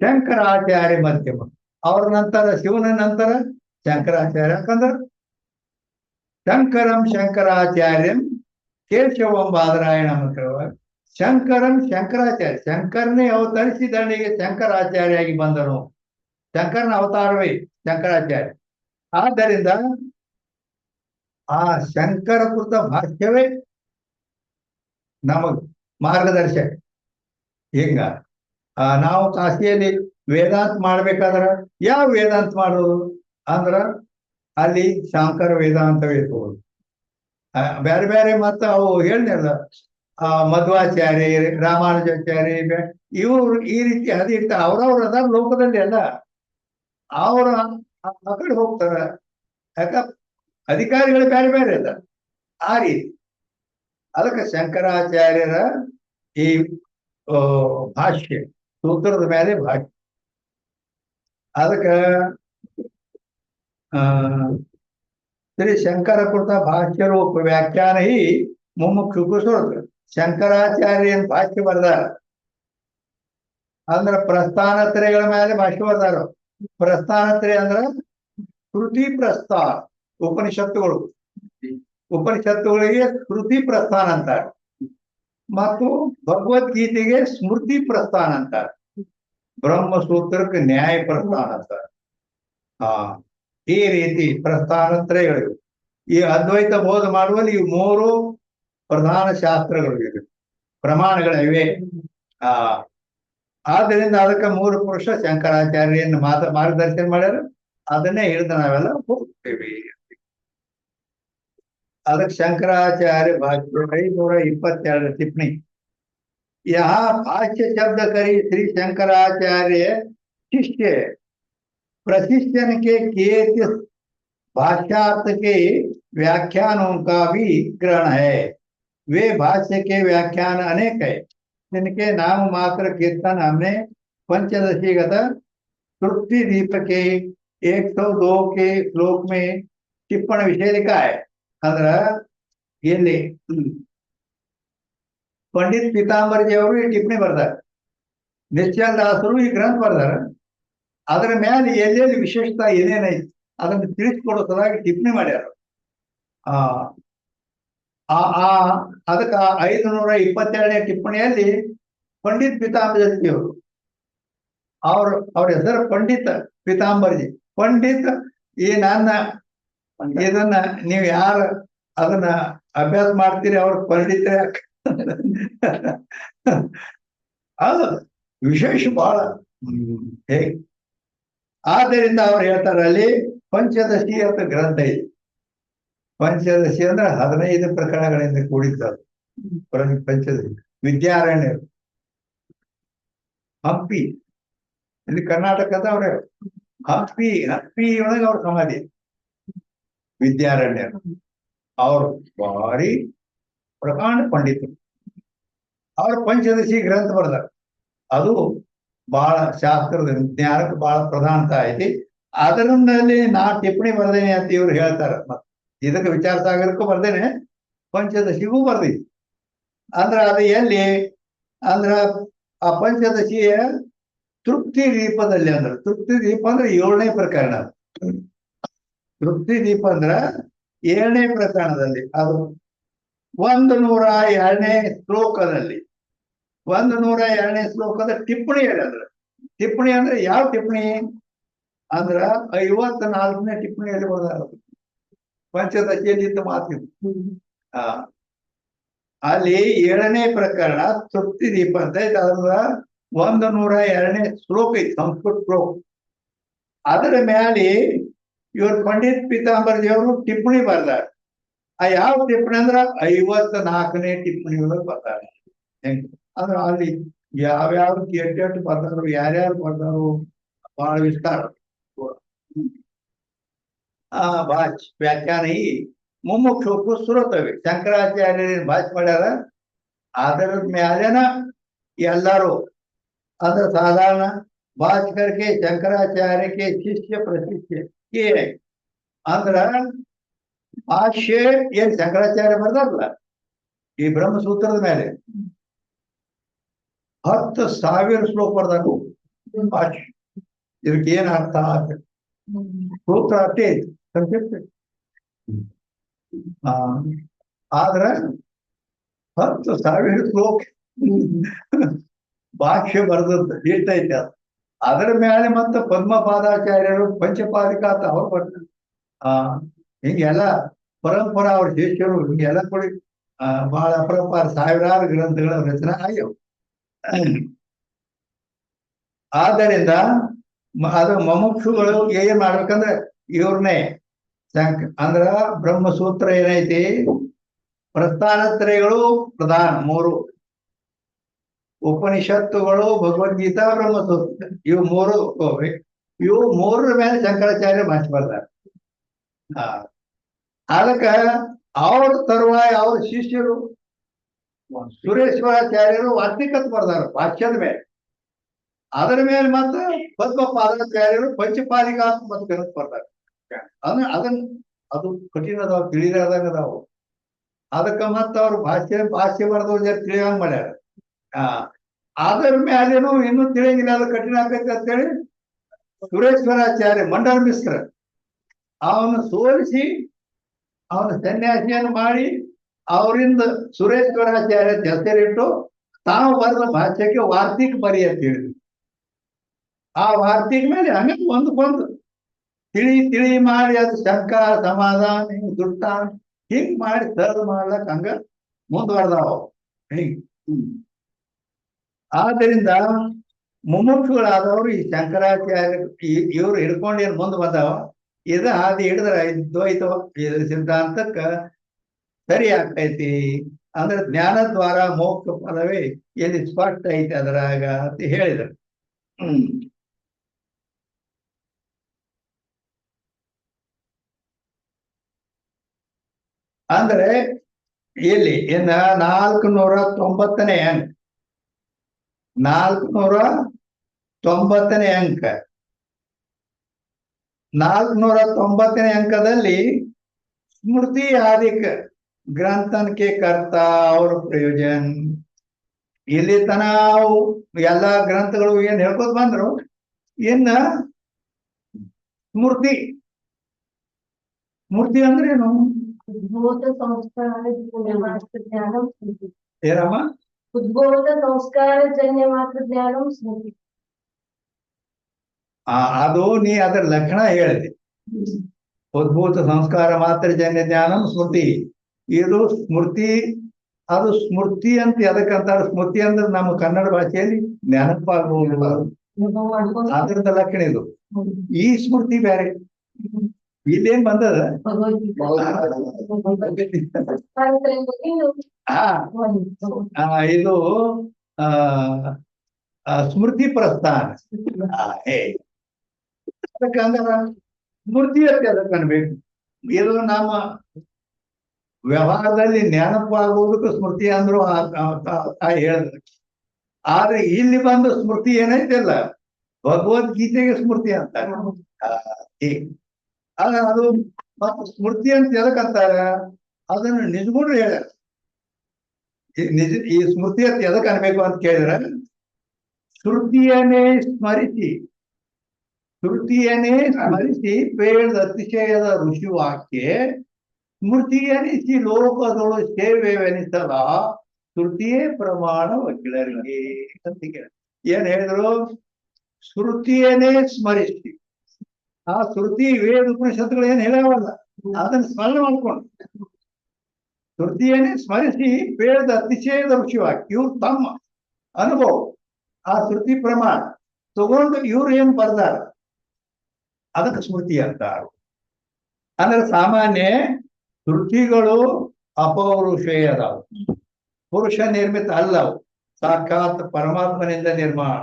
ಶಂಕರಾಚಾರ್ಯ ಮಧ್ಯಮ. ಅವ್ರ ನಂತರ ಶಿವನ ನಂತರ ಶಂಕರಾಚಾರ್ಯ. ಯಾಕಂದ್ರ ಶಂಕರಂ ಶಂಕರಾಚಾರ್ಯಂ ಕೇಶವಂ ಬಾದರಾಯಣ ಮಂತ್ರವಾಗ ಶಂಕರಂ ಶಂಕರಾಚಾರ್ಯ. ಶಂಕರನೇ ಅವತರಿಸಿದನಿಗೆ ಶಂಕರಾಚಾರ್ಯಾಗಿ ಬಂದನು. ಶಂಕರನ ಅವತಾರವೇ ಶಂಕರಾಚಾರ್ಯ. ಆದ್ದರಿಂದ ಆ ಶಂಕರ ಕೃತ ಭಾಷ್ಯವೇ ನಮಗ್ ಮಾರ್ಗದರ್ಶಕ. ಹಿಂಗ ನಾವು ಕಾಶಿಯಲ್ಲಿ ವೇದಾಂತ ಮಾಡ್ಬೇಕಾದ್ರ ಯಾವ ವೇದಾಂತ ಮಾಡೋದು ಅಂದ್ರ ಅಲ್ಲಿ ಶಂಕರ ವೇದಾಂತವೇ ತಗೋದು. ಬೇರೆ ಬೇರೆ ಮತ್ತ ಅವು ಹೇಳಿನಲ್ಲ ಮಧ್ವಾಚಾರ್ಯ, ರಾಮಾನುಜಾಚಾರ್ಯ ಇವರು ಈ ರೀತಿ ಅದಿರ್ತ ಅವ್ರವ್ರ ಅದಾರ ಲೋಕದಲ್ಲಿ ಅಲ್ಲ. ಅವ್ರ ಆ ಕಡೆ ಹೋಗ್ತಾರ. ಯಾಕ ಅಧಿಕಾರಿಗಳು ಬೇರೆ ಬೇರೆ ಅದ ಆ ರೀತಿ. ಅದಕ್ಕೆ ಶಂಕರಾಚಾರ್ಯರ ಈ ಭಾಷ್ಯ ಸೂತ್ರದ ಮೇಲೆ ಭಾಷ್ಯ. ಅದಕ್ಕ ಶ್ರೀ ಶಂಕರ ಕೃತ ಭಾಷ್ಯ ರೂಪ ವ್ಯಾಖ್ಯಾನ ಹಿ ಮುಮುಕ್ಷುಕು ಸುರತ. ಶಂಕರಾಚಾರ್ಯನ್ ಭಾಷ್ಯ ಬರ್ದಾರ ಅಂದ್ರ ಪ್ರಸ್ಥಾನತ್ರಯಗಳ ಮೇಲೆ ಭಾಷ್ಯ ಬರ್ದಾರ. ಪ್ರಸ್ಥಾನತ್ರಯ ಅಂದ್ರ ಶ್ರುತಿ ಪ್ರಸ್ಥಾನ, ಉಪನಿಷತ್ತುಗಳು. ಉಪನಿಷತ್ತುಗಳಿಗೆ ಸ್ಮೃತಿ ಪ್ರಸ್ಥಾನ ಅಂತಾರೆ ಮತ್ತು ಭಗವದ್ಗೀತೆಗೆ ಸ್ಮೃತಿ ಪ್ರಸ್ಥಾನ ಅಂತಾರೆ. ಬ್ರಹ್ಮಸೂತ್ರಕ್ಕೆ ನ್ಯಾಯ ಪ್ರಸ್ಥಾನ ಅಂತಾರೆ. ಈ ರೀತಿ ಪ್ರಸ್ಥಾನತ್ರಯಗಳಿವೆ. ಈ ಅದ್ವೈತ ಬೋಧ ಮಾಡುವಲ್ಲಿ ಇವು 3 ಪ್ರಧಾನ ಶಾಸ್ತ್ರಗಳು ಇವೆ, ಪ್ರಮಾಣಗಳಿವೆ. ಆದ್ದರಿಂದ ಅದಕ್ಕೆ 3 ಪುರುಷ ಶಂಕರಾಚಾರ್ಯನ ಮಾರ್ಗದರ್ಶನ ಮಾಡ್ಯಾರ. ಅದನ್ನೇ ಹಿಡಿದು ನಾವೆಲ್ಲ ಹೋಗ್ತೇವೆ. ಅದಕ್ಕೆ ಶಂಕರಾಚಾर्य भाष्य 522 टिप्पणी। यहाँ भाष्य शब्द करी श्री शंकराचार्य शिष्य प्रशिष्यन के किए भाष्यार्थ के व्याख्यानों का भी ग्रहण है। वे भाष्य के व्याख्यान अनेक है, जिनके नाम मात्र कीर्तन हमने पंचदशीगत तृप्ति दीप के 102 के श्लोक में टिप्पण विषय लिखा है। अंದ್ರ ಇಲ್ಲಿ ಪಂಡಿತ್ ಪೀತಾಂಬರ್ಜಿ ಅವರು ಈ ಟಿಪ್ಪಣಿ ಬರ್ದಾರ, ನಿಶ್ಚಲ ದಾಸರು ಈ ಗ್ರಂಥ ಬರ್ದಾರ. ಅದರ ಮೇಲೆ ಎಲ್ಲೆಲ್ಲಿ ವಿಶೇಷತಾ ಏನೇನೈತಿ ಅದನ್ನು ತಿಳಿಸ್ಕೊಡೋ ಸಲುವಾಗಿ ಟಿಪ್ಪಣಿ ಮಾಡ್ಯಾರ. ಅದಕ್ಕೆ 522ನೇ ಟಿಪ್ಪಣಿಯಲ್ಲಿ ಪಂಡಿತ್ ಪೀತಾಂಬರ್ಜಿ ಅವ್ರ ಹೆಸರು ಪಂಡಿತ ಪೀತಾಂಬರ್ಜಿ. ಪಂಡಿತ್ ಈ ನನ್ನ ಇದನ್ನ ನೀವು ಯಾರು ಅದನ್ನ ಅಭ್ಯಾಸ ಮಾಡ್ತೀರಿ ಅವ್ರ ಪಂಡಿತ ಅದು ವಿಶೇಷ ಬಹಳ ಹೇಗೆ. ಆದ್ದರಿಂದ ಅವ್ರು ಹೇಳ್ತಾರೆ ಅಲ್ಲಿ ಪಂಚದಶಿ ಅಂತ ಗ್ರಂಥ ಇದೆ. ಪಂಚದಶಿ ಅಂದ್ರೆ 15 ಪ್ರಕರಣಗಳಿಂದ ಕೂಡಿದ್ದಾರೆ. ಪಂಚದಶಿ ವಿದ್ಯಾರಣ್ಯ ಹಂಪಿ, ಇಲ್ಲಿ ಕರ್ನಾಟಕದ ಅವ್ರೆ ಹಂಪಿ ಒಳಗೆ ಅವ್ರ ಸಮಾಧಿ ವಿದ್ಯಾರಣ್ಯ. ಅವ್ರು ಭಾರಿ ಪ್ರಕಾಂಡ ಪಂಡಿತರು. ಅವ್ರ ಪಂಚದಶಿ ಗ್ರಂಥ ಬರ್ದಾರ. ಅದು ಬಹಳ ಶಾಸ್ತ್ರದ ಜ್ಞಾನಕ್ಕೆ ಬಹಳ ಪ್ರಧಾನತ ಐತಿ. ಅದರಲ್ಲಿ ನಾ ಟಿಪ್ಪಣಿ ಬರ್ದೇನೆ ಅಂತ ಇವ್ರು ಹೇಳ್ತಾರ. ಮತ್ತೆ ಇದಕ್ಕೆ ವಿಚಾರ ಸಾಗರಕ್ಕೂ ಬರ್ದೇನೆ, ಪಂಚದಶಿಗೂ ಬರ್ದೀನಿ. ಅಂದ್ರ ಅದು ಎಲ್ಲಿ ಅಂದ್ರ ಆ ಪಂಚದಶಿಯ ತೃಪ್ತಿ ದೀಪದಲ್ಲಿ. ಅಂದ್ರ ತೃಪ್ತಿ ದೀಪ ಅಂದ್ರೆ 7ನೇ ಪ್ರಕರಣ. ತೃಪ್ತಿ ದೀಪ ಅಂದ್ರ 7ನೇ ಪ್ರಕರಣದಲ್ಲಿ, ಅದು 102ನೇ ಶ್ಲೋಕದಲ್ಲಿ 102ನೇ ಶ್ಲೋಕದ ಟಿಪ್ಪಣಿ ಹೇಳಿದ್ರ. ಟಿಪ್ಪಣಿ ಅಂದ್ರೆ ಯಾವ ಟಿಪ್ಪಣಿ ಅಂದ್ರ 54ನೇ ಟಿಪ್ಪಣಿಯಲ್ಲಿ ಬರ್ದಾರ. ಪಂಚದಶಿಯಲ್ಲಿದ್ದ ಮಾತಿದ್ದು ಅಲ್ಲಿ 7ನೇ ಪ್ರಕರಣ ತೃಪ್ತಿ ದೀಪ ಅಂತ ಐತೆ. ಅದ್ರ 102ನೇ ಶ್ಲೋಕ ಐತಿ, ಸಂಸ್ಕೃತ ಶ್ಲೋಕ. ಅದರ ಮೇಲೆ ಇವ್ರು ಪಂಡಿತ್ ಪೀತಾಂಬರ್ಜಿ ಅವರು ಟಿಪ್ಪಣಿ ಬರ್ದಾರ. ಆ ಯಾವ ಟಿಪ್ಪಣಿ ಅಂದ್ರ 54ನೇ ಟಿಪ್ಪಣಿ ಒಳಗೆ ಬರ್ತಾರೆ. ಅಂದ್ರ ಅಲ್ಲಿ ಯಾವ್ಯಾವ ಎಟ್ಟೆಟ್ಟು ಬರ್ದಾರು, ಯಾರ್ಯಾರು ಬರ್ದಾರು, ಬಹಳ ವಿಸ್ತಾರ. ಭಾಷ್ ವ್ಯಾಖ್ಯಾನ ಈ ಮುಮುಕ್ಷುಕು ಸುರತವೆ. ಶಂಕರಾಚಾರ್ಯ ಭಾಷ್ ಮಾಡ್ಯಾರ. ಅದರ ಮ್ಯಾಲೆನ ಎಲ್ಲರೂ ಅದ್ರ ಸಾಧಾರಣ ಭಾಸ್ಕರ್ಗೆ ಶಂಕರಾಚಾರ್ಯಕ್ಕೆ ಶಿಷ್ಯ ಪ್ರಶಿಷ್ಯ ಅಂದ್ರ ಭಾಷ್ಯ ಏನ್ ಶಂಕರಾಚಾರ್ಯ ಬರ್ದಾರಲ್ಲ ಈ ಬ್ರಹ್ಮಸೂತ್ರದ ಮೇಲೆ 10,000 ಶ್ಲೋಕ ಬರ್ದಾರು ಭಾಷ್ಯ. ಇದಕ್ಕೆ ಏನ್ ಅರ್ಥ ಸೂತ್ರ ಅಷ್ಟೇ ಸಂಕ್ಷಿಪ್ತ. ಆದ್ರ 10,000 ಶ್ಲೋಕ ಭಾಷ್ಯ ಬರ್ದದ್ದು ಎಷ್ಟೈತೆ ಅದು. ಅದರ ಮೇಲೆ ಮತ್ತೆ ಪದ್ಮಪಾದಾಚಾರ್ಯರು ಪಂಚಪಾದಿಕಾತ ಅವ್ರು ಬರ್ತಾರೆ. ಹಿಂಗೆಲ್ಲ ಪರಂಪರಾ ಅವ್ರ ಶಿಷ್ಯರು ಹಿಂಗೆಲ್ಲ ಕೊಡಿ ಬಹಳ ಅಪರಪಾರ ಸಾವಿರಾರು ಗ್ರಂಥಗಳ ರಚನೆ ಆಗ್ಯವು. ಆದ್ದರಿಂದ ಅದು ಮುಮುಕ್ಷುಗಳು ಏನ್ ಮಾಡ್ಬೇಕಂದ್ರೆ ಇವ್ರನ್ನೇ ಅಂದ್ರ ಬ್ರಹ್ಮಸೂತ್ರ ಏನೈತಿ, ಪ್ರಸ್ಥಾನತ್ರಯಗಳು ಪ್ರಧಾನ 3, ಉಪನಿಷತ್ತುಗಳು, ಭಗವದ್ಗೀತಾ, ಬ್ರಹ್ಮಸೂತ್ರ, ಇವು 3 ಹೋಗ್ಬೇಕು. ಇವು ಮೂರರ ಮೇಲೆ ಶಂಕರಾಚಾರ್ಯ ಮಾತು ಬರ್ದಾರ. ಅದಕ್ಕ ಅವ್ರ ತರುವಾಯ ಅವ್ರ ಶಿಷ್ಯರು ಸುರೇಶ್ವರಾಚಾರ್ಯರು ವಾರ್ತಿಕತ್ ಬರ್ದಾರ ಭಾಷ್ಯದ ಮೇಲೆ. ಅದರ ಮೇಲೆ ಮತ್ತ ಪದ್ಮಪಾದಾಚಾರ್ಯರು ಪಂಚಪಾಲಿಕಾ ಮತ್ತು ಗ್ರಂಥ ಬರ್ದಾರ. ಅದನ್ನ ಅದು ಕಠಿಣ ಅದಾವ, ತಿಳಿದಾದಂಗ ಅದಾವು. ಅದಕ್ಕ ಮತ್ತ ಅವ್ರು ಭಾಷ್ಯ ಬರ್ದವ್ರು ಜರ ತಿಳಿಯಂಗ್ ಮಾಡ್ಯಾರ. ಅದರ ಮ್ಯಾಲೇನು ಇನ್ನೂ ತಿಳಿಯಂಗಿಲ್ಲ, ಅದು ಕಠಿಣ ಆಕೈತೆ ಅಂತೇಳಿ ಸುರೇಶ್ವರಾಚಾರ್ಯ ಮಂಡಲ ಮಿಶ್ರ ಅವನು ಸೋಲಿಸಿ ಅವನ ಸನ್ಯಾಸಿಯನ್ನು ಮಾಡಿ ಅವರಿಂದ ಸುರೇಶ್ವರಾಚಾರ್ಯ ಹೆಸರಿಟ್ಟು ತಾವು ಬರೆದ ಭಾಷ್ಯಕ್ಕೆ ವಾರ್ತಿಕ ಬರಿ ಅಂತ ಹೇಳಿದ್ರು. ಆ ವಾರ್ತಿಕ ಮೇಲೆ ಹಂಗ ಒಂದಕ್ಕೊಂದು ತಿಳಿ ಮಾಡಿ ಅದು ಶಂಕ ಸಮಾಧಾನ ಹಿಂಗ್ ದುಟ್ಟ ಹಿಂಗ್ ಮಾಡಿ ಸರ್ವ್ ಮಾಡ್ಲಕ್ ಹಂಗ ಮುಂದುವರೆದಾವ ಹಿಂಗ್. ಆದ್ದರಿಂದ ಮುಮುಕ್ಷುಗಳಾದವರು ಈ ಶಂಕರಾಚಾರ್ಯ ಇವ್ರು ಹಿಡ್ಕೊಂಡು ಏನ್ ಮುಂದೆ ಬಂದಾವ, ಇದು ಹಾದಿ ಹಿಡಿದ್ರ ದ್ವೈತ ಸಿದ್ಧಾಂತಕ್ಕ ಸರಿ ಆಗ್ತೈತಿ. ಅಂದ್ರೆ ಜ್ಞಾನದ್ವಾರ ಮೋಕ್ಷ ಫಲವೇ ಎಲ್ಲಿ ಸ್ಪಷ್ಟ ಐತಿ ಅದ್ರಾಗ ಅಂತ ಹೇಳಿದರು. ಅಂದ್ರೆ ಇಲ್ಲಿ ಇನ್ನ 490ನೇ ಅಂಕ 490ನೇ ಅಂಕ 490ನೇ ಅಂಕದಲ್ಲಿ ಸ್ಮೃತಿ ಆದಿಕ ग्रंथन के कर्ता और प्रयोजन. ಇಲ್ಲಿ ತನ ಎಲ್ಲಾ ಗ್ರಂಥಗಳು ಏನ್ ಹೇಳ್ಕೊತ ಬಂದ್ರು. ಇನ್ನ ಸ್ಮೃತಿ ಅಂದ್ರೆ ಏನು? ಏನಮ್ಮ? ಉದ್ಬೋಧ ಸಂಸ್ಕಾರ ಜನ್ಯ ಮಾತ್ರ ಜ್ಞಾನ ಸ್ಮೃತಿ. ಅದು ನೀ ಅದರ ಲಕ್ಷಣ ಹೇಳಿದೆ. ಉದ್ಭೂತ ಸಂಸ್ಕಾರ ಮಾತ್ರ ಜನ್ಯ ಜ್ಞಾನಂ ಸ್ಮೃತಿ. ಇದು ಸ್ಮೃತಿ. ಅದು ಸ್ಮೃತಿ ಅಂತ ಎದಕ್ಕಂತಾರೆ? ಸ್ಮೃತಿ ಅಂದ್ರೆ ನಮ್ಮ ಕನ್ನಡ ಭಾಷೆಯಲ್ಲಿ ನೆನಪಾಗುವುದು, ಅದರದ ಲಕ್ಷಣ ಇದು. ಈ ಸ್ಮೃತಿ ಬೇರೆ. ಇಲ್ಲೇನ್ ಬಂದದ? ಇದು ಸ್ಮೃತಿ ಪ್ರಸ್ಥಾನ. ಅದಕ್ಕಂದ್ರ ಸ್ಮೃತಿ ಅಂತ ಅದಕ್ಕೆ ಅನ್ಬೇಕು. ಇದು ನಮ್ಮ ವ್ಯವಹಾರದಲ್ಲಿ ನೆನಪಾಗುವುದಕ್ಕೆ ಸ್ಮೃತಿ ಅಂದ್ರು ಹೇಳಿದ್ರು. ಆದ್ರೆ ಇಲ್ಲಿ ಬಂದು ಸ್ಮೃತಿ ಏನೈತಿಲ್ಲ, ಭಗವದ್ಗೀತೆಗೆ ಸ್ಮೃತಿ ಅಂತ. ಅದು ಸ್ಮೃತಿ ಅಂತ ಎದಕ್ಕಂತಾರ? ಅದನ್ನು ನಿಜಗುಡ್ರು ಹೇಳ್ಯಾರ. ಈ ಸ್ಮೃತಿ ಅಂತ ಎದಕ್ ಅನ್ಬೇಕು ಅಂತ ಕೇಳಿದ್ರ, ಶ್ರುತಿಯನ್ನೇ ಸ್ಮರಿಸಿ ಬೇಡದ ಅತಿಶಯದ ಋಷಿ ವಾಕ್ಯ ಸ್ಮೃತಿಯನಿಸಿ ಲೋಕದೊಳು ಸೇವೆವೆನಿಸಲ ಶ್ರುತಿಯೇ ಪ್ರಮಾಣ ವಕೀಲರಿಗೆ ಅಂತ ಕೇಳ. ಏನ್ ಹೇಳಿದ್ರು? ಶ್ರುತಿಯನ್ನೇ ಸ್ಮರಿಸಿ. ಆ ಶ್ರುತಿ ವೇದ ಉಪನಿಷತ್ತುಗಳು ಏನ್ ಹೇಳವಲ್ಲ, ಅದನ್ನ ಸ್ಮರಣೆ ಮಾಡ್ಕೊಂಡು ಶ್ರುತಿಯನ್ನೇ ಸ್ಮರಿಸಿ ಬೇಡದ ಅತಿಶಯದ ಋಷಿ ವಾಕ್ಯ. ಇವ್ರು ತಮ್ಮ ಅನುಭವ ಆ ಶ್ರುತಿ ಪ್ರಮಾಣ ತಗೊಂಡು ಇವ್ರು ಏನ್ ಬರ್ದಾರ ಅದಕ್ಕೆ ಸ್ಮೃತಿ ಅಂತಾರ. ಅಂದ್ರೆ ಸಾಮಾನ್ಯ ಶ್ರುತಿಗಳು ಅಪೌರುಷೇಯ ಅದಾವು, ಪುರುಷ ನಿರ್ಮಿತ ಅಲ್ಲವು, ಸಾಕ್ಷಾತ್ ಪರಮಾತ್ಮನಿಂದ ನಿರ್ಮಾಣ.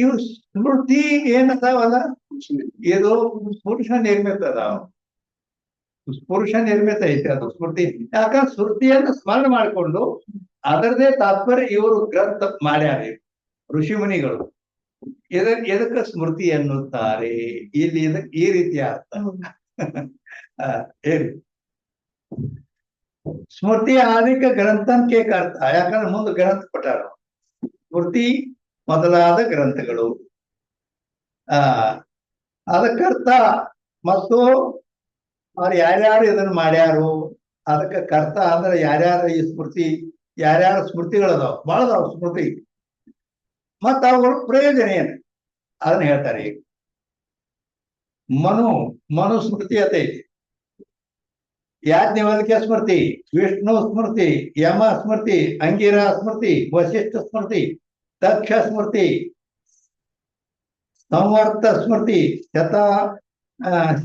ಇವು ಸ್ಮೃತಿ ಏನದಾವಲ್ಲ, ಇದು ಪುರುಷ ನಿರ್ಮಿತ ಅದಾವ, ಪುರುಷ ನಿರ್ಮಿತ ಐತೆ ಅದು ಸ್ಮೃತಿ. ಯಾಕಂದ್ರೆ ಸ್ಮೃತಿಯನ್ನು ಸ್ಮರಣೆ ಮಾಡಿಕೊಂಡು ಅದರದೇ ತಾತ್ಪರ್ಯ ಇವರು ಗ್ರಂಥ ಮಾಡ್ಯಾರ ಋಷಿ ಮುನಿಗಳು. ಎದಕ್ಕೆ ಸ್ಮೃತಿ ಎನ್ನುತ್ತಾರೆ? ಇಲ್ಲಿ ಈ ರೀತಿಯ ಅರ್ಥ ಹೇಳಿ. ಸ್ಮೃತಿ ಆದಿಕ ಗ್ರಂಥಕ್ಕೆ ಕರ್ತ. ಯಾಕಂದ್ರೆ ಮುಂದೆ ಗ್ರಂಥ ಕೊಟ್ಟಾರ. ಸ್ಮೃತಿ ಮೊದಲಾದ ಗ್ರಂಥಗಳು ಅದಕ್ಕರ್ತ ಮತ್ತು ಅವ್ರು ಯಾರ್ಯಾರು ಇದನ್ನ ಮಾಡ್ಯಾರು ಅದಕ್ಕೆ ಕರ್ತ. ಅಂದ್ರೆ ಯಾರ್ಯಾರು ಈ ಸ್ಮೃತಿ, ಯಾರ್ಯಾರ ಸ್ಮೃತಿಗಳದಾವ, ಬಹಳ ಅದಾವ ಸ್ಮೃತಿ. ಮತ್ತ ಅವುಗಳ ಪ್ರಯೋಜನ ಏನು ಅದನ್ನ ಹೇಳ್ತಾರೆ. ಈಗ ಮನುಸ್ಮೃತಿ ಅಂತ ಐತಿ, ಯಾಜ್ಞವಲ್ಕ್ಯ ಸ್ಮೃತಿ, ವಿಷ್ಣು ಸ್ಮೃತಿ, ಯಮ ಸ್ಮೃತಿ, ಅಂಗಿರ ಸ್ಮೃತಿ, ವಶಿಷ್ಠ ಸ್ಮೃತಿ, ದಕ್ಷ ಸ್ಮೃತಿ, ಸಂವರ್ತ ಸ್ಮೃತಿ,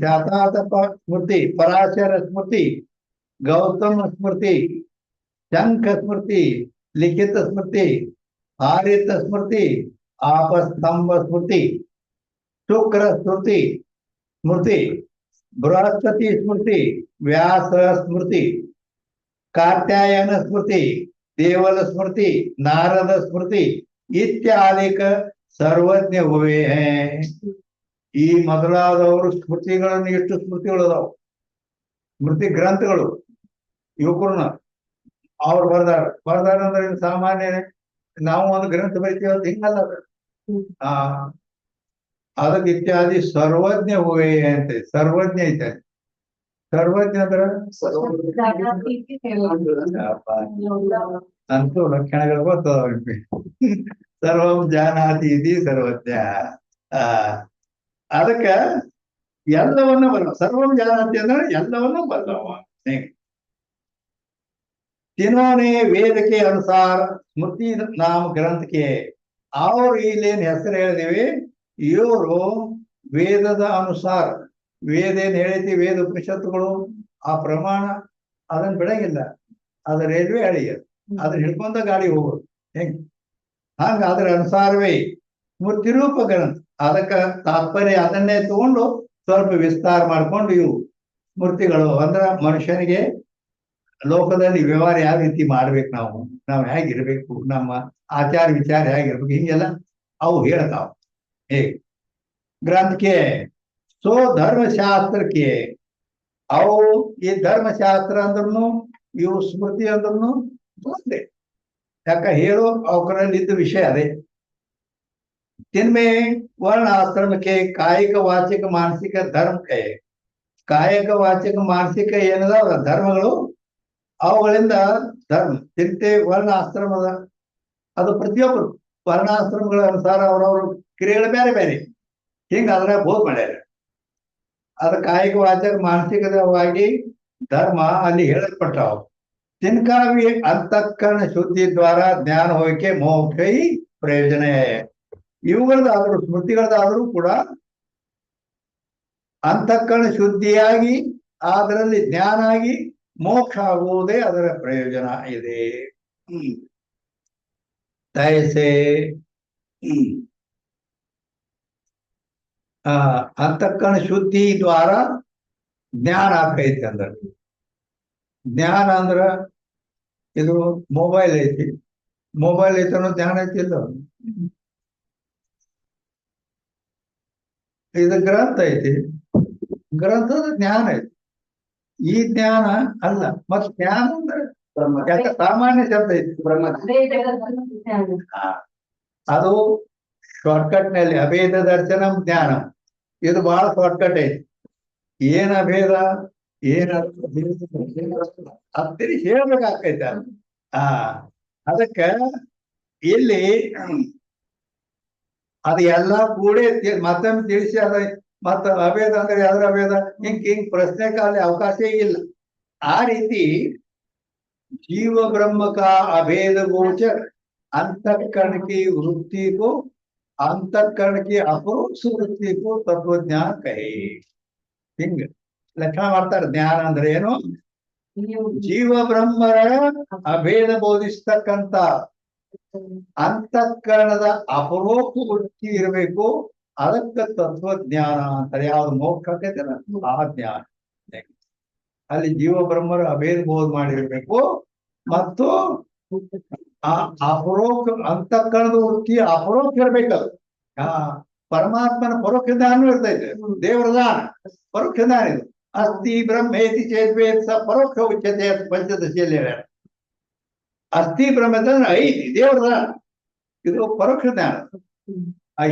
ಶತಾತಪ ಸ್ಮೃತಿ, ಪರಾಶರ ಸ್ಮೃತಿ, ಗೌತಮ ಸ್ಮೃತಿ, ಶಂಖ ಸ್ಮೃತಿ, ಲಿಖಿತ ಸ್ಮೃತಿ, ಹಾರಿತ ಸ್ಮೃತಿ, ಆಪಸ್ತಂಭ ಸ್ಮೃತಿ, ಶುಕ್ರ ಸ್ಮೃತಿ ಸ್ಮೃತಿ, ಬೃಹಸ್ಪತಿ ಸ್ಮೃತಿ, ವ್ಯಾಸ ಸ್ಮೃತಿ, ಕಾತ್ಯಾಯನ ಸ್ಮೃತಿ, ದೇವಲ ಸ್ಮೃತಿ, ನಾರದ ಸ್ಮೃತಿ ಇತ್ಯಾದಿಕ ಸರ್ವಜ್ಞ ಹುವೆ. ಈ ಮೊದಲಾದವರು ಸ್ಮೃತಿಗಳನ್ನು ಎಷ್ಟು ಸ್ಮೃತಿಗಳು ಅದಾವ, ಸ್ಮೃತಿ ಗ್ರಂಥಗಳು ಯುವಕರನ್ನ ಅವ್ರು ಬರ್ದಾರ ಅಂದ್ರೆ ಸಾಮಾನ್ಯ ನಾವು ಒಂದು ಗ್ರಂಥ ಬರಿತೀವಿ ಅಂತ ಹಿಂಗಲ್ಲ ಅದು. ಅದಕ್ಕೆ ಇತ್ಯಾದಿ ಸರ್ವಜ್ಞ ಹುವೆ ಅಂತ ಸರ್ವಜ್ಞ ಐತೆ. ಸರ್ವಜ್ಞ ಅಂದ್ರೆ ಅಂತೂ ಲಕ್ಷಣಗಳು ಬರ್ತದ. ಸರ್ವಂ ಜಾನಾತಿ ಇತಿ ಸರ್ವಜ್ಞ. ಅದಕ್ಕ ಎಲ್ಲವನ್ನ ಬಲ್ಲವ. ಸರ್ವಂ ಜಾನಾತಿ ಅಂದ್ರೆ ಎಲ್ಲವನ್ನ ಬಲ್ಲವ. ತಿನ್ನೋನೆ वेद के अनुसार स्मृति नाम ग्रंथ के और ಇಲ್ಲೇನ್ ಹೆಸರು ಹೇಳಿದೀವಿ, ಇವರು ವೇದದ ಅನುಸಾರ, ವೇದ ಏನ್ ಹೇಳಿತಿ, ವೇದ ಉಪನಿಷತ್ತುಗಳು ಆ ಪ್ರಮಾಣ ಅದನ್ನ ಬಿಡಂಗಿಲ್ಲ. ಅದ ರೈಲ್ವೆ ಹಳಿ, ಅದನ್ನ ಹಿಡ್ಕೊಂಡ ಗಾಡಿ ಹೋಗೋದು ಹೆಂಗ್ ಹಂಗ ಅದ್ರ ಅನುಸಾರವೇ ಸ್ಮೃತಿ ರೂಪ ಗ್ರಂಥ. ಅದಕ್ಕ ತಾತ್ಪರ್ಯ ಅದನ್ನೇ ತಗೊಂಡು ಸ್ವಲ್ಪ ವಿಸ್ತಾರ ಮಾಡ್ಕೊಂಡು ಇವು ಸ್ಮೃತಿಗಳು ಅಂದ್ರ ಮನುಷ್ಯನಿಗೆ ಲೋಕದಲ್ಲಿ ವ್ಯವಹಾರ ಯಾವ ರೀತಿ ಮಾಡ್ಬೇಕು, ನಾವು ಹೇಗಿರ್ಬೇಕು, ನಮ್ಮ ಆಚಾರ ವಿಚಾರ ಹೇಗಿರ್ಬೇಕು, ಹಿಂಗೆಲ್ಲ ಅವು ಹೇಳ್ತಾವ. ಹೇಗೆ ಗ್ರಂಥಕ್ಕೆ ಸೋ ಧರ್ಮಶಾಸ್ತ್ರಕ್ಕೆ ಅವು ಈ ಧರ್ಮಶಾಸ್ತ್ರ ಅಂದ್ರೂ ಇವು ಸ್ಮೃತಿ ಅಂದ್ರೂ ಒಂದೇ. ಯಾಕ ಹೇಳೋ ಅವಕರಲ್ಲಿ ಇದ್ದ ವಿಷಯ ಅದೇ. ತಿನ್ಮೆ वर्ण आश्रम के कायिक वाचिक मानसिक धर्म के ಕಾಯಕ ವಾಚಿಕ ಮಾನಸಿಕ ಏನದಾವ ಧರ್ಮಗಳು, ಅವುಗಳಿಂದ ಧರ್ಮ ಚಿಂತೆ ವರ್ಣ ಆಶ್ರಮದ ಅದು ಪ್ರತಿಯೊಬ್ಬರು ವರ್ಣಾಶ್ರಮಗಳ ಅನುಸಾರ ಅವರವರು ಕ್ರಿಯೆಗಳು ಬೇರೆ ಬೇರೆ ಹಿಂಗ ಅದ್ರ ಬೋಧ್ ಮಾಡ್ಯಾರ. ಅದು ಕಾಯಿಕ ವಾಚಕ ಮಾನಸಿಕವಾಗಿ ಧರ್ಮ ಅಲ್ಲಿ ಹೇಳಲ್ಪಟ್ಟಾವ. ತಿನ್ಕಾವಿ ಅಂತಃಕರಣ ಶುದ್ಧಿ ದ್ವಾರ ಜ್ಞಾನ ಹೋಯ್ಕೆ ಮೋಕ್ಷ ಪ್ರಯೋಜನ. ಇವುಗಳದಾದರೂ ಸ್ಮೃತಿಗಳದಾದರೂ ಕೂಡ ಅಂತಃಕರಣ ಶುದ್ಧಿಯಾಗಿ ಅದರಲ್ಲಿ ಜ್ಞಾನ ಆಗಿ ಮೋಕ್ಷ ಆಗುವುದೇ ಅದರ ಪ್ರಯೋಜನ ಇದೆ. ತೈಸೆ ಅಂತಃಕರಣ ಶುದ್ಧಿ ದ್ವಾರ ಜ್ಞಾನ ಆಗೈತಿ. ಅಂದ್ರ ಜ್ಞಾನ ಅಂದ್ರ ಇದು ಮೊಬೈಲ್ ಐತಿ, ಮೊಬೈಲ್ ಐತಿ ಅನ್ನೋ ಜ್ಞಾನ ಐತಿಲ್ಲ. ಇದು ಗ್ರಂಥ ಐತಿ, ಗ್ರಂಥದ ಜ್ಞಾನ ಐತಿ. ಈ ಜ್ಞಾನ ಅಲ್ಲ. ಮತ್ ಜ್ಞಾನ ಅಂದ್ರೆ ಯಾಕೆ ಸಾಮಾನ್ಯ ಶಬ್ದ ಐತಿ ಬ್ರಹ್ಮ. ಅದು ಶಾರ್ಟ್ಕಟ್ ನಲ್ಲಿ ಅಭೇದ ದರ್ಶನ ಜ್ಞಾನ, ಇದು ಬಹಳ ಶಾರ್ಟ್ಕಟ್ ಐತಿ. ಏನ್ ಅಭೇದ ಏನ ಹತ್ತಿರ ಹೇಳ್ಬೇಕಾಕೈತೆ. ಅದಕ್ಕ ಇಲ್ಲಿ ಅದು ಎಲ್ಲ ಕೂಡಿ ಮತ್ತೊಮ್ಮೆ ತಿಳಿಸಿ ಅದ ಮತ್ತ ಅಭೇದ ಅಂದ್ರೆ ಯಾವ್ದ್ರ ಅಭೇದ ಹಿಂಗ್ ಪ್ರಶ್ನೆ ಕಾಲ ಅವಕಾಶ ಇಲ್ಲ. ಆ ರೀತಿ जीव ब्रह्म का अभेद गोचर अंतःकरण की वृत्ति को अंतःकरण की अपरोक्ष वृत्ति को तत्वज्ञान कहे. ಹಿಂಗ ಲಕ್ಷಣ ಮಾಡ್ತಾರೆ. ಜ್ಞಾನ ಅಂದ್ರೆ ಏನು? ಜೀವ ಬ್ರಹ್ಮರ ಅಭೇದ ಬೋಧಿಸ್ತಕ್ಕಂತ ಅಂತಃಕರಣದ ಅಪರೋಕ್ಷ ವೃತ್ತಿ ಇರಬೇಕು. ಅದಕ್ಕೆ ತತ್ವಜ್ಞಾನ ಅಂತಾರೆ. ಯಾವ್ದು ಮೋಕ್ಷ ಆಕೈತಲ್ಲ ಆ ಜ್ಞಾನ. ಅಲ್ಲಿ ಜೀವ ಬ್ರಹ್ಮರ ಅಭೇದ ಬೋಧ ಮಾಡಿರ್ಬೇಕು. ಮತ್ತು ಆ ಅಪರೋಕ್ಷ ಅಂತಃಕರಣದ ವೃತ್ತಿ ಅಪರೋಕ್ಷ ಇರ್ಬೇಕದು. ಪರಮಾತ್ಮನ ಪರೋಕ್ಷ ಜ್ಞಾನ ಇರ್ತೈತೆ. ದೇವರ ದಾನ ಪರೋಕ್ಷ ಜ್ಞಾನ ಇದು. ಅಸ್ಥಿ ಬ್ರಹ್ಮೇತಿ ಚೇದ್ವೇದ ಸ ಪರೋಕ್ಷ ಉಚ್ಯತೆ ಪಂಚದಶಿಯಲ್ಲಿ ಹೇಳ್ಯಾರ. ಅಸ್ಥಿ ಬ್ರಹ್ಮ ಐತಿ ದೇವರ ದಾನ, ಇದು ಪರೋಕ್ಷ ಜ್ಞಾನ.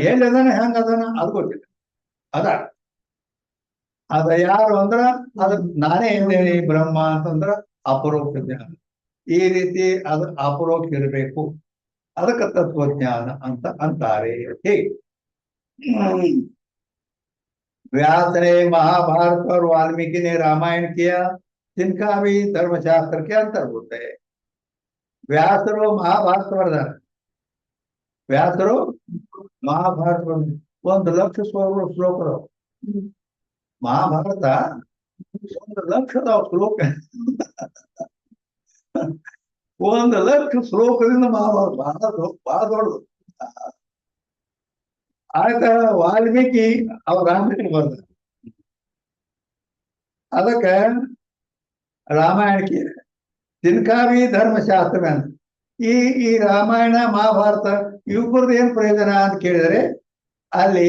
ಎಲ್ಲಿ ಅದಾನ ಹೆಂಗ ಅದಾನ ಅದು ಗೊತ್ತಿಲ್ಲ. ಅದ ಯಾರು ಅಂದ್ರ ಅದ ನಾನೇ ಎಂದೇನಿ ಬ್ರಹ್ಮ ಅಂತಂದ್ರ ಅಪರೋಕ್ಷ ಜ್ಞಾನ. ಈ ರೀತಿ ಅದು ಅಪರೋಕ್ಷ ಇರಬೇಕು. ಅದಕ್ಕೆ ತತ್ವಜ್ಞಾನ ಅಂತ ಅಂತಾರೆ. ಹೇಗೆ व्यास ने महाभारत और वाल्मीकि ने रामायण किया, जिनका भी धर्मशास्त्र के अंतर्भूत है. व्यासರು ಮಹಾಭಾರತ ಬರ್ದಾರ. ವ್ಯಾಸರು ಮಹಾಭಾರತ 1,00,000 ಶ್ಲೋಕರು. ಮಹಾಭಾರತ 1,00,000 ಶ್ಲೋಕ. 1,00,000 ಶ್ಲೋಕದಿಂದ ಮಹಾಭಾರತ ಬಹಳ ದೊಡ್ಡದು. ಆಯ್ತ ವಾಲ್ಮೀಕಿ ಅವ್ರ ರಾಮಾಯಣ ಬರ್ದ. ಅದಕ್ಕ ರಾಮಾಯಣಕ್ಕೆ ತಿನ್ಕಾವಿ ಧರ್ಮಶಾಸ್ತ್ರ ಅಂತ. ಈ ಈ ರಾಮಾಯಣ ಮಹಾಭಾರತ ಇವ್ರದ್ದು ಏನ್ ಪ್ರಯೋಜನ ಅಂತ ಕೇಳಿದರೆ ಅಲ್ಲಿ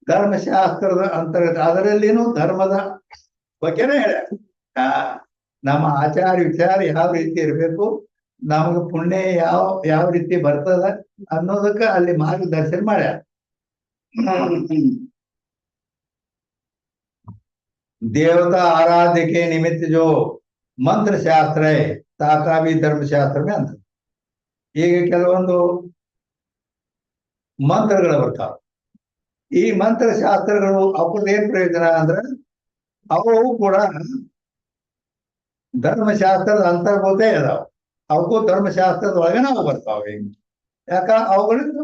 ಧರ್ಮಶಾಸ್ತ್ರದ ಅಂತರ್ಗತ ಅದರಲ್ಲಿನೂ ಧರ್ಮದ ಬಗ್ಗೆನೇ ಹೇಳ. ನಮ್ಮ ಆಚಾರ ವಿಚಾರ ಯಾವ ರೀತಿ ಇರಬೇಕು, ನಮಗೆ ಪುಣ್ಯ ಯಾವ ರೀತಿ ಬರ್ತದ ಅನ್ನೋದಕ್ಕ ಅಲ್ಲಿ ಮಾರ್ಗದರ್ಶನ ಮಾಡ್ಯಾರ. देवता आराध्य के निमित्त जो मंत्र शास्त्र है ताका भी धर्मशास्त्र में ಅಂತ. ಈಗ ಕೆಲವೊಂದು ಮಂತ್ರಗಳು ಬರ್ತಾವ. ಈ ಮಂತ್ರ ಶಾಸ್ತ್ರಗಳು ಅವ್ರದ್ದು ಏನ್ ಪ್ರಯೋಜನ ಅಂದ್ರೆ ಅವು ಕೂಡ ಧರ್ಮಶಾಸ್ತ್ರದ ಅಂತರ್ಭೂತೇ ಇದಾವ. ಅವಕ್ಕೂ ಧರ್ಮಶಾಸ್ತ್ರದ ಒಳಗೆ ನಾವು ಬರ್ತಾವ. ಯಾಕ ಅವುಗಳಿಂದ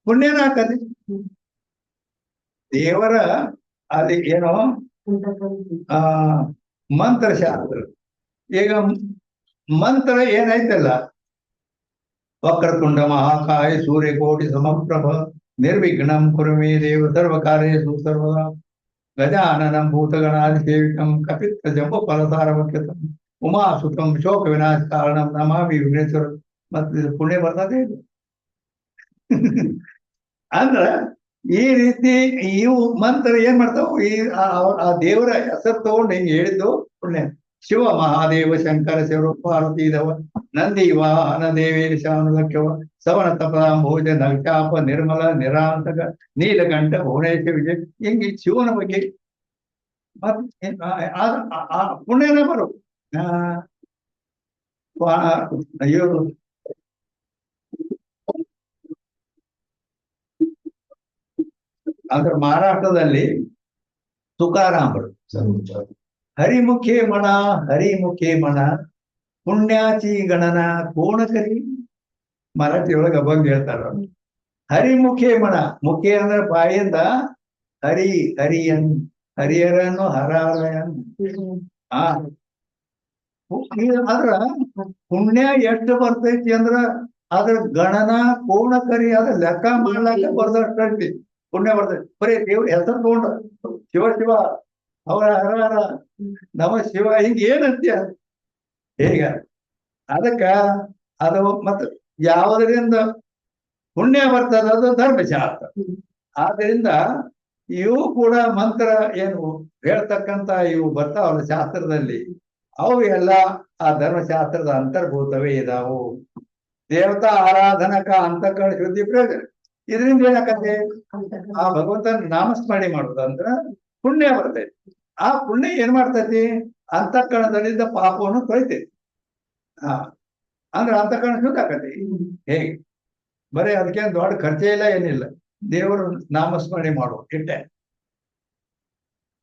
ಪುಣ್ಯನ ಆಕತಿ. ದೇವರ ಅಲ್ಲಿ ಏನೋ ಮಂತ್ರಶಾಸ್ತ್ರ. ಈಗ ಮಂತ್ರ ಏನೈತಲ್ಲ, ವಕ್ರತುಂಡ ಮಹಾಕಾಯ ಸೂರ್ಯಕೋಟಿ ಸಮಪ್ರಭ ನಿರ್ವಿಘ್ನಂ ಕುರು ಮೇ ದೇವ ಸರ್ವ ಕಾರ್ಯೇಷು ಸರ್ವದಾ ಗಜಾನನಂ ಭೂತಗಣಾದಿ ಸೇವಿತಂ ಕಪಿತ್ತ ಜಂಬು ಫಲಸಾರವಕ್ಯತಂ ಉಮಾಸುತಂ ಶೋಕ ವಿನಾಶ ಕಾರಣಂ ನಮಾಮಿ ವಿಘ್ನೇಶ್ವರ. ಮತ್ತೆ ಪುಣ್ಯ ಬರ್ತದೆ ಇದು. ಅಂದ್ರ ಈ ರೀತಿ ಇವು ಮಂತ್ರ ಏನ್ ಮಾಡ್ತಾವ, ಈ ಆ ದೇವರ ಹೆಸರು ತಗೊಂಡು ಹಿಂಗ್ ಹೇಳಿದ್ದು ಪುಣ್ಯ. ಶಿವ ಮಹಾದೇವ ಶಂಕರ ಶಿವ ಪಾರ್ವತಿ ದವ ನಂದಿ ವಾಹನ ದೇವೇಶ ಶಾನುಲಕ್ಯವ ಸವಣ ತಪದಾಂ ಭೋಜ ನಲ್ಚಾಪ ನಿರ್ಮಲ ನಿರಾಂತಕ ನೀಲಕಂಠ ಭುವನೇಶ ವಿಜಯ. ಹಿಂಗೆ ಶಿವನ ಬಗ್ಗೆ ಮತ್ತೆ ಪುಣ್ಯನ ಬರು. ಅಯ್ಯೋ ಅಂದ್ರೆ ಮಹಾರಾಷ್ಟ್ರದಲ್ಲಿ ತುಕಾರಾಮರು ಹರಿಮುಖೇ ಮಣ ಹರಿಮುಖೇ ಮಣ ಪುಣ್ಯಾಚಿ ಗಣನ ಕೋಣಕರಿ. ಮರಾಠಿಯೊಳಗೆ ಅಭಂಗ ಹೇಳ್ತಾರ. ಹರಿಮುಖೇ ಮಣ, ಮುಖೇ ಅಂದ್ರೆ ಬಾಯಿಂದ ಹರಿ ಹರಿಯನ್ ಹರಿಯರನ್ನು ಹರಾರಯನ್. ಅದ್ರ ಪುಣ್ಯ ಎಷ್ಟು ಬರ್ತೈತಿ ಅಂದ್ರ ಅದ್ರ ಗಣನ ಕೋಣಕರಿ ಅದ್ರ ಲೆಕ್ಕ ಮಾಡ್ಲಾಕ ಬರ್ದಷ್ಟೈತಿ ಪುಣ್ಯ ಬರ್ತೈತಿ. ಬರೀ ದೇವ್ರ ಹೆಸರು ತಗೊಂಡ ಶಿವ ಶಿವ ಅವರ ಹರ ನಮ ಶಿವ ಹಿಂಗ ಏನಂತ್ಯ ಹೇಗ. ಅದಕ್ಕ ಅದು ಮತ್ತ ಯಾವುದರಿಂದ ಪುಣ್ಯ ಬರ್ತದ ಅದು ಧರ್ಮಶಾಸ್ತ್ರ. ಆದ್ರಿಂದ ಇವು ಕೂಡ ಮಂತ್ರ ಏನು ಹೇಳ್ತಕ್ಕಂತ ಇವು ಬರ್ತಾವಲ್ಲ ಶಾಸ್ತ್ರದಲ್ಲಿ, ಅವು ಎಲ್ಲ ಆ ಧರ್ಮಶಾಸ್ತ್ರದ ಅಂತರ್ಭೂತವೇ ಇದಾವು. ದೇವತಾ ಆರಾಧನಕ ಅಂತಃಕರಣ ಶುದ್ಧಿ ಪ್ರಯೋಜನ. ಇದರಿಂದ ಏನಾಕತ್ತೆ, ಆ ಭಗವಂತನ ನಾಮಸ್ಮರಣೆ ಮಾಡುದಂದ್ರ ಪುಣ್ಯ ಬರ್ತೈತಿ. ಆ ಪುಣ್ಯ ಏನ್ ಮಾಡ್ತೈತಿ, ಅಂತಃಕರಣದಲ್ಲಿದ್ದ ಪಾಪವನ್ನು ತೊಳಿತೈತಿ. ಅಂದ್ರೆ ಅಂತಃಕರಣ ಶುದ್ಧ ಆಕತಿ. ಹೇಗೆ ಬರೀ ಅದಕ್ಕೇನು ದೊಡ್ಡ ಖರ್ಚೆ ಇಲ್ಲ, ಏನಿಲ್ಲ, ದೇವರು ನಾಮಸ್ಮರಣೆ ಮಾಡುವ ಇಟ್ಟೆ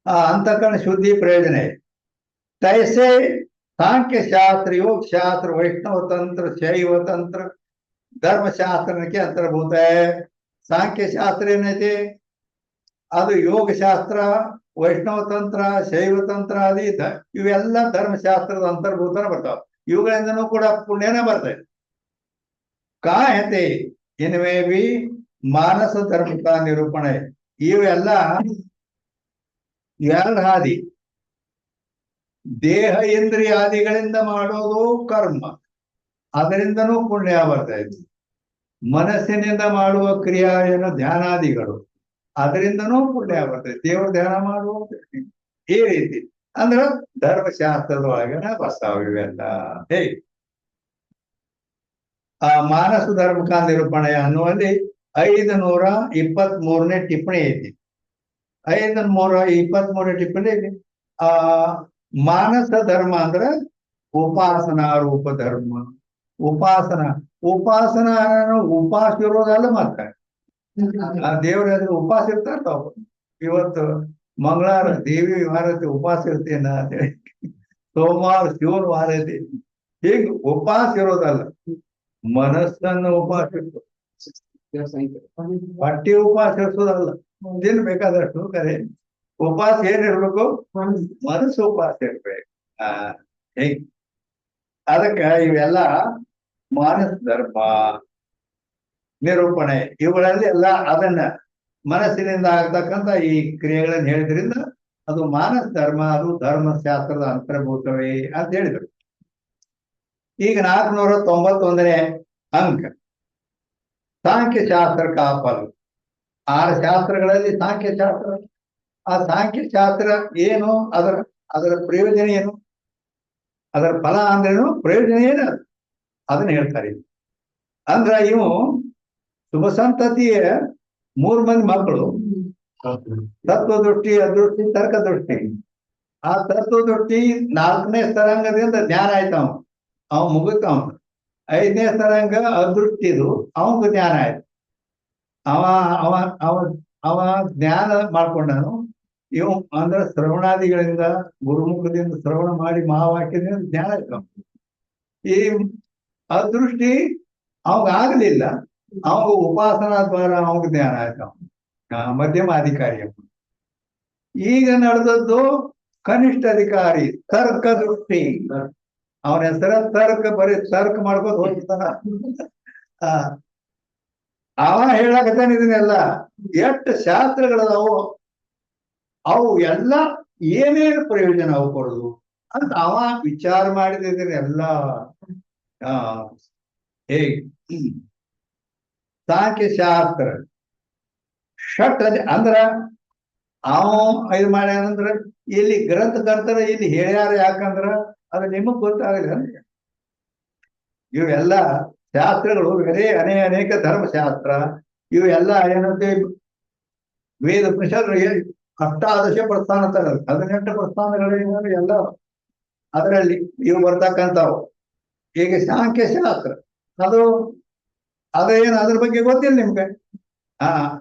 ಆ ಅಂತಃಕರಣ ಶುದ್ಧಿ ಪ್ರಯೋಜನ ಇದೆ. तैसे सांख्य शास्त्र योग शास्त्र वैष्णव तंत्र शैव तंत्र धर्म शास्त्र के अंतर्भूत है. सांख्य शास्त्र ಏನೈತಿ ಅದು ಯೋಗ ಶಾಸ್ತ್ರ, ವೈಷ್ಣವ ತಂತ್ರ, ಶೈವ ತಂತ್ರ ಆದಿ ಇವೆಲ್ಲ ಧರ್ಮಶಾಸ್ತ್ರದ ಅಂತರ್ಭೂತನ ಬರ್ತಾವ. ಇವುಗಳಿಂದನೂ ಕೂಡ ಪುಣ್ಯನ ಬರ್ತೈತೆ. ಕಾಯತೆ ಇನ್ವೇ ಬಿ ಮಾನಸ ಧರ್ಮಕ ನಿರೂಪಣೆ. ಇವೆಲ್ಲ ಎರಡು ಹಾದಿ. ದೇಹ ಇಂದ್ರಿಯಾದಿಗಳಿಂದ ಮಾಡೋದು ಕರ್ಮ, ಅದರಿಂದನೂ ಪುಣ್ಯ ಬರ್ತೈತಿ. ಮನಸ್ಸಿನಿಂದ ಮಾಡುವ ಕ್ರಿಯಾ ಏನು ಧ್ಯಾನಾದಿಗಳು, ಅದರಿಂದನೂ ಪುಣ್ಯ ಬರ್ತೈತಿ. ದೇವ್ರ ಧ್ಯಾನ ಮಾಡುವ ಈ ರೀತಿ ಅಂದ್ರ ಧರ್ಮಶಾಸ್ತ್ರದೊಳಗನ ಬರ್ತಾವ ಇವೆಲ್ಲ. ಹೇಗೆ ಆ ಮಾನಸ ಧರ್ಮಕ ನಿರೂಪಣೆ ಅನ್ನುವಲ್ಲಿ 523ನೇ ಟಿಪ್ಪಣಿ ಐತಿ. 523ನೇ ಟಿಪ್ಪಣಿ ಐತಿ. ಮಾನಸ ಧರ್ಮ ಅಂದ್ರ ಉಪಾಸನಾ ರೂಪ ಧರ್ಮ. ಉಪಾಸನಾ ಉಪವಾಸ ಇರೋದಲ್ಲ. ಮತ್ತೆ ಆ ದೇವ್ರ ಹೆಸರು ಉಪವಾಸ ಇರ್ತಾರ. ಇವತ್ತು ಮಂಗಳವಾರ ದೇವಿ ವಾರ ಐತಿ, ಉಪವಾಸ ಇರ್ತೇನ ಅಂತೇಳಿ. ಸೋಮವಾರ ಶಿವನ ವಾರ ಐತಿ. ಹೀಗ ಉಪವಾಸ ಇರೋದಲ್ಲ, ಮನಸ್ಸನ್ನು ಉಪವಾಸ ಇರ್ತದೆ. ಹೊಟ್ಟಿ ಉಪವಾಸ ಇರ್ತದಲ್ಲ, ತಿನ್ಬೇಕಾದಷ್ಟು ಕರೆ. ಉಪವಾಸ ಏನಿರ್ಬೇಕು, ಮನಸ್ಸು ಉಪವಾಸ ಇರ್ಬೇಕು. ಹೇಗೆ ಅದಕ್ಕ ಇವೆಲ್ಲ ಮಾನಸ ಧರ್ಮ. ನಿರೂಪಣೆ ಇವುಗಳಲ್ಲಿ ಎಲ್ಲ ಅದನ್ನ ಮನಸ್ಸಿನಿಂದ ಆಗ್ತಕ್ಕಂಥ ಈ ಕ್ರಿಯೆಗಳನ್ನು ಹೇಳಿದ್ರಿಂದ ಅದು ಮಾನಸ ಧರ್ಮ, ಅದು ಧರ್ಮಶಾಸ್ತ್ರದ ಅಂತರ್ಭೂತವೇ ಅಂತ ಹೇಳಿದರು. ಈಗ 491ನೇ ಅಂಕ ಸಾಂಖ್ಯಶಾಸ್ತ್ರ ಕಾಪಲ್. 6 ಶಾಸ್ತ್ರಗಳಲ್ಲಿ ಸಾಂಖ್ಯಶಾಸ್ತ್ರ. ಆ ಸಾಂಖ್ಯಶಾಸ್ತ್ರ ಏನು, ಅದರ ಪ್ರಯೋಜನ ಏನು, ಅದರ ಫಲ ಅಂದ್ರೇನು, ಪ್ರಯೋಜನ ಏನು, ಅದನ್ನ ಹೇಳ್ತಾರೆ. ಅಂದ್ರ ಇವು ಶುಭ ಸಂತತಿಯ 3 ಮಂದಿ ಮಕ್ಕಳು, ತತ್ವದೃಷ್ಟಿ, ಅದೃಷ್ಟಿ, ತರ್ಕ ದೃಷ್ಟಿ. ಆ ತತ್ವದೃಷ್ಟಿ 4ನೇ ಸ್ತರಾಂಗದಿಂದ ಜ್ಞಾನ ಆಯ್ತು. ಅವ ಮುಗಿತಾವ. 5ನೇ ಸ್ತರಾಂಗ ಅದೃಷ್ಟಿದು, ಅವಂಗ ಜ್ಞಾನ ಆಯ್ತು. ಅವ ಅವ ಅವ ಅವ ಜ್ಞಾನ ಮಾಡ್ಕೊಂಡನು. ಇವ್ ಅಂದ್ರ ಶ್ರವಣಾದಿಗಳಿಂದ, ಗುರುಮುಖದಿಂದ ಶ್ರವಣ ಮಾಡಿ ಮಹಾವಾಕ್ಯದಿಂದ ಜ್ಞಾನ ಆಯ್ತು. ಈ ಅದೃಷ್ಟಿ ಅವಾಗ ಆಗ್ಲಿಲ್ಲ, ಅವಾಗ ಉಪಾಸನಾ ದ್ವಾರ ಅವಾಗ ಜ್ಞಾನ ಆಯ್ತು. ಮಧ್ಯಮ ಅಧಿಕಾರಿ. ಈಗ ನಡೆದದ್ದು ಕನಿಷ್ಠ ಅಧಿಕಾರಿ, ತರ್ಕ ದೃಷ್ಟಿ. ಅವನ ಹೆಸರ ತರ್ಕ, ಬರೀ ತರ್ಕ ಮಾಡ್ಕೋತ ಹೋಗ್ತಾನ. ಅವ ಹೇಳಕತ್ತಾನ ಇದನ್ನೆಲ್ಲ. ಎಷ್ಟು ಶಾಸ್ತ್ರಗಳದಾವು, ಅವು ಎಲ್ಲ ಏನೇನು ಪ್ರಯೋಜನ ಅವು ಕೊಡುದು ಅಂತ ಅವ ವಿಚಾರ ಮಾಡಿದೆಲ್ಲ. ಸಾಂಖ್ಯಶಾಸ್ತ್ರ ಷಟ್ ಅಂದ್ರ ಅವ ಇದು ಮಾಡ್ಯಾನಂದ್ರ ಇಲ್ಲಿ ಗ್ರಂಥಕರ್ತರ ಇಲ್ಲಿ ಹೇಳ್ಯಾರ. ಯಾಕಂದ್ರ ಅದು ನಿಮಗ್ ಗೊತ್ತಾಗಲ್ಲ. ಇವೆಲ್ಲ ಶಾಸ್ತ್ರಗಳು ಬೇರೆ ಅನೇಕ ಧರ್ಮಶಾಸ್ತ್ರ ಇವೆಲ್ಲ ಏನಂತೆ ವೇದ ಉಪನಿಷತ್ 18 ಪ್ರಸ್ಥಾನ ತರ 18 ಪ್ರಸ್ಥಾನಗಳು ಎಲ್ಲ ಅದರಲ್ಲಿ ಇವು ಬರ್ತಕ್ಕಂಥವು. ಈಗ ಸಾಂಖ್ಯಶಾಸ್ತ್ರ ಅದೇನು ಅದ್ರ ಬಗ್ಗೆ ಗೊತ್ತಿಲ್ಲ ನಿಮ್ಗೆ.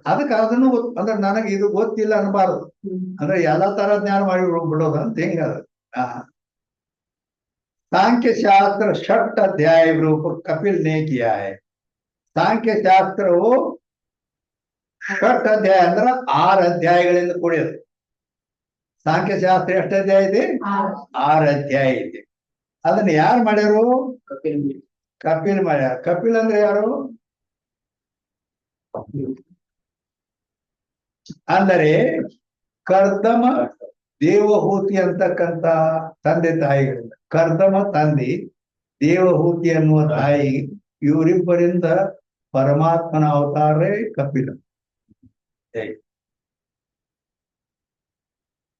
ಅದಕ್ಕೆ ಅದನ್ನು ಅಂದ್ರೆ ನನಗೆ ಇದು ಗೊತ್ತಿಲ್ಲ ಅನ್ಬಾರ್ದು. ಅಂದ್ರೆ ಎಲ್ಲಾ ತರ ಜ್ಞಾನ ಮಾಡಿ ಬಿಡೋದು ಅಂತ ಹೆಂಗದ. ಸಾಂಖ್ಯಶಾಸ್ತ್ರ ಷಟ್ ಅಧ್ಯಾಯ ರೂಪ ಕಪಿಲ್ ನೇ ಕಿಯಾ ಹೈ. ಸಾಂಖ್ಯಶಾಸ್ತ್ರವು ಷಟ್ ಅಧ್ಯಾಯ ಅಂದ್ರ 6 ಅಧ್ಯಾಯಗಳಿಂದ ಕೂಡಿದೆ. ಸಾಂಖ್ಯಶಾಸ್ತ್ರ ಎಷ್ಟು ಅಧ್ಯಾಯ ಇದೆ? 6 ಅಧ್ಯಾಯ ಇದೆ. ಅದನ್ನ ಯಾರು ಮಾಡ್ಯಾರು? ಕಪಿಲ್ ಮಾಡ್ಯಾರ. ಕಪಿಲ್ ಅಂದ್ರೆ ಯಾರು? ಅಂದರೆ ಕರ್ದಮ ದೇವಹೂತಿ ಅಂತಕ್ಕಂಥ ತಂದೆ ತಾಯಿಗಳಿಂದ, ಕರ್ದಮ ತಂದೆ, ದೇವಹೂತಿ ಅನ್ನುವ ತಾಯಿ, ಇವರಿಬ್ಬರಿಂದ ಪರಮಾತ್ಮನ ಅವತಾರೇ ಕಪಿಲ.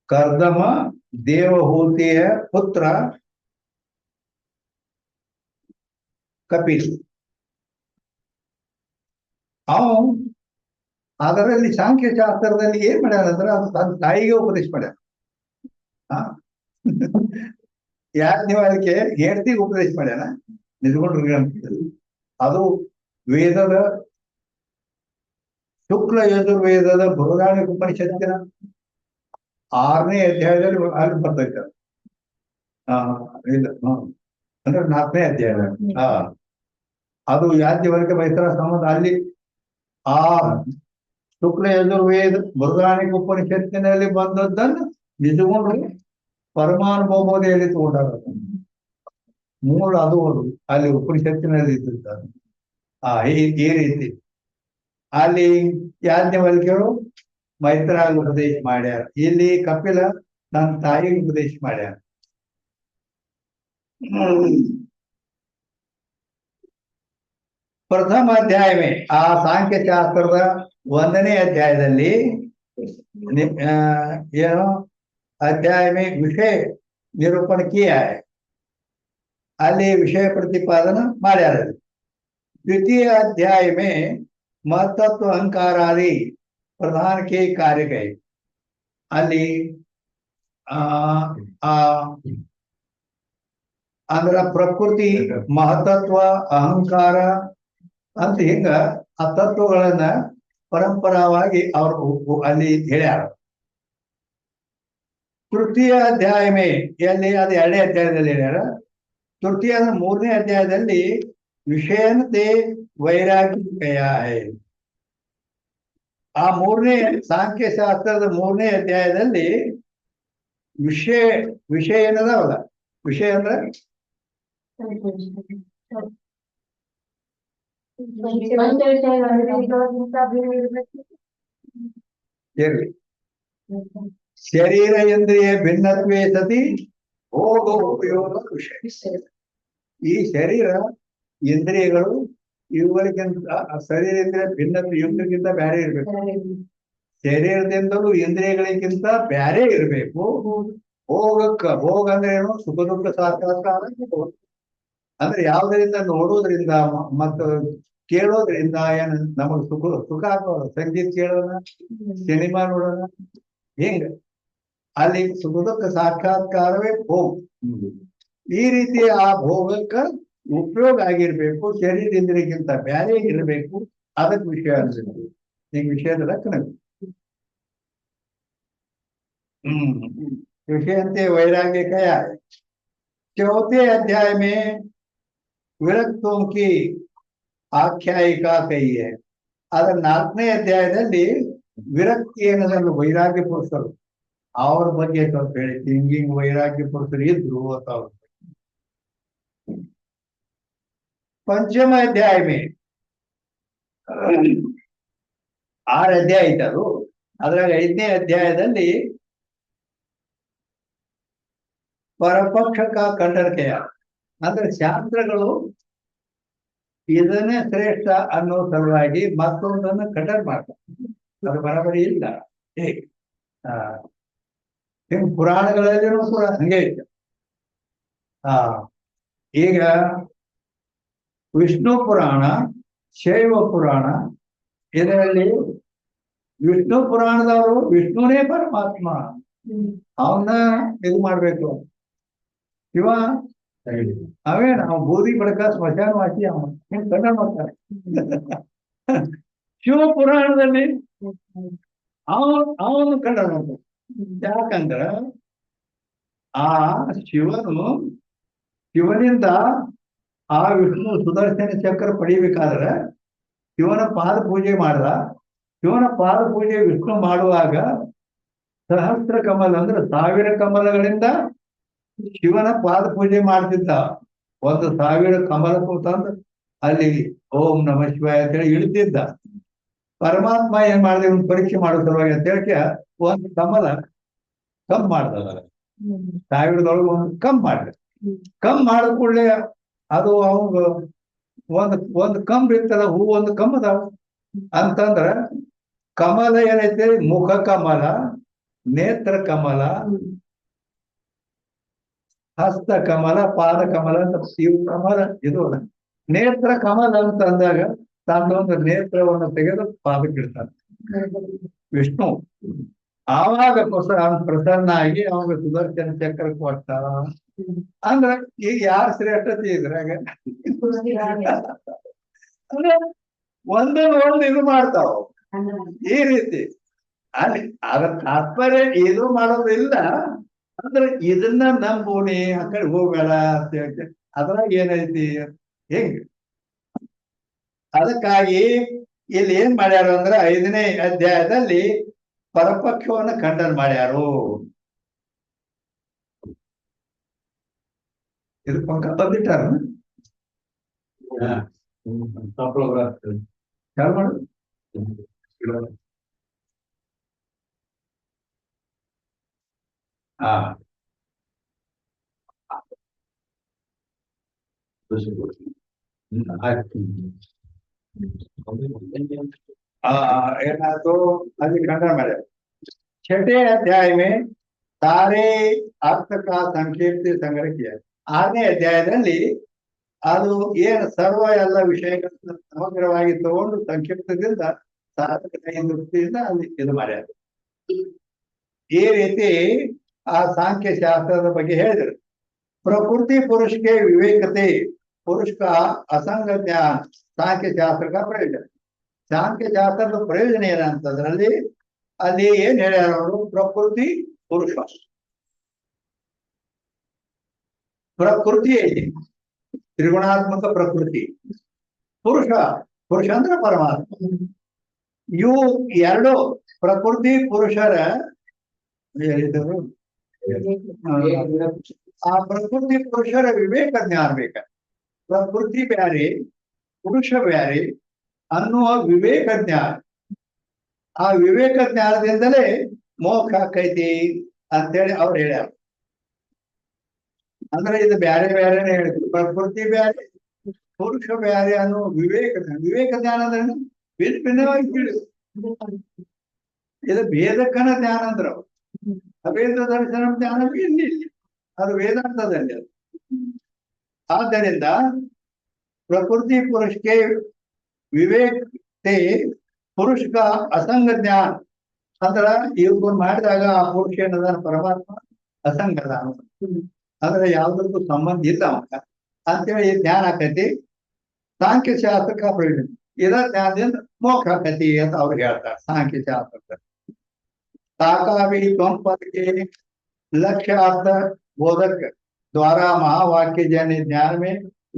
ಕರ್ದಮ ದೇವಹೂತಿಯ ಪುತ್ರ ಕಪಿಲ್. ಅವನು ಅದರಲ್ಲಿ ಸಾಂಖ್ಯಶಾಸ್ತ್ರದಲ್ಲಿ ಏನ್ ಮಾಡ್ಯಾನಂದ್ರೆ ಅದು ತನ್ನ ತಾಯಿಗೆ ಉಪದೇಶ ಮಾಡ್ಯಾನ. ಯಾಕೆ ನೀವು ಅದಕ್ಕೆ ಹೆಂಡತಿಗೆ ಉಪದೇಶ ಮಾಡ್ಯಾನ ನಿಜಗೊಂಡ್ರು. ಅದು ವೇದದ ಶುಕ್ಲ ಯಜುರ್ವೇದದ ಬೃಹದಾರಣ್ಯ ಉಪನಿಷತ್ತಿನ 6ನೇ ಅಧ್ಯಾಯದಲ್ಲಿ ಅಲ್ಲಿ ಬರ್ತೈತೆ. ಅಂದ್ರೆ 4ನೇ ಅಧ್ಯಾಯ. ಅದು ಯಾಜ್ಞವಲ್ಕ್ಯ ಮೈತ್ರ ಸಂಬಂಧ ಅಲ್ಲಿ ಆ ಶುಕ್ಲ ಯಜುರ್ವೇದ ಬೃಹದಾರಣ್ಯ ಉಪನಿಷತ್ತಿನಲ್ಲಿ ಬಂದದ್ದನ್ನು ನಿಜಗೊಂಡ್ರು ಪರಮಾನುಭವದಲ್ಲಿ ತಗೊಂಡಾರ. ಮೂಲ ಅದು ಅಲ್ಲಿ ಉಪನಿಷತ್ತಿನಲ್ಲಿ ಇದ್ದಿದ್ದಾರೆ. ಈ ರೀತಿ ಅಲ್ಲಿ ಯಾಜ್ಞವಲ್ಕ್ಯರು ಮೈತ್ರಾಗ ಉಪದೇಶ ಮಾಡ್ಯಾರ. ಇಲ್ಲಿ ಕಪಿಲ ತನ್ನ ತಾಯಿಗೆ ಉಪದೇಶ ಮಾಡ್ಯಾರ. ಪ್ರಥಮ ಅಧ್ಯಾಯವೇ ಆ ಸಾಂಖ್ಯಶಾಸ್ತ್ರದ 1ನೇ ಅಧ್ಯಾಯದಲ್ಲಿ ಏನು अध्याय में विषय निरूपण किया है. ಅಲ್ಲಿ ವಿಷಯ ಪ್ರತಿಪಾದನ ಮಾಡ್ಯಾರ. द्वितीय अध्याय में महतत्व अहंकार आदि प्रधान के कार्य गए. ಅಲ್ಲಿ ಅಂದ್ರ ಪ್ರಕೃತಿ, ಮಹತತ್ವ, ಅಹಂಕಾರ ಅಂತ ಹಿಂಗ ಆ ತತ್ವಗಳನ್ನ ಪರಂಪರಾವಾಗಿ ಅವರು ಅಲ್ಲಿ ಹೇಳ್ಯಾರ. ತೃತೀಯ ಅಧ್ಯಾಯ ಮೇ ಎಲ್ಲಿ ಅದು 2ನೇ ಅಧ್ಯಾಯದಲ್ಲಿ ಹೇಳ್ಯಾರ. ತೃತೀಯ 3ನೇ ಅಧ್ಯಾಯದಲ್ಲಿ ವಿಷಯಂತೆ ವೈರಾಗ್ಯ ಹೈ. ಆ 3ನೇ ಸಾಂಖ್ಯಶಾಸ್ತ್ರದ 3ನೇ ಅಧ್ಯಾಯದಲ್ಲಿ ವಿಷಯ ಏನದಾವಲ್ಲ, ವಿಷಯ ಅಂದ್ರೆ ಪಂಚ ವಿಷಯಗಳಲ್ಲಿ ಇರೋದ್ಕಿಂತ ಬೇರೆ ಇರ್ಬೇಕು. ಇರ್ಲಿ. ಶರೀರ ಇಂದ್ರಿಯ ಭಿನ್ನತ್ವೇ ಸತಿ ಭೋಗ ಉಪಯೋಗ ವಿಷಯ. ಈ ಶರೀರ ಇಂದ್ರಿಯಗಳು ಇವುಗಳಿಗಿಂತ ಶರೀರ ಇಂದ್ರಿಯ ಭಿನ್ನತ್ವ ಇವುಗಳಿಗಿಂತ ಬೇರೆ ಇರ್ಬೇಕು. ಶರೀರದಿಂದಲೂ ಇಂದ್ರಿಯಗಳಿಗಿಂತ ಬೇರೆ ಇರಬೇಕು. ಭೋಗ ಅಂದ್ರೆ ಏನು? ಸುಖ ದುಃಖ ಸಾಕ್ಷಾತ್ಕಾರ. ಅಂದ್ರೆ ಯಾವುದರಿಂದ ನೋಡೋದ್ರಿಂದ ಮತ್ತು ಕೇಳೋದ್ರಿಂದ ಏನು ನಮಗ್ ಸುಖ ಆಗೋದು. ಸಂಗೀತ ಕೇಳೋಣ, ಸಿನಿಮಾ ನೋಡೋಣ, ಹಿಂಗ ಅಲ್ಲಿ ಸುಖ ದುಃಖ ಸಾಕ್ಷಾತ್ಕಾರವೇ ಭೋಗ. ಈ ರೀತಿ ಆ ಭೋಗಕ್ಕ ಉಪಯೋಗ ಆಗಿರ್ಬೇಕು. ಶರೀರ ಇಂದ್ರಿಯಕ್ಕಿಂತ ಬೇರೆ ಇರಬೇಕು. ಅದಕ್ಕೆ ವಿಷಯ ಅನ್ಸುತ್ತೆ. ಈಗ ವಿಷಯದ ಲಕ್ಷಣ विषयन्ते वैराग्य क्या है? चौथे अध्याय में विरक्तों की आख्यायिका कही है. ಅದರ 4ನೇ ಅಧ್ಯಾಯದಲ್ಲಿ ವಿರಕ್ತಿ ಏನದನ್ನು ವೈರಾಗ್ಯ ಪುರುಷರು ಅವ್ರ ಬಗ್ಗೆ ಸ್ವಲ್ಪ ಹೇಳಿ. ಹಿಂಗಿಂಗ್ ವೈರಾಗ್ಯ ಪುರುಷರು ಇದ್ರು ಅಂತ ಅವ್ರು. पंचम अध्याय में 6 ಅಧ್ಯಾಯ ಐತೆ ಅದು. ಅದ್ರಾಗ 5ನೇ ಅಧ್ಯಾಯದಲ್ಲಿ ಪರಪಕ್ಷಕ ಖಂಡನೆಯ ಅಂದ್ರೆ ಶಾಸ್ತ್ರಗಳು ಇದನ್ನೇ ಶ್ರೇಷ್ಠ ಅನ್ನೋ ಸಲುವಾಗಿ ಮತ್ತೊಂದನ್ನು ಖಂಡನೆ ಮಾಡ್ತಾರೆ. ಅದು ಬರಬರಿ ಇಲ್ಲ. ಹೇಗೆ ಪುರಾಣಗಳಲ್ಲಿನೂ ಕೂಡ ಹಂಗೆ ಇತ್ತು. ಈಗ ವಿಷ್ಣು ಪುರಾಣ, ಶೈವ ಪುರಾಣ, ಇದರಲ್ಲಿ ವಿಷ್ಣು ಪುರಾಣದವರು ವಿಷ್ಣುನೇ ಪರಮಾತ್ಮ, ಅವನ್ನ ಇದು ಮಾಡ್ಬೇಕು. ಶಿವ ಅವೇ ನಾವು ಬೂದಿ ಬಡಕ ಸ್ಮಶಾನ ವಾಸಿ ಅವನು ಕನ್ನಡ ಮಾಡ್ತಾರೆ. ಶಿವ ಪುರಾಣದಲ್ಲಿ ಅವನು ಕನ್ನಡ ಮಾಡ್ತಾರೆ. ಯಾಕಂದ್ರ ಆ ಶಿವನಿಂದ ಆ ವಿಷ್ಣು ಸುದರ್ಶನ ಚಕ್ರ ಪಡಿಬೇಕಾದ್ರೆ ಶಿವನ ಪಾದ ಪೂಜೆ ಮಾಡ್ದ. ಶಿವನ ಪಾದ ಪೂಜೆ ವಿಷ್ಣು ಮಾಡುವಾಗ ಸಹಸ್ರ ಕಮಲ ಅಂದ್ರೆ 1000 ಕಮಲಗಳಿಂದ ಶಿವನ ಪಾದ ಪೂಜೆ ಮಾಡ್ತಿದ್ದ. 1000 ಕಮಲ ತಂದು ಅಲ್ಲಿ ಓಂ ನಮ ಶಿವಾಯ ಅಂತೇಳಿ ಇಡ್ತಿದ್ದ. ಪರಮಾತ್ಮ ಏನ್ ಮಾಡಿದೆ, ಒಂದು ಪರೀಕ್ಷೆ ಮಾಡೋ ಸಲುವಾಗಿ ಅಂತ ಹೇಳಕ್ಕೆ ಒಂದು ಕಮಲ ಕಮ್ ಮಾಡ್ದ. 1000ದೊಳಗೆ ಒಂದು ಕಮ್ ಮಾಡಿದೆ. ಕಮ್ ಮಾಡಿದ ಕೂಡಲೇ ಅದು ಅವಾಗ ಒಂದು ಕಂಬ್ ಇರ್ತದ, ಹೂ ಒಂದು ಕಮ್ ಅದಾವ ಅಂತಂದ್ರ ಕಮಲ ಏನೈತೆ, ಮುಖ ಕಮಲ, ನೇತ್ರ ಕಮಲ, ಹಸ್ತ ಕಮಲ, ಪಾದ ಕಮಲ ಅಂತ ಇವು ಕಮಲ. ಇದು ನೇತ್ರ ಕಮಲ ಅಂತ ಅಂದಾಗ ತಾನೊಂದು ನೇತ್ರವನ್ನು ತೆಗೆದು ಪಾದಕ್ಕಿಡ್ತಾನೆ ವಿಷ್ಣು. ಆವಾಗ ಪ್ರಸನ್ನ ಆಗಿ ಅವಾಗ ಸುದರ್ಶನ ಚಕ್ರ ಕೊಟ್ಟ. ಅಂದ್ರೆ ಈಗ ಯಾರ ಶ್ರೇಷ್ಠತೆ ಇದ್ರಾಗ ಅಂದ್ರೆ ಒಂದೊಂದು ಇದು ಮಾಡ್ತಾವ ಈ ರೀತಿ. ಅಲ್ಲಿ ಅದ್ರ ತಾತ್ಪರ್ಯ ಇದು ಮಾಡೋದಿಲ್ಲ. ಅಂದ್ರೆ ಇದನ್ನ ನಂಬೋಣಿ ಆ ಕಡೆ ಹೋಗಬೇಡ ಅಂತ ಹೇಳಿ ಅದ್ರಾಗ ಏನೈತಿ ಹೆಂಗ. ಅದಕ್ಕಾಗಿ ಇಲ್ಲಿ ಏನ್ ಮಾಡ್ಯಾರು ಅಂದ್ರೆ 5ನೇ ಅಧ್ಯಾಯದಲ್ಲಿ ಪರಪಕ್ಷವನ್ನ ಖಂಡನೆ ಮಾಡ್ಯಾರು. ಇದು ಪಂಕ ಬಂದಿಟ್ಟಾರ ಏನಾದ್ರು ಅಲ್ಲಿ ಖಂಡನೆ ಮಾಡ್ಯಾರ. 6ನೇ अध्याय में सारे अर्थ का संक्षेप से संग्रह किया. 6ನೇ ಅಧ್ಯಾಯದಲ್ಲಿ ಅದು ಏನು ಸರ್ವ ಎಲ್ಲ ವಿಷಯಗಳನ್ನ ಸಮಗ್ರವಾಗಿ ತಗೊಂಡು ಸಂಕ್ಷಿಪ್ತದಿಂದ ಸಾಧಕತೆಯ ದೃಷ್ಟಿಯಿಂದ ಅಲ್ಲಿ ಇದು ಮಾಡ್ಯಾರ. ಈ ರೀತಿ ಆ ಸಾಂಖ್ಯ ಶಾಸ್ತ್ರದ ಬಗ್ಗೆ ಹೇಳಿದರು. ಪ್ರಕೃತಿ ಪುರುಷಕ್ಕೆ ವಿವೇಕತೆ पुरुष का असंग ज्ञान सांख्य शास्त्र का प्रयोजन. सांख्य ಶಾಸ್ತ್ರದ ಪ್ರಯೋಜನ ಏನಂತಂದ್ರಲ್ಲಿ ಅಲ್ಲಿ ಏನ್ ಹೇಳ್ಯಾರ ಅವರು, ಪ್ರಕೃತಿ ಪುರುಷ. ಪ್ರಕೃತಿ ತ್ರಿಗುಣಾತ್ಮಕ ಪ್ರಕೃತಿ, ಪುರುಷ ಅಂದ್ರೆ ಪರಮಾತ್ಮ. ಇವು ಎರಡು ಪ್ರಕೃತಿ ಪುರುಷರ ಆ ಪ್ರಕೃತಿ ಪುರುಷರ ವಿವೇಕ ಜ್ಞಾನ ಬೇಕ. ಪ್ರಕೃತಿ ಬ್ಯಾರೆ, ಪುರುಷ ಬ್ಯಾರೆ ಅನ್ನುವ ವಿವೇಕ ಜ್ಞಾನ. ಆ ವಿವೇಕ ಜ್ಞಾನದಿಂದಲೇ ಮೋಕ್ಷ ಆಕೈತಿ ಅಂತೇಳಿ ಅವ್ರು ಹೇಳ್ಯಾರ. ಅಂದ್ರೆ ಇದು ಬ್ಯಾರೆ ಬ್ಯಾರೆನೆ ಹೇಳಿದ್ರು. ಪ್ರಕೃತಿ ಬ್ಯಾರೆ, ಪುರುಷ ಬ್ಯಾರೆ ಅನ್ನೋ ವಿವೇಕ ಜ್ಞಾನ. ವಿವೇಕ ಜ್ಞಾನ ಅಂದ್ರೆ ಭಿನ್ನ ಭಿನ್ನವಾಗಿ ತಿಳಿದು ಇದು ಭೇದಕ್ಕನ ಜ್ಞಾನ ಅಂದ್ರ ಅಭೇದ ದರ್ಶನ ಜ್ಞಾನ ಇಲ್ಲಿ ಅದು ವೇದಾಂತದಲ್ಲಿ ಅದು. ಆದ್ದರಿಂದ ಪ್ರಕೃತಿ पुरुष के विवेक से पुरुष का असंग ज्ञान ಅಂದ್ರ ಇವ್ರು ಮಾಡಿದಾಗ ಆ ಪುರುಷ ಏನದ ಪರಮಾತ್ಮ ಅಸಂಗದ ಅಂದ್ರೆ ಯಾವ್ದಕ್ಕೂ ಸಂಬಂಧ ಇಲ್ಲ ಅವಾಗ ಅಂತೇಳಿ ಜ್ಞಾನ ಆಕತಿ. ಸಾಂಖ್ಯ ಶಾಸ್ತ್ರಕ್ಕ ಪ್ರಯೋಜನ ಇದ ಜ್ಞಾನದಿಂದ ಮೋಕ್ಷ ಆಕತಿ ಅಂತ ಅವ್ರು ಹೇಳ್ತಾರೆ ಸಾಂಖ್ಯ ಶಾಸ್ತ್ರಕ್ಕೆ. ताकावी त्वं पद के लक्ष्यार्थ बोधक द्वारा महावाक्य जन ज्ञान में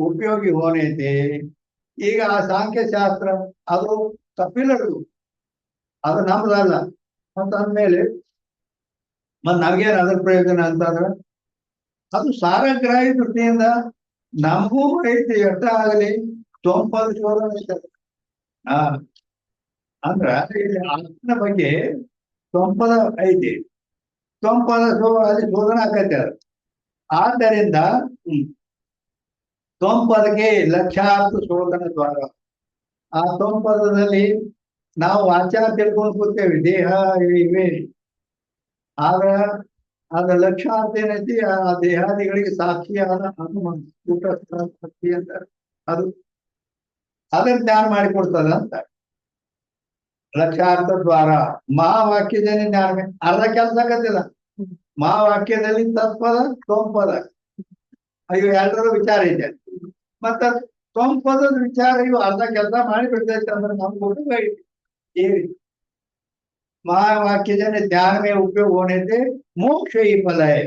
उपयोगी होने थे. ಈಗ ಆ ಸಾಂಖ್ಯ ಶಾಸ್ತ್ರ ಅದು ಕಪಿಲರು, ಅದು ನಮ್ದಲ್ಲ ಅಂತ ಅಂದ್ಮೇಲೆ ನಮ್ಗೇನ್ ಅದ್ರ ಪ್ರಯೋಜನ ಅಂತಂದ್ರ ಅದು ಸಾರಗ್ರಾಹಿ ದೃಷ್ಟಿಯಿಂದ ನಮಗೂ ಐತಿ ಎಷ್ಟ ಆಗಲಿ ತೊಂಪದ ಶೋಧನೆ ಐತೆ. ಅಂದ್ರ ಇಲ್ಲಿ ಆತ್ಮನ ಬಗ್ಗೆ ತೊಂಪದ ಐತಿ, ತೊಂಪದ ಅಲ್ಲಿ ಶೋಧನೆ ಆಕೈತೆ ಅದು. ಆದ್ದರಿಂದ ತೊಂಪದಕ್ಕೆ ಲಕ್ಷಾರ್ಥ ಶೋಧನ ದ್ವಾರ. ಆ ತೊಂಪದದಲ್ಲಿ ನಾವು ಆಚಾರ ತಿಳ್ಕೊಂಡು ಕೂರ್ತೇವೆ, ದೇಹ ಇವೆ. ಆಗ ಅದ ಲಕ್ಷಾರ್ಥ ಏನೈತಿ, ಆ ದೇಹಾದಿಗಳಿಗೆ ಸಾಕ್ಷಿಯಾದ ಹನುಮ ಊಟ ಶಕ್ತಿ ಅಂತ ಅದು ಅದನ್ನ ಜ್ಞಾನ ಮಾಡಿಕೊಡ್ತದ ಅಂತ. ಲಕ್ಷಾರ್ಥ ದ್ವಾರ ಮಹಾವಾಕ್ಯದಲ್ಲಿ ಜ್ಞಾನ ಅರ್ಧ ಕೆಲಸ ಆಗತ್ತಿಲ್ಲ. ಮಹಾವಾಕ್ಯದಲ್ಲಿ ತತ್ಪದ ತೊಂಪದ ಇವು ಎರಡರ ವಿಚಾರ ಇದೆ. ಮತ್ತ ತೊಂಪದದ ವಿಚಾರ ಇವು ಅರ್ಧ ಕೆಲಸ ಮಾಡಿ ಬಿಡ್ತೈತೆ ಅಂದ್ರೆ ನಮ್ಗೆ महावाक्य ध्यान में उपयोग होने से मोक्ष ही फल है.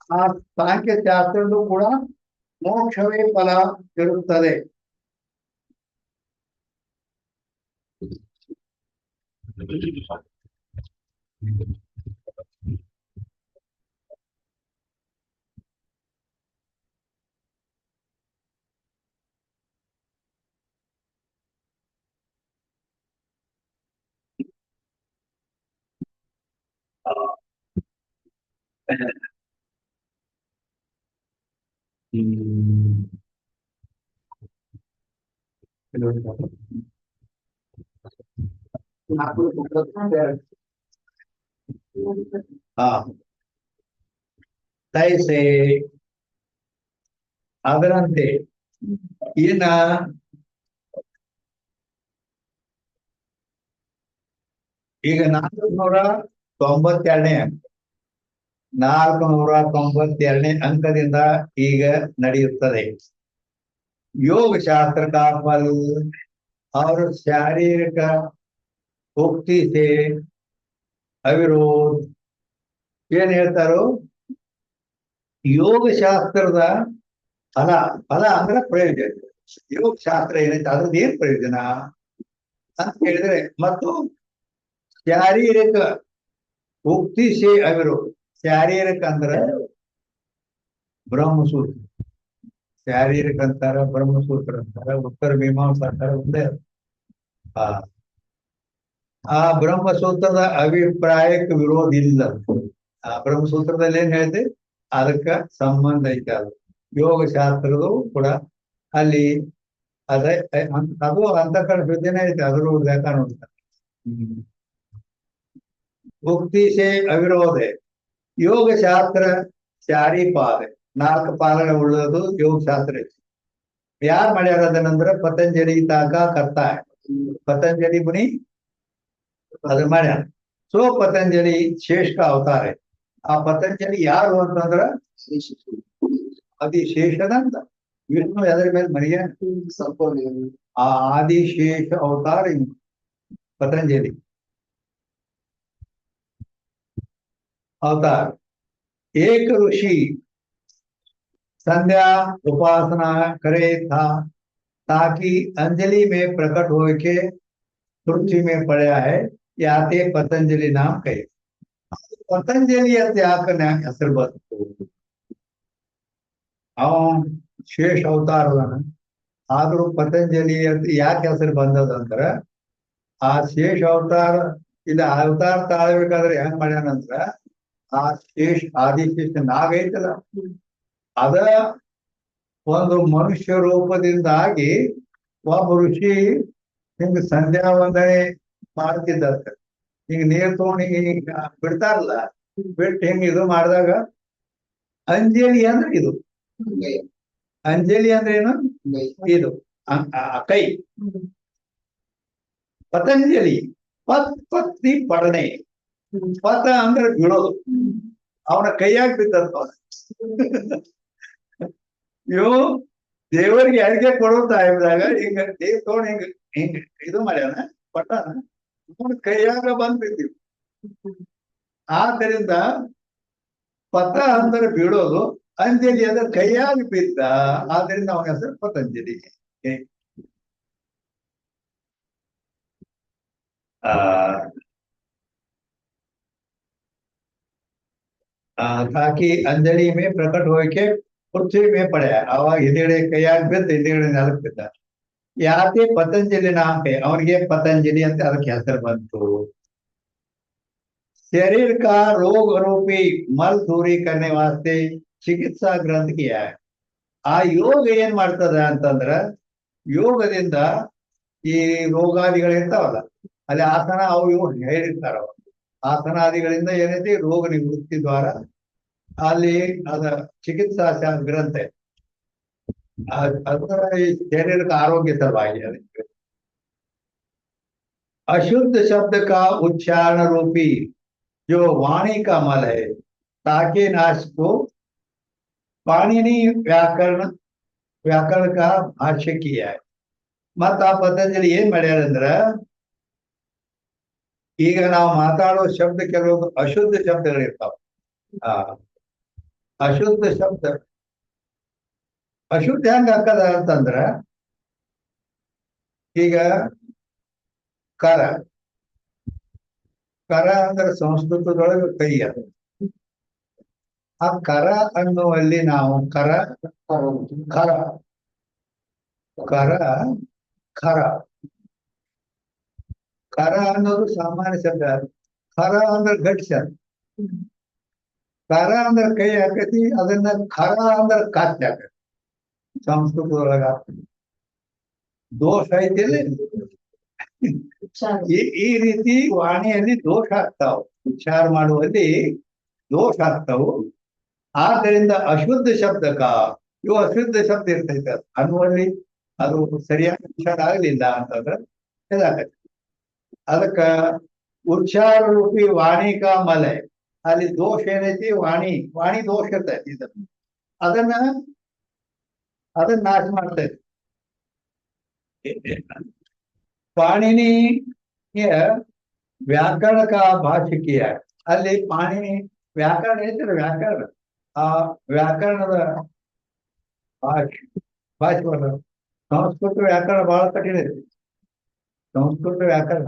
ಆ ಸಾಂಖ್ಯ ಶಾಸ್ತ್ರದ್ದು ಕೂಡ ಮೋಕ್ಷವೇ ಫಲ ಇರುತ್ತದೆ. ತೈಸೆ ಅದರಂತೆ ಇನ್ನ ಈಗ 492ನೇ ಅಂಕ 492ನೇ ಅಂಕದಿಂದ ಈಗ ನಡೆಯುತ್ತದೆ योग शास्त्र का फल और शारीरिक उक्ति से अविरोध. ಏನ್ ಹೇಳ್ತಾರೋ ಯೋಗ ಶಾಸ್ತ್ರದ ಫಲ, ಫಲ ಅಂದ್ರೆ ಪ್ರಯೋಜನ. ಯೋಗ ಶಾಸ್ತ್ರ ಏನೈತೆ ಅದ್ರದ್ದು ಏನ್ ಪ್ರಯೋಜನ ಅಂತ ಹೇಳಿದ್ರೆ, ಮತ್ತು ಶಾರೀರಿಕ ಉಕ್ತಿ ಸೇ ಅವಿರೋಧ. ಶಾರೀರಿಕ ಅಂದ್ರೆ ಬ್ರಹ್ಮಸೂತ್ರ, ಶಾರೀರಿಕ ಅಂತಾರ, ಬ್ರಹ್ಮಸೂತ್ರ ಅಂತಾರ, ಉತ್ತರ ಮೀಮಾಂಸಾ ಅಂತಾರ, ಒಂದೇ. ಆ ಬ್ರಹ್ಮಸೂತ್ರದ ಅಭಿಪ್ರಾಯಕ್ಕೆ ವಿರೋಧ ಇಲ್ಲ. ಆ ಬ್ರಹ್ಮಸೂತ್ರದಲ್ಲಿ ಏನ್ ಹೇಳಿದೆ ಅದಕ್ಕ ಸಂಬಂಧ ಐತೆ. ಅದು ಯೋಗ ಶಾಸ್ತ್ರದ್ದು ಕೂಡ ಅಲ್ಲಿ ಅದೇ ಅದು ಅಂತಃಕರಣ ಶುದ್ಧಿನೇ ಐತೆ, ಅದ್ರ ವ್ಯಾಖ್ಯಾನ ನೋಡ್ತಾರೆ. ಉಕ್ತಿ ಸೇ ಅವಿರೋಧ ಯೋಗ ಶಾಸ್ತ್ರ ಚಾರಿ ಪಾದ, 4 ಪಾದಗಳ ಉಳ್ಳದು ಯೋಗ ಶಾಸ್ತ್ರ ಐತಿ. ಯಾರು ಮಾಡ್ಯಾರ ಅದನ್ನಂದ್ರ ಪತಂಜಲಿ ತಾಕ ಕರ್ತಾ, ಪತಂಜಲಿ ಮುನಿ ಅದನ್ನ ಮಾಡ್ಯಾರ. ಸೋ ಪತಂಜಲಿ ಶೇಷ का अवतार है. ಆ ಪತಂಜಲಿ ಯಾರು ಅಂತಂದ್ರ ಆದಿಶೇಷನಂತ. ವಿಷ್ಣು ಎದರ ಮೇಲೆ ಮರಿಯ ಆ ಆದಿಶೇಷ ಅವತಾರ पतंजलि अवतार. एक ऋषि संध्या उपासना करे था ताकि अंजलि में प्रकट हो के पृथ्वी में पड़ा है, याते पतंजलि नाम कहे. पतंजलि ಅಂತ ಯಾಕೆ ಹೆಸರು ಬಂತು? ಅವ ಶೇಷ ಅವತಾರದನ, ಆದ್ರೂ ಪತಂಜಲಿ ಅಂತ ಯಾಕೆ ಹೆಸರು ಬಂದದಂದ್ರ ಆ ಶೇಷ ಅವತಾರ ಇಲ್ಲ ಅವತಾರ ತಾಳ್ಬೇಕಾದ್ರೆ ಹೆಂಗ್ ಮಾಡ್ಯಾನಂದ್ರ ಆ ಆದಿಶೇಷ ನಾಗ ಐತಲ್ಲ ಅದ ಒಂದು ಮನುಷ್ಯ ರೂಪದಿಂದಾಗಿ ಒಬ್ಬ ಋಷಿ ಹಿಂಗ ಸಂಧ್ಯಾ ವಂದನೆ ಮಾಡ್ತಿದ್ದಂತ. ಹಿಂಗ ನೀರ್ ತಗೊಂಡು ಹಿಂಗ ಬಿಡ್ತಾರಲ್ಲ, ಬಿಟ್ಟು ಹಿಂಗ ಇದು ಮಾಡಿದಾಗ ಅಂಜಲಿ ಅಂದ್ರೆ ಇದು. ಅಂಜಲಿ ಅಂದ್ರೆ ಏನು? ಇದು ಕೈ. ಪತಂಜಲಿ ಪತ್ನಿ ಪಡನೆ. ಪತ ಅಂದ್ರೆ ಬಿಡೋದು. ಅವನ ಕೈಯಾಗ ಬಿದ್ದಂತ ಇವು ದೇವರಿಗೆ ಅಡಿಗೆ ಕೊಡೋ ಟೈಮ್ದಾಗ ಹಿಂಗ ದೇವ್ ತಗೊಂಡ್ ಹಿಂಗ ಹಿಂಗ ಇದು ಮಾಡ್ಯಾನ ಪಟ್ಟನ ಅವನ ಕೈಯಾಗ ಬಂದ್ ಬಿದ್ದೀವಿ. ಆದ್ದರಿಂದ ಪತ ಅಂದ್ರೆ ಬಿಡೋದು, ಅಂಜಲಿ ಅಂದ್ರೆ ಕೈಯಾಗ ಬಿದ್ದ, ಆದ್ರಿಂದ ಅವನ ಹೆಸರು ಪತಂಜಲಿ. ताकि अंजलि में प्रकट होके पृथ्वी में पड़े। अವಾಗ ಹಿಂದೆಗಡೆ ಕೈಯಾಗ ಬಿದ್ದು ಹಿಂದೆಗಡೆ ನೆಲಕ್ಕೆ ಬಿದ್ದ. ಯಾಕೆ ಪತಂಜಲಿ ನಾಮ है, ಅವನಿಗೆ ಪತಂಜಲಿ ಅಂತ ಅದಕ್ಕೆ ಹೆಸರು ಬಂತು. शरीर का रोग रूपी मल दूरी करने वास्ते ಚಿಕಿತ್ಸಾ ಗ್ರಂಥ किया है. ಆ ಯೋಗ ಏನ್ ಮಾಡ್ತದ ಅಂತಂದ್ರ ಯೋಗದಿಂದ ಈ ರೋಗಾದಿಗಳಿರ್ತಾವಲ್ಲ ಅಲ್ಲಿ ಆಸನ ಅವು ಇವು ಹೇಳಿರ್ತಾರ. ಆಸನಾದಿಗಳಿಂದ ಏನೈತಿ ರೋಗ ನಿವೃತ್ತಿ ದ್ವಾರ ಅಲ್ಲಿ ಅದ ಚಿಕಿತ್ಸಾ ಗ್ರಂಥ ಅದರ ಈ ಶರೀರ आरोग्य सलुವಾಗಿ ಅದಕ್ಕೆ अशुद्ध शब्द का उच्चारण रूपी जो वाणी का मल है ताकि नाश को पाणिनि व्याकरण का भाष्य किया है. मत आ पतंजಲಿ ಏನ್ ಮಾಡ್ಯಾರಂದ್ರ ಈಗ ನಾವು ಮಾತಾಡೋ ಶಬ್ದ ಕೆಲವೊಂದು ಅಶುದ್ಧ ಶಬ್ದಗಳಿರ್ತಾವ. ಅಶುದ್ಧ ಶಬ್ದ ಅಶುದ್ಧ ಹೆಂಗ ಹಾಕದ ಅಂತಂದ್ರ ಈಗ ಕರ ಕರ ಅಂದ್ರೆ ಸಂಸ್ಕೃತದೊಳಗೆ ಕೈ ಅದು. ಆ ಕರ ಅನ್ನುವಲ್ಲಿ ನಾವು ಕರ ಖರ ಕರ ಖರ ಖರ ಅನ್ನೋದು ಸಾಮಾನ್ಯ ಶಬ್ದ. ಖರ ಅಂದ್ರೆ ಗಟ್ಟಿ ಶಬ್ದ. ಖರ ಅಂದ್ರೆ ಕೈ ಹಾಕತಿ, ಅದನ್ನ ಖರ ಅಂದ್ರೆ ಕಾಚಿ ಹಾಕತಿ ಸಂಸ್ಕೃತದೊಳಗ. ದೋಷ ಐತಿಲ್ಲ ಈ ರೀತಿ ವಾಣಿಯಲ್ಲಿ ದೋಷ ಆಗ್ತಾವ, ಉಚ್ಚಾರ ಮಾಡುವಲ್ಲಿ ದೋಷ ಆಗ್ತಾವು. ಆದ್ದರಿಂದ ಅಶುದ್ಧ ಶಬ್ದಕ ಇವು ಅಶುದ್ಧ ಶಬ್ದ ಇರ್ತೈತೆ ಅನ್ನುವಲ್ಲಿ ಅದು ಸರಿಯಾಗಿ ಉಚ್ಚಾರ ಆಗಲಿಲ್ಲ ಅಂತಂದ್ರೆ ಇದಾಗತ್ತೆ. ಅದಕ್ಕ ಉಚ್ಚಾರ ರೂಪಿ ವಾಣಿಕ ಮಲೆ ಅಲ್ಲಿ ದೋಷ ಏನೈತಿ, ವಾಣಿ ದೋಷ ಇರ್ತೈತಿ. ಅದನ್ನ ನಾಶ ಮಾಡ್ತೈತಿ. ಪಾಣಿನಿ ವ್ಯಾಕರಣ ಭಾಷಿಕೀಯ ಅಲ್ಲಿ ಪಾಣಿನಿ ವ್ಯಾಕರಣ ಐತಿಲ್ಲ, ವ್ಯಾಕರಣ ಆ ವ್ಯಾಕರಣದ ಭಾಷೆ ಸಂಸ್ಕೃತ ವ್ಯಾಕರಣ ಬಹಳ ಕಠಿಣ ಐತಿ. ಸಂಸ್ಕೃತ ವ್ಯಾಕರಣ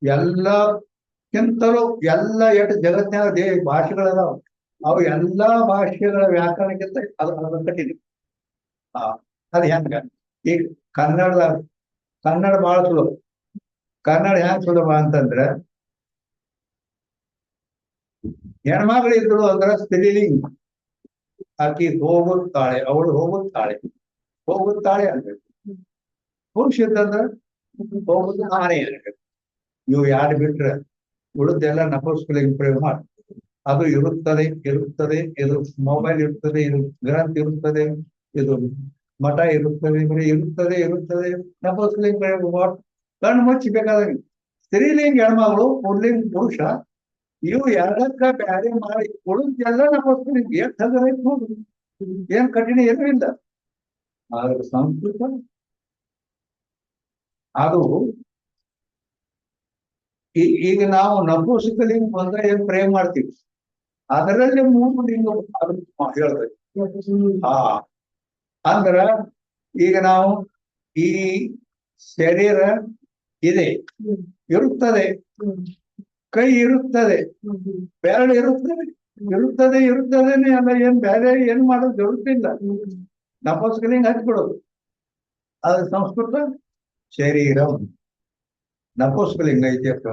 ಎಲ್ಲಕ್ಕಿಂತಲೂ ಎಲ್ಲ ಎಷ್ಟು ಜಗತ್ತಿನ ಭಾಷೆಗಳದಾವ ಅವು ಎಲ್ಲಾ ಭಾಷೆಗಳ ವ್ಯಾಕರಣಕ್ಕಿಂತ ಅದು ಕಠಿಣ. ಅದು ಹೆಂಗ ಈಗ ಕನ್ನಡ ಬಹಳ ಸುಲಭ. ಕನ್ನಡ ಹೆಂಗ್ ಸುಲಭ ಅಂತಂದ್ರ ಹೆಣ್ಮಗಳು ಇದ್ರು ಅಂದ್ರ ಸ್ತ್ರೀಲಿಂಗ. ಆಕಿ ಹೋಗುತ್ತಾಳೆ, ಅವಳು ಹೋಗುತ್ತಾಳೆ ಅನ್ಬೇಕು. ಪುರುಷ ಇದ್ದಂದ್ರ ಹೋಗುತ್ತಾನೆ ಅನ್ಬೇಕು. ಇವು ಯಾರು ಬಿಟ್ರೆ ಉಳಿದೆಲ್ಲ ನಪುಂಸಕಲಿಂಗ ಪ್ರಯೋಗ ಮಾಡಿ. ಅದು ಇರುತ್ತದೆ, ಇದು ಮೊಬೈಲ್ ಇರುತ್ತದೆ, ಇದು ಗ್ರಂಥ ಇರುತ್ತದೆ, ಇದು ಮಠ ಇರುತ್ತದೆ, ಇರುತ್ತದೆ ನಪುಂಸಕಲಿಂಗ ಪ್ರಯೋಗ ಮಾಡಿ ಕಣ್ಣು ಮುಚ್ಚಿ ಬೇಕಾದಾಗ. ಸ್ತ್ರೀಲಿಂಗ ಹೆಣ್ಮಗಳು, ಪುರ್ಲಿಂಗ ಪುರುಷ, ಇವು ಎರಡಕ್ಕ ಬ್ಯಾರೆ ಮಾಡಿ ಉಳಿದೆಲ್ಲ ನಪುಂಸಕಲಿಂಗ. ಏನ್ ತಗರೈತ್ ನೋಡ್ರಿ, ಏನ್ ಕಠಿಣ ಏನೂ ಇಲ್ಲ. ಆದ್ರೆ ಸಂಸ್ಕೃತ ಅದು ಈಗ ನಾವು ನಪುಂಸಕಲಿಂಗ ಬಂದ ಏನ್ ಪ್ರಯೋಗ ಮಾಡ್ತೀವಿ, ಅದರಲ್ಲಿ 3 ಲಿಂಗ ಹೇಳ್ಬೇಕು. ಅಂದ್ರ ಈಗ ನಾವು ಈ ಶರೀರ ಇದೆ, ಇರುತ್ತದೆ, ಕೈ ಇರುತ್ತದೆ, ಬೆರಳು ಇರುತ್ತದೇನೆ ಅಲ್ಲ. ಏನ್ ಬೇರೆ ಏನ್ ಮಾಡೋದು ಜರುತ್ತಿಲ್ಲ. ನಪುಂಸಕಲಿಂಗ ಹಚ್ಬಿಡೋದು. ಅದು ಸಂಸ್ಕೃತ ಶರೀರಂ ನಪುಂಸಕಲಿಂಗ ಐತಿ ಅಂತ.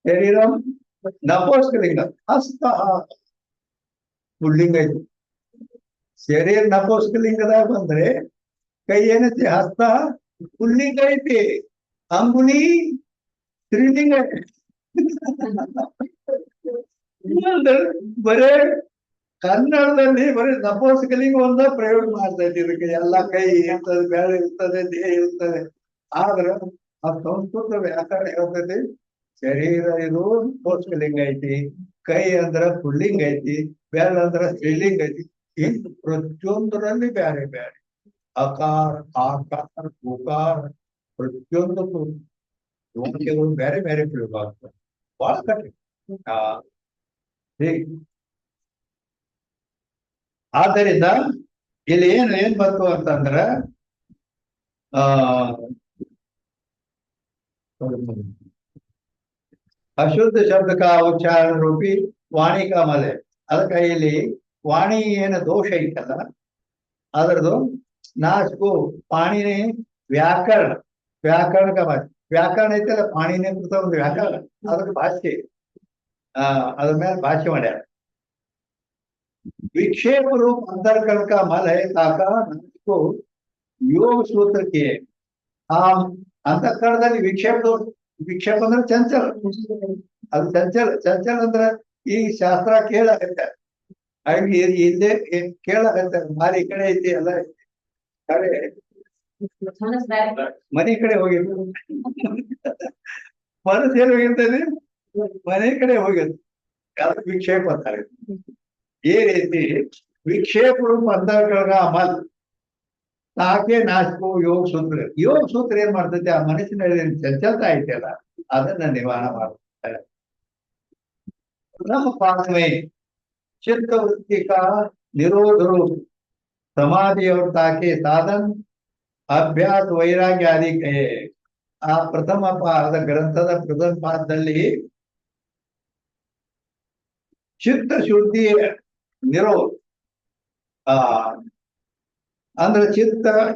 ಶರೀರಂ ನಪುಂಸಕಲಿಂಗ. ಹಸ್ತ ಪುಲ್ಲಿಂಗ ಐತಿ. ಶರೀರ ನಪುಂಸಕಲಿಂಗದಾಗ ಬಂದ್ರೆ ಕೈ ಏನೈತಿ? ಹಸ್ತ ಪುಲ್ಲಿಂಗ ಐತಿ. ಅಂಗುಲಿ ಸ್ತ್ರೀಲಿಂಗ ಐತಿ. ಬರೇ ಕನ್ನಡದಲ್ಲಿ ಬರೀ ನಪುಂಸಕಲಿಂಗ ಒಂದ ಪ್ರಯೋಗ ಮಾಡ್ತಾ ಇದ್ವಿ. ಇದಕ್ಕೆ ಎಲ್ಲ ಕೈ ಇರ್ತದೆ, ಬೆಳೆ ಇರ್ತದೆ, ದೇಹ ಇರ್ತದೆ. ಆದ್ರ ಆ ಸಂಸ್ಕೃತ ವ್ಯಾಕರಣ ಹೇಳ್ತೈತಿ ಶರೀರ ಇದು ನಪುಂಸಕಲಿಂಗ ಐತಿ, ಕೈ ಅಂದ್ರ ಪುಲ್ಲಿಂಗ ಐತಿ, ಬೆಳ ಅಂದ್ರ ಸ್ತ್ರೀಲಿಂಗ ಐತಿ. ಹಿಂಗ್ ಪ್ರತಿಯೊಂದರಲ್ಲಿ ಬ್ಯಾರೆ ಬ್ಯಾರೆ ಅಕಾರ, ಆಕಾರ, ಉಕಾರ ಪ್ರತಿಯೊಂದಕ್ಕೂ ವಾಕ್ಯಗಳು ಬೇರೆ ಬೇರೆ ಪ್ರಯೋಗ ಆಗ್ತವೆ. ಬಹಳ ಕಠಿಣ. ಹೀಗೆ ಆದ್ದರಿಂದ ಇಲ್ಲಿ ಏನ್ ಬಂತು ಅಂತಂದ್ರ ಆ ಅಶುದ್ಧ ಶಬ್ದಕ ಉಚ್ಚಾರಣ ರೂಪಿ ವಾಣಿ ಕಾಮಲೆ. ಅದಕ್ಕೆ ಇಲ್ಲಿ ವಾಣಿ ಏನ ದೋಷ ಐತಲ್ಲ ಅದರದು ನಾಶಕು ಪಾಣಿನಿ ವ್ಯಾಕರಣ. ವ್ಯಾಕರಣಕ ಭಾಷೆ ವ್ಯಾಕರಣ ಐತಲ್ಲ ಪಾಣಿನಿ ಅಂತ ಒಂದು ವ್ಯಾಕರಣ, ಅದಕ್ಕೆ ಭಾಷೆ ಅದ್ರ ಮೇಲೆ ಭಾಷೆ ಮಾಡ್ಯಾರ. विक्षेप रूप अंतरकरण का मल है ताका को योग सूत्र के ಅಂತಃಕರಣದಲ್ಲಿ ವಿಕ್ಷೇಪ ಅಂದ್ರೆ ಚಂಚಲ. ಅದು ಚಂಚಲ ಅಂದ್ರೆ ಈ ಶಾಸ್ತ್ರ ಕೇಳಾಗತ್ತೆ, ಹಾಗೆ ಹಿಂದೆ ಕೇಳಾಗತ್ತೆ. ಮಾರಿ ಕಡೆ ಐತಿ ಎಲ್ಲ ಕಡೆ ಮನೆ ಕಡೆ ಹೋಗಿದ್ದು ಮನಸ್ಸು ಏನು ಹೋಗಿರ್ತದೆ, ಮನೆ ಕಡೆ ಹೋಗಿದ್ದು. ಅದು ವಿಕ್ಷೇಪ ಅಂತಾರೆ. ये ರೀತಿ ವಿಕ್ಷೇಪ ರೂಪ ಅಂತರ್ಕರಣ ಮಲ್ ತಾಕೆ ನಾಶಕೋ ಯೋಗ ಸೂತ್ರ. ಯೋಗ ಸೂತ್ರ ಏನ್ ಮಾಡ್ತೈತೆ, ಆ ಮನಸ್ಸಿನಲ್ಲಿ ಚಂಚಲತಾ ಐತೆಲ್ಲ ಅದನ್ನ ನಿವಾರಣೆ ಮಾಡ್ತಾರೆ. ನಮ್ಮ ಪಾದಮೇ ಚಿತ್ತವೃತ್ತಿ का निरोध रूप समाधि और ताके साधन अभ्यास वैराग्य आदि कहे. ಆ ಪ್ರಥಮ ಪಾದ ಗ್ರಂಥದ ಪ್ರಥಮ ಪಾದದಲ್ಲಿ ಚಿತ್ತ ಶುದ್ಧಿ ನಿರೋಧ ಅಂದ್ರೆ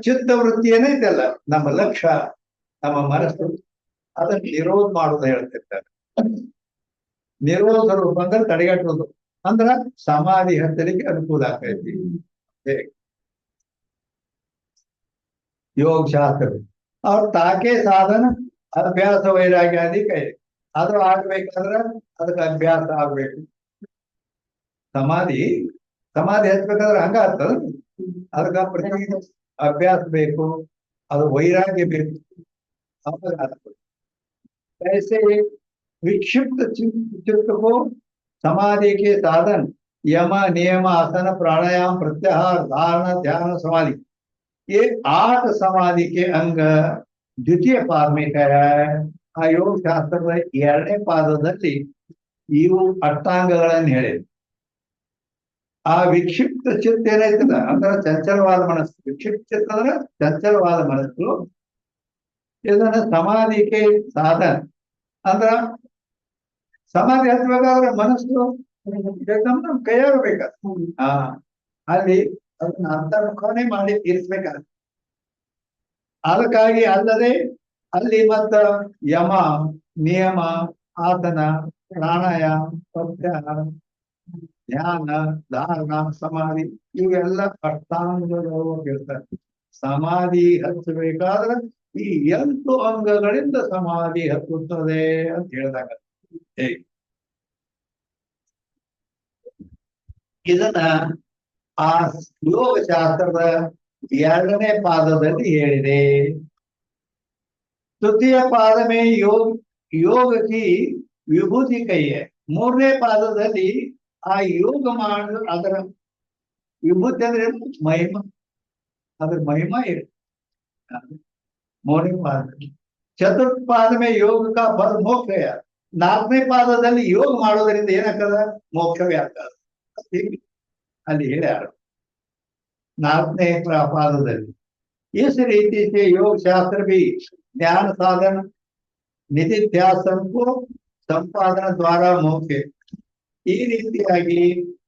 ಚಿತ್ತವೃತ್ತಿ ಏನೈತಲ್ಲ ನಮ್ಮ ಲಕ್ಷ್ಯ, ನಮ್ಮ ಮನಸ್ಸು, ಅದನ್ನ ನಿರೋಧ ಮಾಡೋದು ಹೇಳ್ತಿರ್ತಾರೆ. ನಿರೋಧ ರೂಪ ಅಂದ್ರೆ ತಡೆಗಟ್ಟುವುದು, ಅಂದ್ರ ಸಮಾಧಿ ಹತ್ತಲಿಕ್ಕೆ ಅನುಕೂಲ ಆಗ್ತೈತಿ. योग शास्त्र और ताके साधन अभ्यास वैराग्य आदि कहे. ಅದು ಆಗ್ಬೇಕಂದ್ರ ಅದಕ್ಕೆ ಅಭ್ಯಾಸ ಆಗ್ಬೇಕು. ಸಮಾಧಿ ಹಚ್ಬೇಕಾದ್ರೆ ಹಂಗ ಆಗ್ತದ, ಅದಕ್ಕ ಪ್ರತಿ ಅಭ್ಯಾಸ ಬೇಕು, ಅದು ವೈರಾಗ್ಯ ಬೇಕು. ऐसे विक्षिप्त चित्त को समाधि के साधन यम नियम आसन प्राणायाम प्रत्याहार धारणा ध्यान समाधि, ये 8 समाधि के अंग ದ್ವಿತೀಯ ಪಾದ में कहा है. ಆ ಯೋಗ ಶಾಸ್ತ್ರದ 2ನೇ ಪಾದದಲ್ಲಿ ಇವು ಅಷ್ಟಾಂಗಗಳನ್ನು ಹೇಳಿದೆ. ಆ ವಿಕ್ಷಿಪ್ತ ಚಿತ್ತ ಏನೈತದ ಅಂದ್ರೆ ಚಂಚಲವಾದ ಮನಸ್ಸು. ವಿಕ್ಷಿಪ್ತ ಚಿತ್ತ ಅಂದ್ರೆ ಚಂಚಲವಾದ ಮನಸ್ಸು. ಇದನ್ನ ಸಮಾಧಿಗೆ ಸಾಧನ ಅಂದ್ರ ಸಮಾಧಿ ಹತ್ಬೇಕಾದ್ರೆ ಮನಸ್ಸು ನಮ್ ಕೈಯಾಗಬೇಕ. ಅಲ್ಲಿ ಅದನ್ನ ಅಂತರ್ಮುಖನೇ ಮಾಡಿ ಇರಿಸ್ಬೇಕಾದ್ರೆ. ಅದಕ್ಕಾಗಿ ಅಲ್ಲದೆ ಅಲ್ಲಿ ಮತ್ತ ಯಮ ನಿಯಮ ಆಸನ ಪ್ರಾಣಾಯಾಮ ಪ್ರತ್ಯಾಹಾರ ಧ್ಯಾನ ಧಾರಣ ಸಮಾಧಿ ಇವೆಲ್ಲ ಅಷ್ಟಾಂಗಗಳು ಇರ್ತಾರೆ. ಸಮಾಧಿ ಹಚ್ಚಬೇಕಾದ್ರೆ ಈ 8 ಅಂಗಗಳಿಂದ ಸಮಾಧಿ ಹತ್ತುತ್ತದೆ ಅಂತ ಹೇಳಿದಾಗ ಇದನ್ನ ಆ ಯೋಗ ಶಾಸ್ತ್ರದ 2ನೇ ಪಾದದಲ್ಲಿ ಹೇಳಿದೆ. तृतीय पाद में योग की विभूति कही है. 3ನೇ ಪಾದದಲ್ಲಿ ಆ ಯೋಗ ಮಾಡ ಅದರ ವಿಭೂತಿ ಅಂದ್ರೆ ಮಹಿಮ, ಅದ್ರ ಮಹಿಮಾ ಇದೆ 3ನೇ ಪಾದ. ಚತುರ್ಥ ಪಾದ में योग का फल मोक्ष है. 4ನೇ ಪಾದದಲ್ಲಿ ಯೋಗ ಮಾಡೋದ್ರಿಂದ ಏನಾಗ್ತದ, ಮೋಕ್ಷವೇ ಆಗ್ತದ ಅಲ್ಲಿ ಹೇಳ್ಯಾರ 4ನೇ ಪಾದದಲ್ಲಿ. इस रीति से योग शास्त्र भी ज्ञान साधन निधिध्यासन को संपादन द्वारा मोक्ष. ಈ ರೀತಿಯಾಗಿ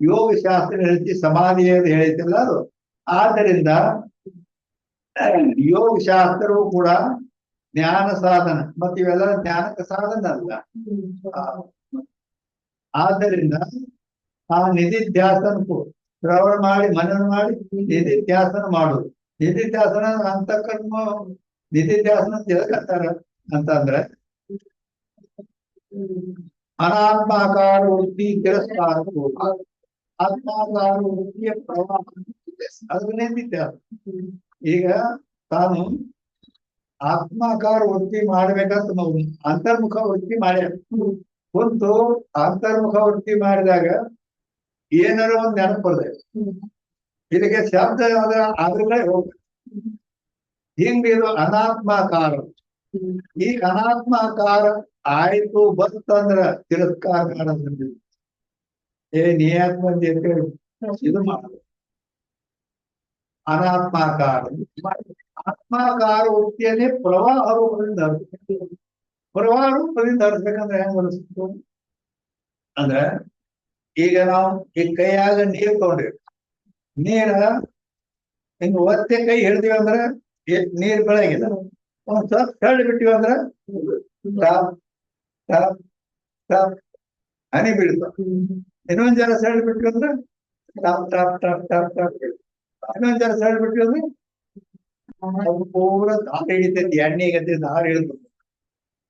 ಯೋಗ ಶಾಸ್ತ್ರ ಹೇಳ್ತಿ ಸಮಾಧಿ ಅಂತ ಹೇಳ್ತಿಲ್ಲ ಅದು. ಆದ್ದರಿಂದ ಯೋಗ ಶಾಸ್ತ್ರವು ಕೂಡ ಜ್ಞಾನ ಸಾಧನ, ಮತ್ತೆ ಇವೆಲ್ಲ ಜ್ಞಾನಕ್ಕೆ ಸಾಧನ ಅಲ್ಲ. ಆದ್ದರಿಂದ ಆ ನಿಧಿಧ್ಯಾಸನ ಶ್ರವಣ ಮಾಡಿ ಮನನ ಮಾಡಿ ನಿಧಿಧ್ಯಾಸನ ಮಾಡುದು. ನಿಧಿಧ್ಯಾಸನ ಅಂತಃಕರ್ಮ ನಿಧಿಧ್ಯಾಸನ ತಿಳ್ಕತ್ತಾರ ಅಂತಂದ್ರೆ ಅನಾತ್ಮಾಕಾರ ವೃತ್ತಿ ತಿರಸ್ಕಾರ, ಆತ್ಮಾಕಾರ ವೃತ್ತಿಯ ಪ್ರವಾಹ ಅದನ್ನೇ ನಿಧಿಧ್ಯಾಸ. ಈಗ ತಾನು ಆತ್ಮಾಕಾರ ವೃತ್ತಿ ಮಾಡ್ಬೇಕಂತ ಅಂತರ್ಮುಖ ವೃತ್ತಿ ಮಾಡ್ಯಾರ. ಕುಂತು ಅಂತರ್ಮುಖ ವೃತ್ತಿ ಮಾಡಿದಾಗ ಏನಾರ ಒಂದ್ ನೆನಪು ಬರ್ತದೆ, ಇದಕ್ಕೆ ಶಬ್ದ ಅದ್ರ ಹೋಗ್ಬೇಕು. ಹಿಂಗಿದು ಅನಾತ್ಮಾಕಾರ. ಈ ಅನಾತ್ಮಾಕಾರ ಆಯ್ತು ಬಂತಂದ್ರ ತಿರಸ್ಕಾರ ಮಾಡೋದ್ರಿಂದ ನೀ ಯಾಕೆ ಬಂದಿ ಅಂತ ಹೇಳಿ ಇದು ಮಾಡುದು ಅನಾತ್ಮಾಕಾರ. ಆತ್ಮಾಕಾರ ವೃತ್ತಿಯನ್ನೇ ಪ್ರವಾಹ ರೂಪದಿಂದ ಹರಿಸ್ಬೇಕು. ಪ್ರವಾಹ ರೂಪದಿಂದ ಹರಿಸ್ಬೇಕಂದ್ರೆ ಹೆಂಗ್ ಹರಿಸ್ಬೇಕು ಅಂದ್ರೆ, ಈಗ ನಾವು ಈ ಕೈಯಾಗ ನೀರ್ ತಗೊಂಡಿವಿ, ನೀರ ಹಿಂಗ ಒತ್ತೆ ಕೈ ಹಿಡ್ದಿವಿ ಅಂದ್ರೆ ನೀರ್ ಬೆಳಗಿಲ್ಲ. ಒಂದ್ ಸ್ವಲ್ಪ ತಳ್ಳಿ ಬಿಟ್ಟಿವಿ ಅಂದ್ರೆ ಟಾಪ್ ಟಾಪ್ ಟಾಪ್ ಹನಿ ಬೀಳ್ತಾವ. ಇನ್ನೊಂದ್ ಜನ ಸೆಳ್ಳಿ ಬಿಟ್ಟಿವಿ ಅಂದ್ರೆ ಟಾಪ್ ಟಾಪ್ ಟಾಪ್ ಟಾಪ್ ಟಾಪ್ ಬೀಳ್ತಾವ. ಇನ್ನೊಂದ್ ಜನ ಸೆಳ್ಳಿ ಬಿಟ್ಟಿವಿ ಅಂದ್ರೆ ಪೂರ ದಾರ ಹಿಡಿತೈತಿ, ಎಣ್ಣೆಗತ್ತೆ ದಾರ ಹಿಡಿದು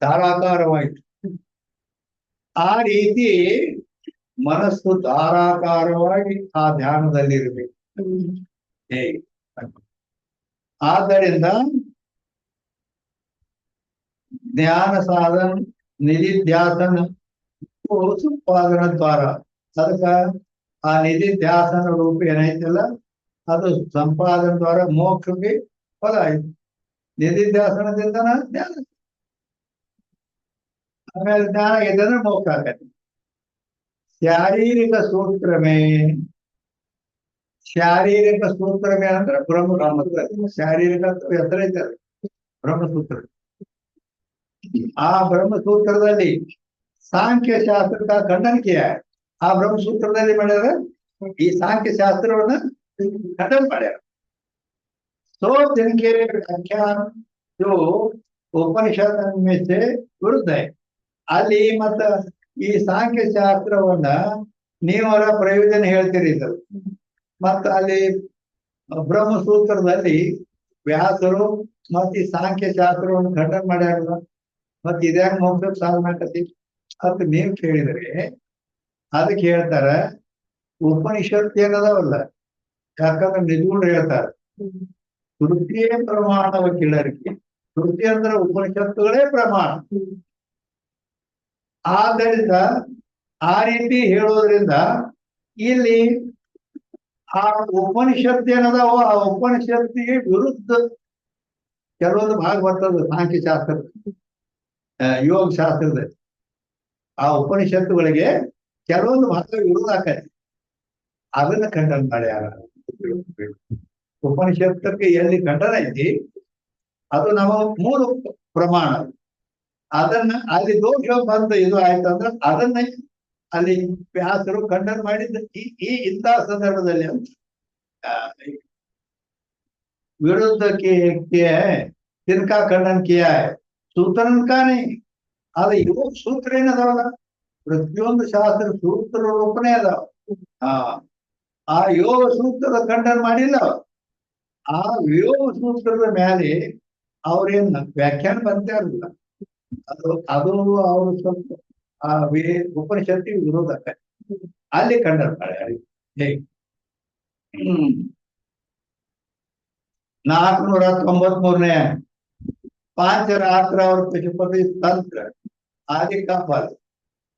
ಧಾರಾಕಾರವಾಯ್ತು. ಆ ರೀತಿ ಮನಸ್ಸು ಧಾರಾಕಾರವಾಗಿ ಆ ಧ್ಯಾನದಲ್ಲಿರ್ಬೇಕು. ಹೇಗೆ? ಆದ್ದರಿಂದ ಜ್ಞಾನ ಸಾಧನ ನಿಧಿಧ್ಯಾಸನ ಸಂಪಾದನ ದ್ವಾರ, ಅದಕ್ಕ ಆ ನಿಧಿಧ್ಯಾಸನ ರೂಪ ಏನೈತಲ್ಲ ಅದು ಸಂಪಾದನ ದ್ವಾರ ಮೋಕ್ಷಕ್ಕೆ ಫಲ ಆಯ್ತು. ನಿಧಿಧ್ಯಾಸನದಿಂದ ಜ್ಞಾನ, ಆಮೇಲೆ ಜ್ಞಾನ ಇದ್ದಂದ್ರೆ ಮೋಕ್ಷ ಆಗತ್ತೆ. ಶಾರೀರಿಕ ಸೂತ್ರಮೇ, ಶಾರೀರಿಕ ಸೂತ್ರಮೇ ಅಂದ್ರೆ ಬ್ರಹ್ಮಸೂತ್ರ. ಶಾರೀರಿಕ ಹೆಸರ ಇದ್ದಾರೆ ಬ್ರಹ್ಮಸೂತ್ರ. ಆ ಬ್ರಹ್ಮಸೂತ್ರದಲ್ಲಿ ಸಾಂಖ್ಯ ಶಾಸ್ತ್ರ ಖಂಡನಿಕೆಯ ಆ ಬ್ರಹ್ಮಸೂತ್ರದಲ್ಲಿ ಮಾಡ್ಯಾರ. ಈ ಸಾಂಖ್ಯ ಶಾಸ್ತ್ರವನ್ನ ಖಂಡನ ಮಾಡ್ಯಾರ. सो जिनके व्याख्यान जो उपनिषद में से विरुद्ध है, ಅಲ್ಲಿ ಮತ್ತ ಈ ಸಾಂಖ್ಯ ಶಾಸ್ತ್ರವನ್ನ ನೀವರ ಪ್ರಯೋಜನ ಹೇಳ್ತೀರಿ ಸರ್. ಮತ್ತ ಅಲ್ಲಿ ಬ್ರಹ್ಮಸೂತ್ರದಲ್ಲಿ ವ್ಯಾಸರು ಮತ್ತ ಈ ಸಾಂಖ್ಯ ಶಾಸ್ತ್ರವನ್ನು ಖಂಡನ ಮಾಡ್ಯಾರಲ್ಲ, ಮತ್ತ ಇದ್ಯಾಗ ಮೋಕ್ಷ ಸಾಧನ ಆಕತಿ ಅಂತ ನೀವ್ ಕೇಳಿದ್ರೆ ಅದಕ್ಕೆ ಹೇಳ್ತಾರ ಉಪನಿಷತ್ ಏನದಾವಲ್ಲ, ಯಾಕಂದ್ರೆ ನಿಜಗುಣ ಹೇಳ್ತಾರ ತೃತೀಯ ಪ್ರಮಾಣವ ಕಿಳರಿಕೆ. ತೃತೀಯ ಅಂದ್ರೆ ಉಪನಿಷತ್ತುಗಳೇ ಪ್ರಮಾಣ. ಆದ್ದರಿಂದ ಆ ರೀತಿ ಹೇಳೋದ್ರಿಂದ ಇಲ್ಲಿ ಆ ಉಪನಿಷತ್ ಏನದಾವ ಆ ಉಪನಿಷತ್ತಿಗೆ ವಿರುದ್ಧ ಕೆಲವೊಂದು ಭಾಗ ಬರ್ತದೆ ಸಾಂಖ್ಯ ಶಾಸ್ತ್ರ ಯೋಗ ಶಾಸ್ತ್ರದ. ಆ ಉಪನಿಷತ್ತುಗಳಿಗೆ ಕೆಲವೊಂದು ಭಾಗ ವಿರೋಧ ಆಕತಿ, ಅದನ್ನ ಖಂಡನ ಮಾಡ್ಯಾರ. ಉಪನಿಷತ್ತಕ್ಕೆ ಎಲ್ಲಿ ಖಂಡನ ಐತಿ ಅದು ನಮ್ಮ ಮೂಲ ಪ್ರಮಾಣ. ಅದನ್ನ ಅಲ್ಲಿ ದೋಷ ಬಂದ ಇದು ಆಯ್ತಂದ್ರೆ ಅದನ್ನ ಅಲ್ಲಿ ವ್ಯಾಸರು ಖಂಡನ ಮಾಡಿದ್ದ ಈ ಇಂಥ ಸಂದರ್ಭದಲ್ಲಿ विरुद्ध किया है, तिनका खंडन किया है, सूत्रन का नहीं. ಅದು योग सूत्र ಏನದಾವಲ್ಲ ಪ್ರತಿಯೊಂದು ಶಾಸ್ತ್ರ ಸೂತ್ರ ರೂಪನೇ ಅದಾವ. ಆ ಯೋಗ ಸೂತ್ರದ ಖಂಡನ ಮಾಡಿಲ್ಲ. ಆ ಯೋಗ ಸೂತ್ರದ ಮೇಲೆ ಅವ್ರೇನ್ ವ್ಯಾಖ್ಯಾನ ಬಂದೇ ಇರಲಿಲ್ಲ. ಅದು ಅವರು ಸ್ವಲ್ಪ ಆ ಉಪನಿಷತ್ತಿಗೆ ವಿರೋಧ ಅಲ್ಲಿ ಖಂಡನ ಮಾಡ್ಯಾರ. ಹೇಗೆ 493ನೇ ಪಾಂಚರಾತ್ರ ಅವ್ರ ಪಶುಪತಿ ತಂತ್ರ ಆದಿಕಾಪಾಲ.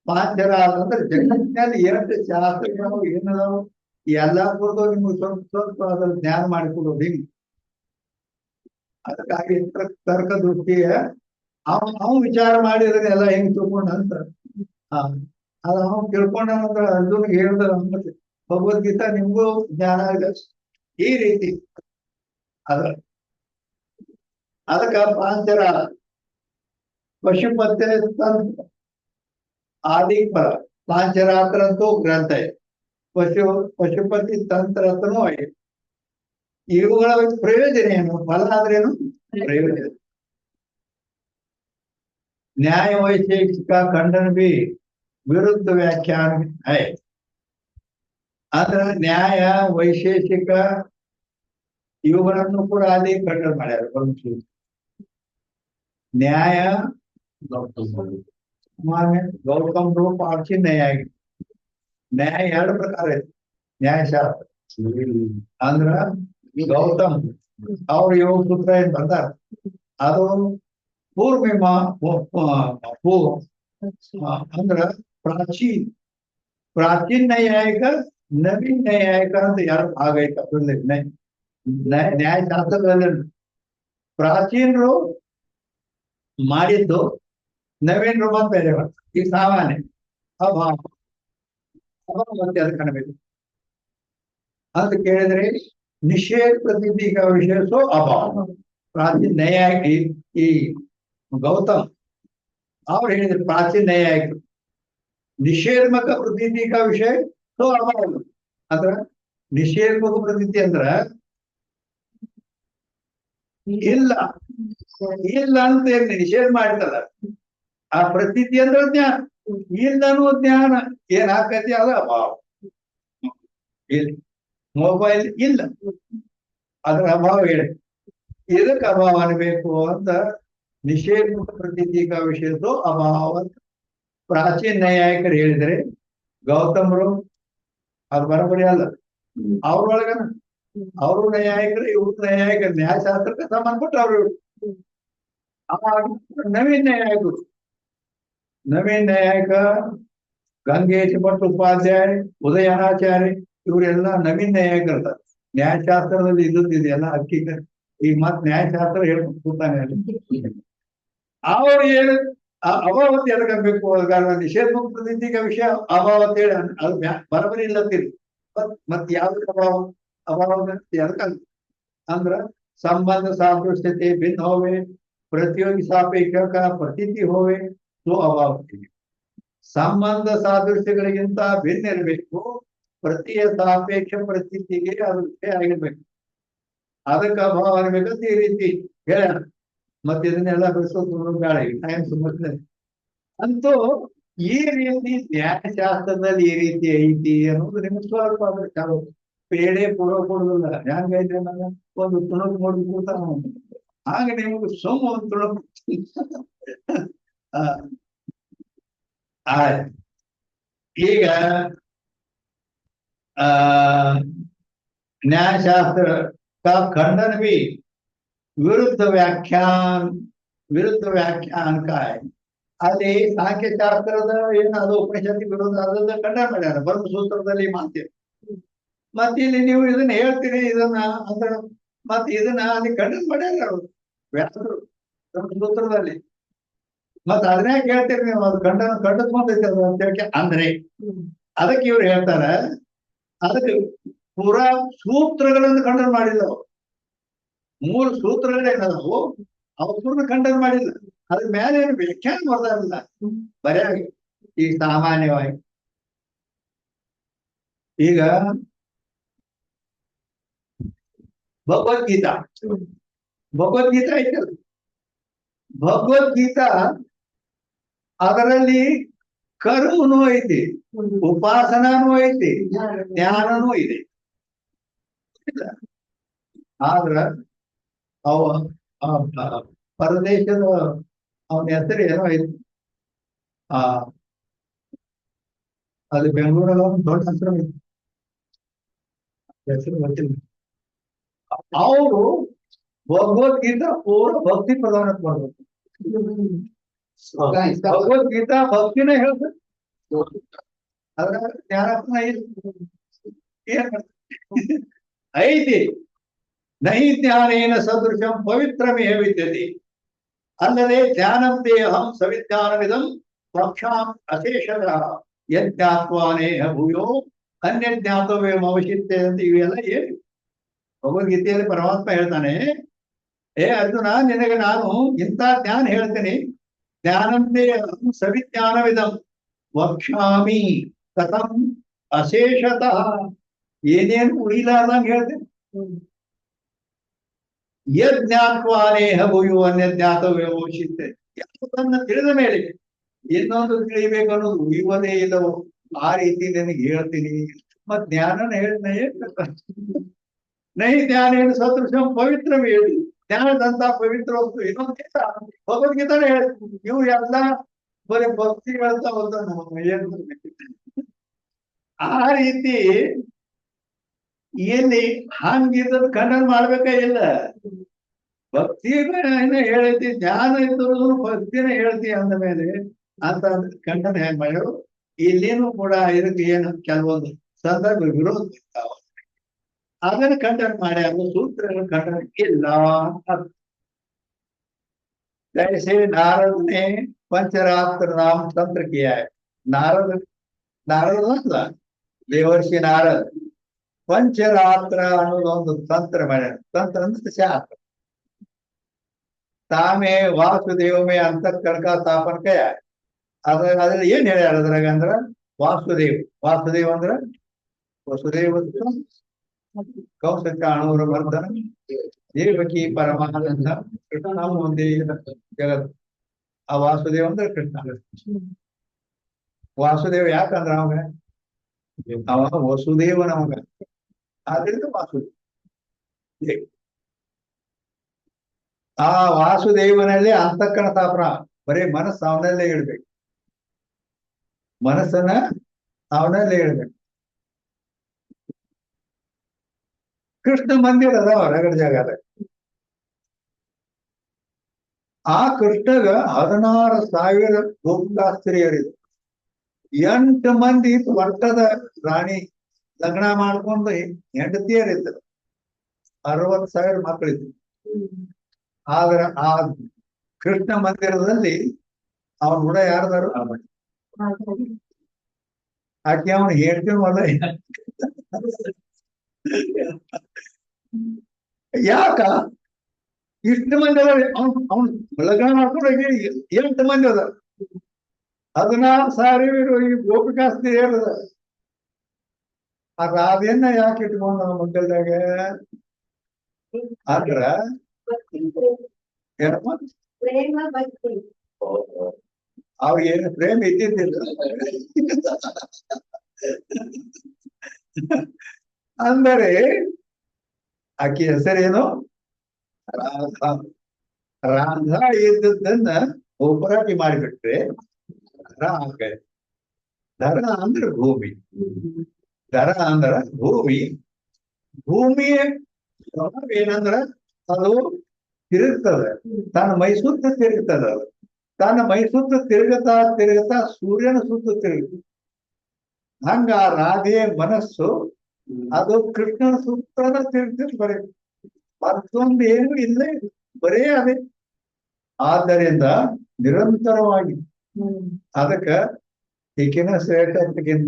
ಪಾಂಚರಾತ್ರ ಅಂದ್ರೆ ಜಗತ್ತಿನಲ್ಲಿ ಎಷ್ಟು ಶಾಸ್ತ್ರಗಳು ಏನದಾವು ಎಲ್ಲಾ ಕುರಿತು ನಿಮ್ಗೆ ಸ್ವಲ್ಪ ಸ್ವಲ್ಪ ಅದ್ರ ಜ್ಞಾನ ಮಾಡಿಕೊಡೋದು ಹಿಂಗೆ. ಅದಕ್ಕಾಗಿ ತರ್ಕ ದೃಷ್ಟಿಯ ಅವ್ನು ವಿಚಾರ ಮಾಡಿದ್ರೆ ಹೆಂಗ್ ತಿಳ್ಕೊಂಡ ಅಂತ ಅದು ಅವ್ನು ತಿಳ್ಕೊಂಡಂದ್ರ ಅರ್ಜುನ್ಗೆ ಹೇಳ್ದ ಭಗವದ್ಗೀತಾ ನಿಮ್ಗೂ ಜ್ಞಾನ ಇದೆ ಈ ರೀತಿ. ಅದಕ್ಕ ಪಾಂಚರ ಪಶುಪತಿ ತಂತ್ರ ಆದಿಫಲ ಪಾಂಚರಾತ್ರ ಅಂತೂ ಗ್ರಂಥ ಇದೆ, ಪಶುಪತಿ ತಂತ್ರ ಅಂತನೂ ಐತಿ. ಇವುಗಳ ಪ್ರಯೋಜನ ಏನು? ಫಲ ಆದ್ರೇನು ಪ್ರಯೋಜನ. न्याय वैशेषिक का खंडन भी विरुद्ध व्याख्यान है. ಅಂದ್ರೆ ನ್ಯಾಯ ವೈಶೇಷಿಕ ಇವುಗಳನ್ನು ಕೂಡ ಅಲ್ಲಿ ಖಂಡನ ಮಾಡ್ಯಾರ. ನ್ಯಾಯ ಗೌತಮ್ ರೂಪ ಆರ್ಚಿ ನ್ಯಾಯ. ನ್ಯಾಯ ಎರಡು ಪ್ರಕಾರ ಇದೆ ನ್ಯಾಯಶಾಸ್ತ್ರ. ಅಂದ್ರ ಗೌತಮ್ ಅವ್ರ ಯೋಗ ಸೂತ್ರ ಏನ್ ಬರ್ತಾರ ಅದು ಪೂರ್ವಿಮಾ ಅಂದ್ರ ಪ್ರಾಚೀನ ನ್ಯಾಯಿಕ ನವೀನ್ ನ್ಯಾಯಿಕ ಅಂತ ಎರಡು ಭಾಗ ಐತೆ ಅದ್ರಲ್ಲಿ. ನ್ಯಾಯಶಾಸ್ತ್ರದಲ್ಲಿ ಪ್ರಾಚೀನರು ಮಾಡಿದ್ದು ನವೀನರು ಬಂದು ಬೇರೆ ಈ ಸಾಮಾನ್ಯ ಅಭಾವ ಮತ್ತೆ ಅದು ಕಾಣಬೇಕು ಅಂತ ಕೇಳಿದ್ರೆ ನಿಷೇಧ ಪ್ರತಿಧಿಕ ವಿಶೇಷೋ ಅಭಾವ. ಪ್ರಾಚೀನ ನ್ಯಾಯಿಕ ಈ ಗೌತಮ್ ಅವ್ರು ಹೇಳಿದ್ರು ಪ್ರಾಚೀನ ನ್ಯಾಯಿಕ ನಿಷೇಧಮಕ ಪ್ರತೀತಿ का ವಿಷಯ ಸೊ ಅಭಾವ. ಅಂದ್ರ ನಿಷೇಧಮಕ ಪ್ರತೀತಿ ಅಂದ್ರ ಇಲ್ಲ ಇಲ್ಲ ಅಂತ ಏನ್ ನಿಷೇಧ ಮಾಡ್ತಲ್ಲ ಆ ಪ್ರತೀತಿ ಅಂದ್ರ ಜ್ಞಾನ. ಇಲ್ಲ ಅನ್ನೋ ಜ್ಞಾನ ಏನ್ ಹಾಕತಿ ಅದ ಅಭಾವ. ಮೊಬೈಲ್ ಇಲ್ಲ ಅದ್ರ ಅಭಾವ ಹೇಳಿ ಇದಕ್ಕೆ ಅಭಾವ ಅನ್ಬೇಕು ಅಂತ ನಿಷೇಧ ಪ್ರತೀತಿಕ ವಿಷಯದ್ದು ಅಭಾವ ಪ್ರಾಚೀನ ನ್ಯಾಯಿಕರು ಹೇಳಿದ್ರೆ ಗೌತಮರು ಅದು ಬರಬರಿ ಅಲ್ಲ. ಅವ್ರೊಳಗನ ಅವರು ನ್ಯಾಯಿಕರು ಇವ್ರ ನ್ಯಾಯಿಕರು ನ್ಯಾಯಶಾಸ್ತ್ರಕ್ಕೆ ಸಂಬಂಧಪಟ್ಟು ಅವರು ನವೀನ್ ನ್ಯಾಯಿಕರು. ನವೀನ್ ನ್ಯಾಯಿಕ ಗಂಗೇಶ್ ಭಟ್ ಉಪಾಧ್ಯಾಯ ಉದಯನಾಚಾರ್ಯ ಇವರೆಲ್ಲ ನವೀನ್ ನ್ಯಾಯಿಕರು. ನ್ಯಾಯಶಾಸ್ತ್ರದಲ್ಲಿ ಇದ್ದಿದೆ ಎಲ್ಲ ಹಕ್ಕಿಕ ಈಗ ಮತ್ ನ್ಯಾಯಶಾಸ್ತ್ರ ಹೇಳ್ಕೊಂಡು ಕೂತಾನೆ ಅವ್ರು ಹೇಳ ಅಭಾವತ್ ಎದಗಬೇಕು ನಿಷೇಧ ಪ್ರತೀತಿಕ ವಿಷಯ ಅಭಾವತ್ ಹೇಳಿ ಅದು ಬರಬರಿ ಇಲ್ಲತ್ತೀರಿ. ಮತ್ ಯಾವ್ದು ಅಭಾವ ಎದಕ ಅಂದ್ರ ಸಂಬಂಧ ಸಾದೃಶ್ಯತೆ ಭಿನ್ನ ಹೋವೆ ಪ್ರತಿಯೋಗಿ ಸಾಪೇಕ್ಷಕ ಪ್ರತೀತಿ ಹೋವೆ ಸೊ ಅಭಾವ. ಸಂಬಂಧ ಸಾದೃಶ್ಯಗಳಿಗಿಂತ ಭಿನ್ನ ಇರಬೇಕು. ಪ್ರತಿಯ ಸಾಪೇಕ್ಷ ಪ್ರತೀತಿಗೆ ಅದು ವಿಷಯ ಆಗಿರ್ಬೇಕು. ಅದಕ್ಕೆ ಅಭಾವ ಆಗ್ಬೇಕಂತ ಈ ರೀತಿ ಹೇಳ. ಮತ್ತೆ ಇದನ್ನೆಲ್ಲ ಬೆಳೆಸೋದು ಬೇಡ ಟೈಮ್ ಸುಮ್ಮನೆ ಅಂತೂ ಈ ರೀತಿ ನ್ಯಾಯಶಾಸ್ತ್ರದಲ್ಲಿ ಈ ರೀತಿ ಐತಿ ಅನ್ನೋದು ನಿಮ್ಗೆ ಸ್ವಲ್ಪ ಪೇಡೆ ಪೂರ್ವ ಕೊಡುದಿಲ್ಲ. ಹೆಂಗೈತೆ ನಾನು ಒಂದು ತುಣುಕು ನೋಡಿ ಕೂತ ಹಾಗೆ ನಿಮ್ಗೆ ಸೋಮ ಒಂದು ತುಣುಕು ಈಗ न्यायशास्त्र का खंडन भी विरुद्ध व्याख्यान का है. ಅಲ್ಲಿ ಸಾಂಖ್ಯಶಾಸ್ತ್ರದ ಏನು ಅದು ಉಪನಿಷತ್ತಿ ವಿರೋಧ ಅದನ್ನ ಖಂಡನ ಮಾಡ್ಯಾರ ಬ್ರಹ್ಮಸೂತ್ರದಲ್ಲಿ ಮಾತೇವೆ. ಮತ್ತೆ ಇಲ್ಲಿ ನೀವು ಇದನ್ನ ಹೇಳ್ತೀರಿ ಇದನ್ನ ಅಂದ್ರೆ ಮತ್ತೆ ಇದನ್ನ ಅಲ್ಲಿ ಖಂಡನ ಮಾಡ್ಯಾರ ಅವರು ವ್ಯಾಸರು ಬ್ರಹ್ಮಸೂತ್ರದಲ್ಲಿ. ಮತ್ತೆ ಅದನ್ನೇ ಕೇಳ್ತೀರಿ ನೀವು ಅದು ಖಂಡಿಸ್ಕೊಂಡೈತೆ ಅದು ಅಂತ ಹೇಳಿ ಅಂದ್ರೆ ಅದಕ್ಕೆ ಇವ್ರು ಹೇಳ್ತಾರ ಅದಕ್ಕೆ ಪೂರಾ ಸೂತ್ರಗಳನ್ನು ಖಂಡನ ಮಾಡಿಲ್ಲ. ಮೂರು ಸೂತ್ರಗಳೇನದವು ಅವ್ರನ್ನ ಖಂಡನ ಮಾಡಿಲ್ಲ. ಅದ್ರ ಮೇಲೆ ಏನು ವ್ಯಾಖ್ಯಾನ ಬರ್ದಾರಲ್ಲ ಬರೆಯಾಗಿ ಈಗ ಸಾಮಾನ್ಯವಾಗಿ ಈಗ ಭಗವದ್ಗೀತಾ ಐತಲ್ಲ ಭಗವದ್ಗೀತಾ ಅದರಲ್ಲಿ ಕರ್ಮನೂ ಐತಿ ಉಪಾಸನಾನೂ ಐತಿ ಜ್ಞಾನನೂ ಇದೆ. ಆದ್ರ ಅವ ಪರದೇಶದ ಅವನ ಹೆಸರು ಏನೋ ಐತಿ ಅಲ್ಲಿ ಬೆಂಗಳೂರಲ್ಲಿ ಒಂದು ದೊಡ್ಡ ಹೆಸರು ಐತಿ ಹೆಸರು ಗೊತ್ತಿಲ್ಲ. ಅವರು ಭಗವದ್ಗೀತಾ ಪೂರ ಭಕ್ತಿ ಪ್ರಧಾನ ಮಾಡ್ಬೇಕು. ಭಗವದ್ಗೀತಾ ಭಕ್ತಿನೇ ಹೇಳ್ತಾರೆ ಅದ್ರ ಜ್ಞಾನಪ್ಪ ಐತಿ. ನಹಿ ಜ್ಞಾನೇನ ಸದೃಶಂ ಪವಿತ್ರಮೇವ ವಿದ್ಯತೆ ಅಲ್ಲದೆ ಜ್ಞಾನಂತೆ ಅಹಂ ಸವಿಜ್ಞಾನವಿದಂ ಪಕ್ಷಾಂ ಅಶೇಷತಃ ಯಜ್ಞಾತ್ವಾನೇಹ ಭೂಯೋ ಅನ್ಯ ಜ್ಞಾತವ್ಯವಶಿತ್ತೆ ಅಂತ ಇವೆಲ್ಲ ಏನು ಭಗವದ್ಗೀತೆಯಲ್ಲಿ ಪರಮಾತ್ಮ ಹೇಳ್ತಾನೆ. ಅರ್ಜುನ ನಿನಗೆ ನಾನು ಇಂಥ ಜ್ಞಾನ ಹೇಳ್ತೇನೆ. ಜ್ಞಾನಂತೆ ಅಹಂ ಸವಿಜ್ಞಾನವಿದಂ ವಕ್ಷಾಮಿ ಕಥಂ ಅಶೇಷತಃ ಏನೇನು ಉಳಿಲಾರ್ದಂಗೆ ಹೇಳ್ತೇನೆ. ಯಜ್ಞಾತ್ವಾನೇಹ ಭೂಯು ಅನ್ಯಜ್ಞಾತ ವಿಮೋಚಿತೆ. ಯಾವುದನ್ನ ತಿಳಿದ ಮೇಲೆ ಇನ್ನೊಂದು ತಿಳಿಬೇಕು ಅನ್ನೋದು ಇವನೇ ಇಲ್ಲವೋ ಆ ರೀತಿ ನನಗೆ ಹೇಳ್ತೀನಿ. ಮತ್ ಜ್ಞಾನನ ಹೇಳಿದ ನೈ ಜ್ಞಾನೇನ ಸದೃಶಂ ಪವಿತ್ರವೇ ಹೇಳಿ ಜ್ಞಾನದಂತ ಪವಿತ್ರ ವಸ್ತು ಇನ್ನೊಂದಿಲ್ಲ. ಭಗವದ್ಗೀತಾನೆ ಹೇಳ್ತೀನಿ. ನೀವು ಎಲ್ಲ ಬರೀ ಭಕ್ತಿ ಹೇಳ್ತಾ ಹೋದ ಏನು ಆ ರೀತಿ ಎಲ್ಲಿ ಹಂಗಿದ್ರ ಖಂಡನ ಮಾಡ್ಬೇಕ ಇಲ್ಲ. ಭಕ್ತಿ ಹೇಳ್ತಿ, ಜ್ಞಾನ ಇದ್ರು ಭಕ್ತಿನ ಹೇಳ್ತಿ ಅಂದ ಮೇಲೆ ಅಂತ ಖಂಡನ ಹೆಂಗ್ ಮಾಡ್ಯಾರು. ಇಲ್ಲೇನು ಕೂಡ ಇದಕ್ಕೆ ಏನು ಕೆಲವೊಂದು ಸಂದರ್ಭ ವಿರೋಧ ಇರ್ತಾವ, ಅದನ್ನ ಖಂಡನ ಮಾಡ್ಯಾರು. ಸೂತ್ರ ಖಂಡನ ಇಲ್ಲ. जैसे नारद ने पंचरात्र नाम तंत्र किया है. नारद नारद मतलब देवर्षि नारद पंचरात्र ಅನ್ನೋದೊಂದು ತಂತ್ರ ಮಾಡ್ಯಾರ. ತಂತ್ರ ಅಂದ್ರೆ ಶಾಸ್ತ್ರ. ತಾಮೇ ವಾಸುದೇವಮೇ ಅಂತಃಕರಣ ಸ್ಥಾಪನ ಕಯ. ಅದ್ರಲ್ಲಿ ಏನ್ ಹೇಳ್ಯಾರ ಅದ್ರಾಗ ಅಂದ್ರ ವಾಸುದೇವ್. ವಾಸುದೇವ್ ಅಂದ್ರ ವಸುದೇವ ಕೌಶ ಕಾಣೂರ ವರ್ಧನ ದೇವಕಿ ಪರಮಾನಂದ ಕೃಷ್ಣ ಒಂದೇ ಜಗತ್. ಆ ವಾಸುದೇವ ಅಂದ್ರೆ ಕೃಷ್ಣ. ವಾಸುದೇವ ಯಾಕಂದ್ರ ಅವ ವಸುದೇವನ ಮಗ, ಆದ್ರಿಂದ ವಾಸುದೇವ. ಆ ವಾಸುದೇವನಲ್ಲಿ ಅಂತಃಕರಣ ಸ್ಥಾಪನ. ಬರೀ ಮನಸ್ಸು ಅವನಲ್ಲೇ ಇಡ್ಬೇಕು, ಮನಸ್ಸನ್ನ ಅವನಲ್ಲೇ ಇಡ್ಬೇಕು. ಕೃಷ್ಣ ಮಂದಿರ ಅದಾವ ರಗಡ ಜಾಗ. ಆ ಕೃಷ್ಣಗ 16,000 ಗೋಪಿಕಾಸ್ತ್ರೀಯರಿದ್ರು. 8 ಮಂದಿ ವರ್ಗದ ರಾಣಿ ಲಗ್ನ ಮಾಡ್ಕೊಂಡು ಹೆಂಡತಿಯರಿದ್ರು. 60,000 ಮಕ್ಕಳಿದ್ರು. ಆದ್ರ ಆ ಕೃಷ್ಣ ಮಂದಿರದಲ್ಲಿ ಅವನ ಕೂಡ ಯಾರ್ದಾರು ಆಕೆ ಅವನು ಹೇಳ್ತೀನಿ ಮೊದಲ. ಯಾಕ ಇಷ್ಟು ಮಂದಿ ಅದ? ಅವ್ನು ಲಗ್ನ ಮಾಡ್ಕೊಂಡೋಗಿ 8 ಮಂದಿ ಅದ. 16,000 ಈ ಗೋಪಿಕಾಸ್ತಿ ಹೇಳದ. ಆ ರಾಧೆಯನ್ನ ಯಾಕೆ ಇಟ್ಕೊಂಡ ಮಕ್ಕಳದಾಗ ಅಂದ್ರ ಏನಪ್ಪ ಅವ್ರಿಗೇನು ಪ್ರೇಮ ಇದ್ದಿದ್ದಿಲ್ಲ. ಅಂದರೆ ಆಕೆ ಹೆಸರೇನು? ರಾಧಾ. ರಾಧಾ ಇದ್ದದ್ದನ್ನ ಉಪರಾಟಿ ಮಾಡಿಬಿಟ್ರೆ ದರ ಆಗ. ದರ ಅಂದ್ರೆ ಭೂಮಿ. ದರ ಅಂದ್ರ ಭೂಮಿ. ಭೂಮಿಯ ಏನಂದ್ರ ಅದು ತಿರುಗ್ತದೆ, ತನ್ನ ಮೈ ಸುತ್ತ ತಿರುಗ್ತದ. ತನ್ನ ಮೈ ಸುತ್ತ ತಿರುಗತಾ ತಿರುಗತಾ ಸೂರ್ಯನ ಸುತ್ತ ತಿರುಗ. ಹಂಗ ಆ ರಾಧೆಯ ಮನಸ್ಸು ಅದು ಕೃಷ್ಣನ ಸುತ್ತನ ತಿರುಗ್ತಿರ್. ಬರೀ ಮತ್ತೊಂದು ಏನು ಇಲ್ಲ, ಬರೇ ಅದೇ. ಆದ್ದರಿಂದ ನಿರಂತರವಾಗಿ ಅದಕ್ಕ ಈಗಿನ ಶ್ರೇಷ್ಠ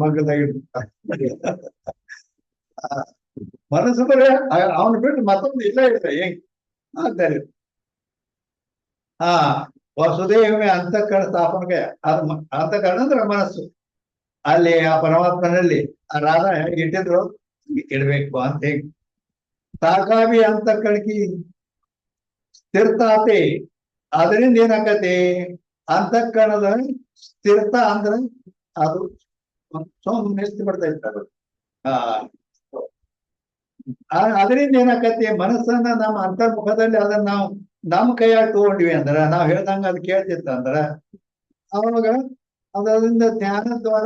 ಮಗದಾಗ ಮನಸ್ಸು ಬರೇ ಅವನು ಬಿಟ್ಟು ಮತ್ತೊಂದು ಇಲ್ಲ ಇಲ್ಲ ಹೆಂಗ್. ಆದ್ದರಿಂದ ವಸುದೇವಮೇ ಅಂತಃಕರಣ ಸ್ಥಾಪನೆಗೆ ಅದು ಅಂತಃಕರಣ ಅಂದ್ರೆ ಮನಸ್ಸು. ಅಲ್ಲಿ ಆ ಪರಮಾತ್ಮನಲ್ಲಿ ಆ ರಾಧಾ ಇಟ್ಟಿದ್ರು ಇಡ್ಬೇಕು ಅಂತ ಹೇಳಿ. ತಾಕಾವಿ ಅಂತಃಕರಣಕಿ ಸ್ಥಿರತಾತೆ. ಅದರಿಂದ ಏನಾಗತ್ತೆ? ಅಂತಃಕರಣದ ಸ್ಥಿರತ ಅಂದ್ರ ಅದು ನಿಸ್ತು ಬಿಡ್ತಾ ಇರ್ತಾರೆ. ಅದರಿಂದ ಏನಾಕತಿ? ಮನಸ್ಸನ್ನ ನಮ್ಮ ಅಂತರ್ಮುಖದಲ್ಲಿ ಅದನ್ನ ನಾವು ನಮ್ಮ ಕೈಯಾಗಿ ತಗೊಂಡ್ವಿ ಅಂದ್ರ, ನಾವ್ ಹೇಳ್ದಂಗ ಅದು ಕೇಳ್ತಿತ್ತ ಅಂದ್ರ ಅವಾಗ ಅದರಿಂದ ಜ್ಞಾನ ದ್ವಾರ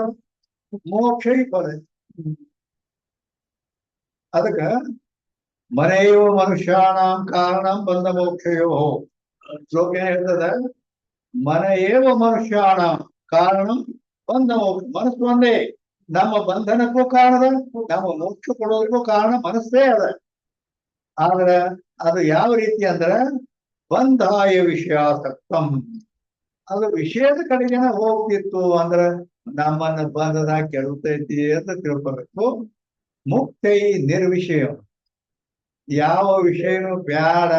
ಮೋಕ್ಷ ಬರುತ್ತೆ. ಅದಕ್ಕ ಮನೆಯೋ ಮನುಷ್ಯಾಣಂ ಕಾರಣಂ ಬಂಧ ಮೋಕ್ಷಯೋ ಶ್ಲೋಕ ಹೇಳ್ತದ. ಮನೆಯೇವ ಮನುಷ್ಯಾಣ ಕಾರಣಂ ಬಂಧ ಮೋಕ್ಷ. ಮನಸ್ಸು ಒಂದೇ ನಮ್ಮ ಬಂಧನಕ್ಕೂ ಕಾರಣದ, ನಮ್ಮ ಮೋಕ್ಷ ಕೊಡೋದಕ್ಕೂ ಕಾರಣ ಮನಸ್ಸೇ ಅದ. ಆದ್ರ ಅದು ಯಾವ ರೀತಿ ಅಂದ್ರ ಬಂಧಾಯ ವಿಷಯಾಸಕ್ತಂ. ಅದು ವಿಷಯದ ಕಡೆಗೆನ ಹೋಗ್ತಿತ್ತು ಅಂದ್ರ ನಮ್ಮನ್ನ ಬಂಧದ ಕೆಡುತ್ತೈತಿ ಅಂತ ತಿಳ್ಕೊಬೇಕು. ಮುಕ್ತೈ ನಿರ್ವಿಷಯ. ಯಾವ ವಿಷಯನು ಬ್ಯಾಡ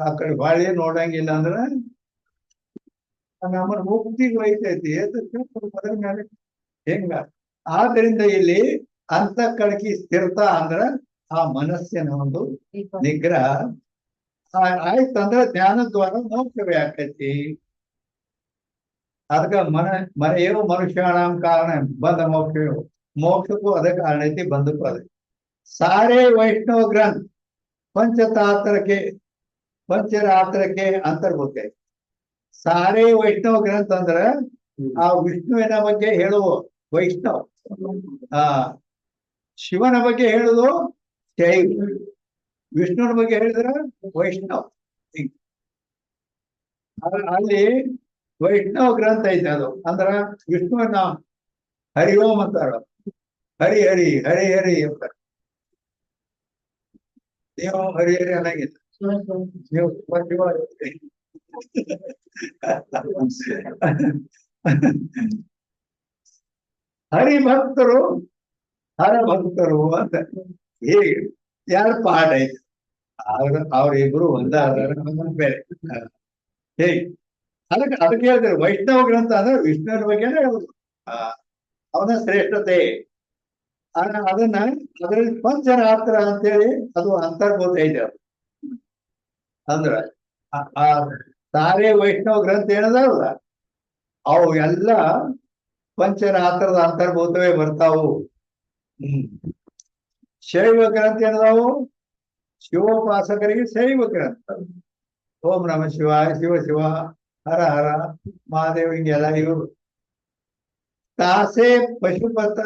ಆ ಕಡೆ ಬಾಳಿ ನೋಡಂಗಿಲ್ಲ ಅಂದ್ರ ನಮ್ಮನ್ನ ಮುಕ್ತಿಗೆ ಒಯ್ತೈತಿ ಅಂತ ತಿಳ್ಕೊಬೇಕು. ಮೇಲೆ ಹೆಂಗ? ಆದ್ದರಿಂದ ಇಲ್ಲಿ ಅಂತಃಕರಣಕಿ ಸ್ಥಿರತಾ ಅಂದ್ರ ಆ ಮನಸ್ಸಿನ ಒಂದು ನಿಗ್ರಹ. ಆಯ್ತಂದ್ರ ಜ್ಞಾನದ್ವಾರ ಮೋಕ್ಷವೇ ಆಕೈತಿ. ಅದಕ್ಕ ಮನೆಯೋ ಮನುಷ್ಯಾಣಂ ಕಾರಣ ಬಂದ ಮೋಕ್ಷ, ಮೋಕ್ಷಕ್ಕೂ ಅದೇ ಕಾರಣ ಐತಿ, ಬಂದಕ್ಕೂ ಅದೇ. ಸಾರೇ ವೈಷ್ಣವ ಗ್ರಂಥ ಪಂಚರಾತ್ರಕ್ಕೆ ಅಂತರ್ಭೂತ ಐತಿ. ಸಾರೇ ವೈಷ್ಣವ ಗ್ರಂಥ ಅಂದ್ರ ಆ ವಿಷ್ಣುವಿನ ಬಗ್ಗೆ ಹೇಳುವ ವೈಷ್ಣವ, ಆ ಶಿವನ ಬಗ್ಗೆ ಹೇಳುದು ಶೈವ, ವಿಷ್ಣುವಿನ ಬಗ್ಗೆ ಹೇಳಿದ್ರ ವೈಷ್ಣವ. ಅಲ್ಲಿ ವೈಷ್ಣವ ಗ್ರಂಥ ಐತೆ. ಅದು ಅಂದ್ರ ವಿಷ್ಣುವಿನ ಹರಿ ಓಂ ಅಂತಾರ, ಹರಿ ಹರಿ ಹರಿ ಹರಿ ಅಂತಾರ. ನೀವು ಹರಿ ಹರಿ ಅನ್ನಂಗಿಲ್ಲ, ನೀವು ಹರಿ ಭಕ್ತರು ಹರ ಭಕ್ತರು ಅಂತ ಹೇಗೆ ಯಾರ ಪಾಠ ಐತೆ, ಅವ್ರಿಬ್ರು ಒಂದಾದಾರ ಬೇರೆ ಹೇಗೆ. ಅದಕ್ಕೆ ಹೇಳಿದ್ರೆ ವೈಷ್ಣವ ಗ್ರಂಥ ಅಂದ್ರೆ ವಿಷ್ಣುವಿನ ಬಗ್ಗೆನೇ ಹೇಳುದು, ಅವನ ಶ್ರೇಷ್ಠತೆ. ಅದರಲ್ಲಿ ಪಂಚರಾತ್ರ ಅಂತೇಳಿ ಅದು ಅಂತರ್ಭೂತ ಇದೆ. ಅದು ಅಂದ್ರ ಆ ಸಾರೇ ವೈಷ್ಣವ ಗ್ರಂಥ ಏನದಲ್ಲ, ಅವು ಎಲ್ಲ ಪಂಚರಾತ್ರದ ಅಂತರ್ಭೂತವೇ ಬರ್ತಾವು. ಶೈವ ಗ್ರಂಥ ಏನದಾವು, ಶಿವೋಪಾಸಕರಿಗೆ ಶೈವ ಗ್ರಂಥ. ಓಂ ನಮ ಶಿವಾಯ, ಶಿವ ಶಿವ, ಹರ ಹರ ಮಹಾದೇವ, ಹಿಂಗೆಲ್ಲ ಇವರು. ತಾಸೆ ಪಶುಪತ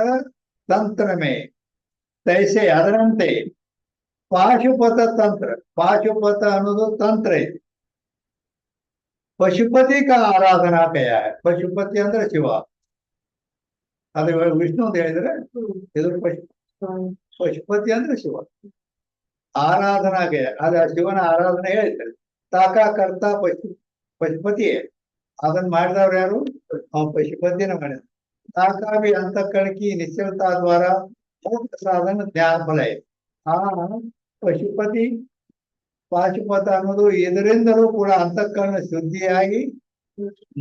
ತಂತ್ರಮೇ ತೈಸೆ, ಅದರಂತೆ ಪಾಶುಪತ ತಂತ್ರ. ಪಾಶುಪತ ಅನ್ನೋದು ತಂತ್ರ ಐತಿ. ಪಶುಪತಿ ಕಾ ಆರಾಧನಾ ಕಯ, ಪಶುಪತಿ ಅಂದ್ರೆ ಶಿವ, ಅದು ವಿಷ್ಣು ಅಂತ ಹೇಳಿದ್ರೆ ಇದು ಪಶುಪತಿ ಅಂದ್ರೆ ಶಿವ. ಆರಾಧನಾ ಕಯ, ಅದ ಶಿವನ ಆರಾಧನೆ ಹೇಳ್ತಾರೆ. ತಾಕಾ ಕರ್ತ ಪಶುಪತಿಯೇ, ಅದನ್ನ ಮಾಡಿದವ್ರು ಯಾರು, ಅವ ಪಶುಪತಿನ ಮಾಡಿದ. ತಾಕಾವಿ ಅಂತಃಕರಣಕಿ ನಿಶ್ಚಲತಾ ದ್ವಾರ ಮೋಕ್ಷ ಸಾಧನ ಜ್ಞಾನ ಫಲ. ಆ ಪಶುಪತಿ ಪಾಶುಪತ ಅನ್ನೋದು ಇದರಿಂದಲೂ ಕೂಡ ಅಂತಃಕರಣ ಶುದ್ಧಿಯಾಗಿ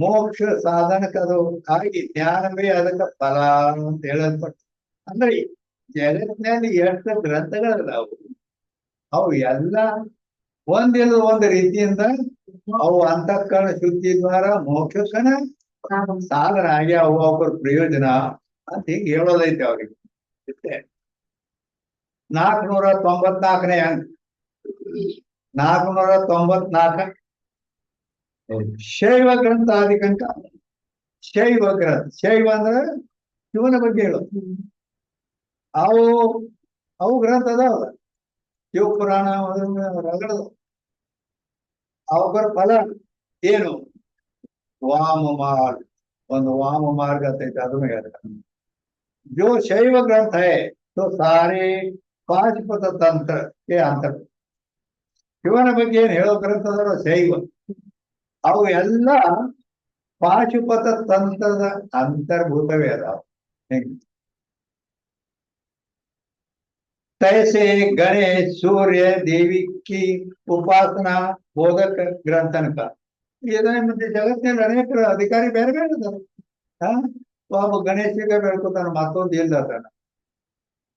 ಮೋಕ್ಷ ಸಾಧನಕ್ಕದು ಆಗಿ ಜ್ಞಾನವೇ ಅದಕ್ಕೆ ಫಲ ಅಂತ ಹೇಳಲ್ಪಟ್ಟು. ಅಂದ್ರೆ ಜಗತ್ತಿನಲ್ಲಿ ಎಷ್ಟು ಗ್ರಂಥಗಳಿದಾವು, ಅವು ಎಲ್ಲ ಒಂದಿಲ್ಲ ಒಂದು ರೀತಿಯಿಂದ ಅವು ಅಂತಃಕರಣ ಶುದ್ಧಿ ದ್ವಾರ ಮೋಕ್ಷಕ್ಕನ ಸಾಧನ ಆಗಿ ಅವು ಅವ್ರ ಪ್ರಯೋಜನ ಅಂತ ಹಿಂಗ್ ಹೇಳೋದೈತೆ ಅವ್ರಿಗೆ. 494ನೇ ಅಂಕ, 494 ಶೈವ ಗ್ರಂಥ ಆದಿಕಂಕ. ಶೈವ ಗ್ರಂಥ, ಶೈವ ಅಂದ್ರೆ ಶಿವನ ಬಗ್ಗೆ ಹೇಳೋದು. ಅವು ಗ್ರಂಥ ಅದಾವಲ್ಲ, ಶಿವ ಪುರಾಣ ರಗಡ. ಅವರ ಫಲ ಏನು, ವಾಮ ಮಾರ್ಗ, ಒಂದು ವಾಮ ಮಾರ್ಗ ಅಂತ ಐತೆ, ಅದನ್ನು ಹೇಳ್ತಾರೆ. जो शैव ग्रंथ है तो सारे पाशುಪತ ತಂತ್ರ ಕೆ ಅಂತರ್. ಶಿವನ ಬಗ್ಗೆ ಏನ್ ಹೇಳೋ ಗ್ರಂಥ ಅದರ ಶೈವ, ಅವು ಎಲ್ಲ ಪಾಶುಪತ ತಂತ್ರದ ಅಂತರ್ಭೂತವೇ ಅದಾವ. तैसे गणेश सूर्य देवी की उपासना बोधक ग्रंथन का. ಮತ್ತೆ ಜಗತ್ತಿನಲ್ಲಿ ಅನೇಕ ಅಧಿಕಾರಿ ಬೇರೆ ಬೇರೆ ಇದ್ದಾರೆ. ಒಬ್ಬ ಗಣೇಶಿಗೆ ಬೆಳ್ಕೊತಾನ, ಮತ್ತೊಂದು ಇಲ್ದಾನ.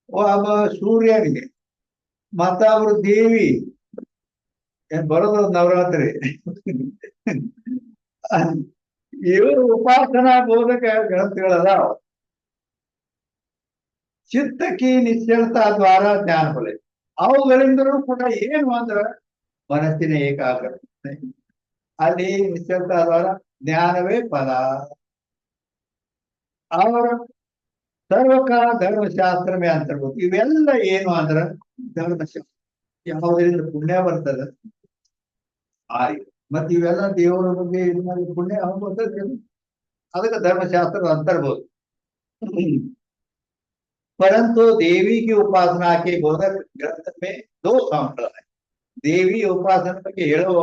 ಒಬ್ಬ ಸೂರ್ಯನಿಗೆ, ಮತ್ತ ಅವ್ರ ದೇವಿ ಏನ್ ಬರೋದು ನವರಾತ್ರಿ. ಇವರು ಉಪಾಸನಾ ಬೋಧಕ ಗ್ರಂಥಗಳದಾವ. ಚಿತ್ತಕ್ಕೆ ನಿಶ್ಚಲತಾ ದ್ವಾರ ಜ್ಞಾನ ಫಲ. ಅವುಗಳಿಂದಲೂ ಕೂಡ ಏನು ಅಂದ್ರ ಮನಸ್ಸಿನ ಏಕಾಗ್ರತೆ, ಅಲ್ಲಿ ನಿಶ್ಚಲತಾ ದ್ವಾರ ಜ್ಞಾನವೇ ಫಲ. ಅವರ ಸರ್ವಕಾಲ ಧರ್ಮಶಾಸ್ತ್ರವೇ ಅಂತರ್ಭೂತ. ಇವೆಲ್ಲ ಏನು ಅಂದ್ರ ಧರ್ಮಶಾಸ್ತ್ರ, ಯಾವುದರಿಂದ ಪುಣ್ಯ ಬರ್ತದ ಮತ್ತೆ ಇವೆಲ್ಲ ದೇವರ ಬಗ್ಗೆ ಪುಣ್ಯ ಬರ್ತದೆ, ಅದಕ್ಕೆ ಧರ್ಮಶಾಸ್ತ್ರದ ಅಂತರ್ಭೂತ. परंतु देवी की उपासना के बोधक ग्रंथ में 2 संप्रदाय. देवी उपासना ಬಗ್ಗೆ ಹೇಳೋ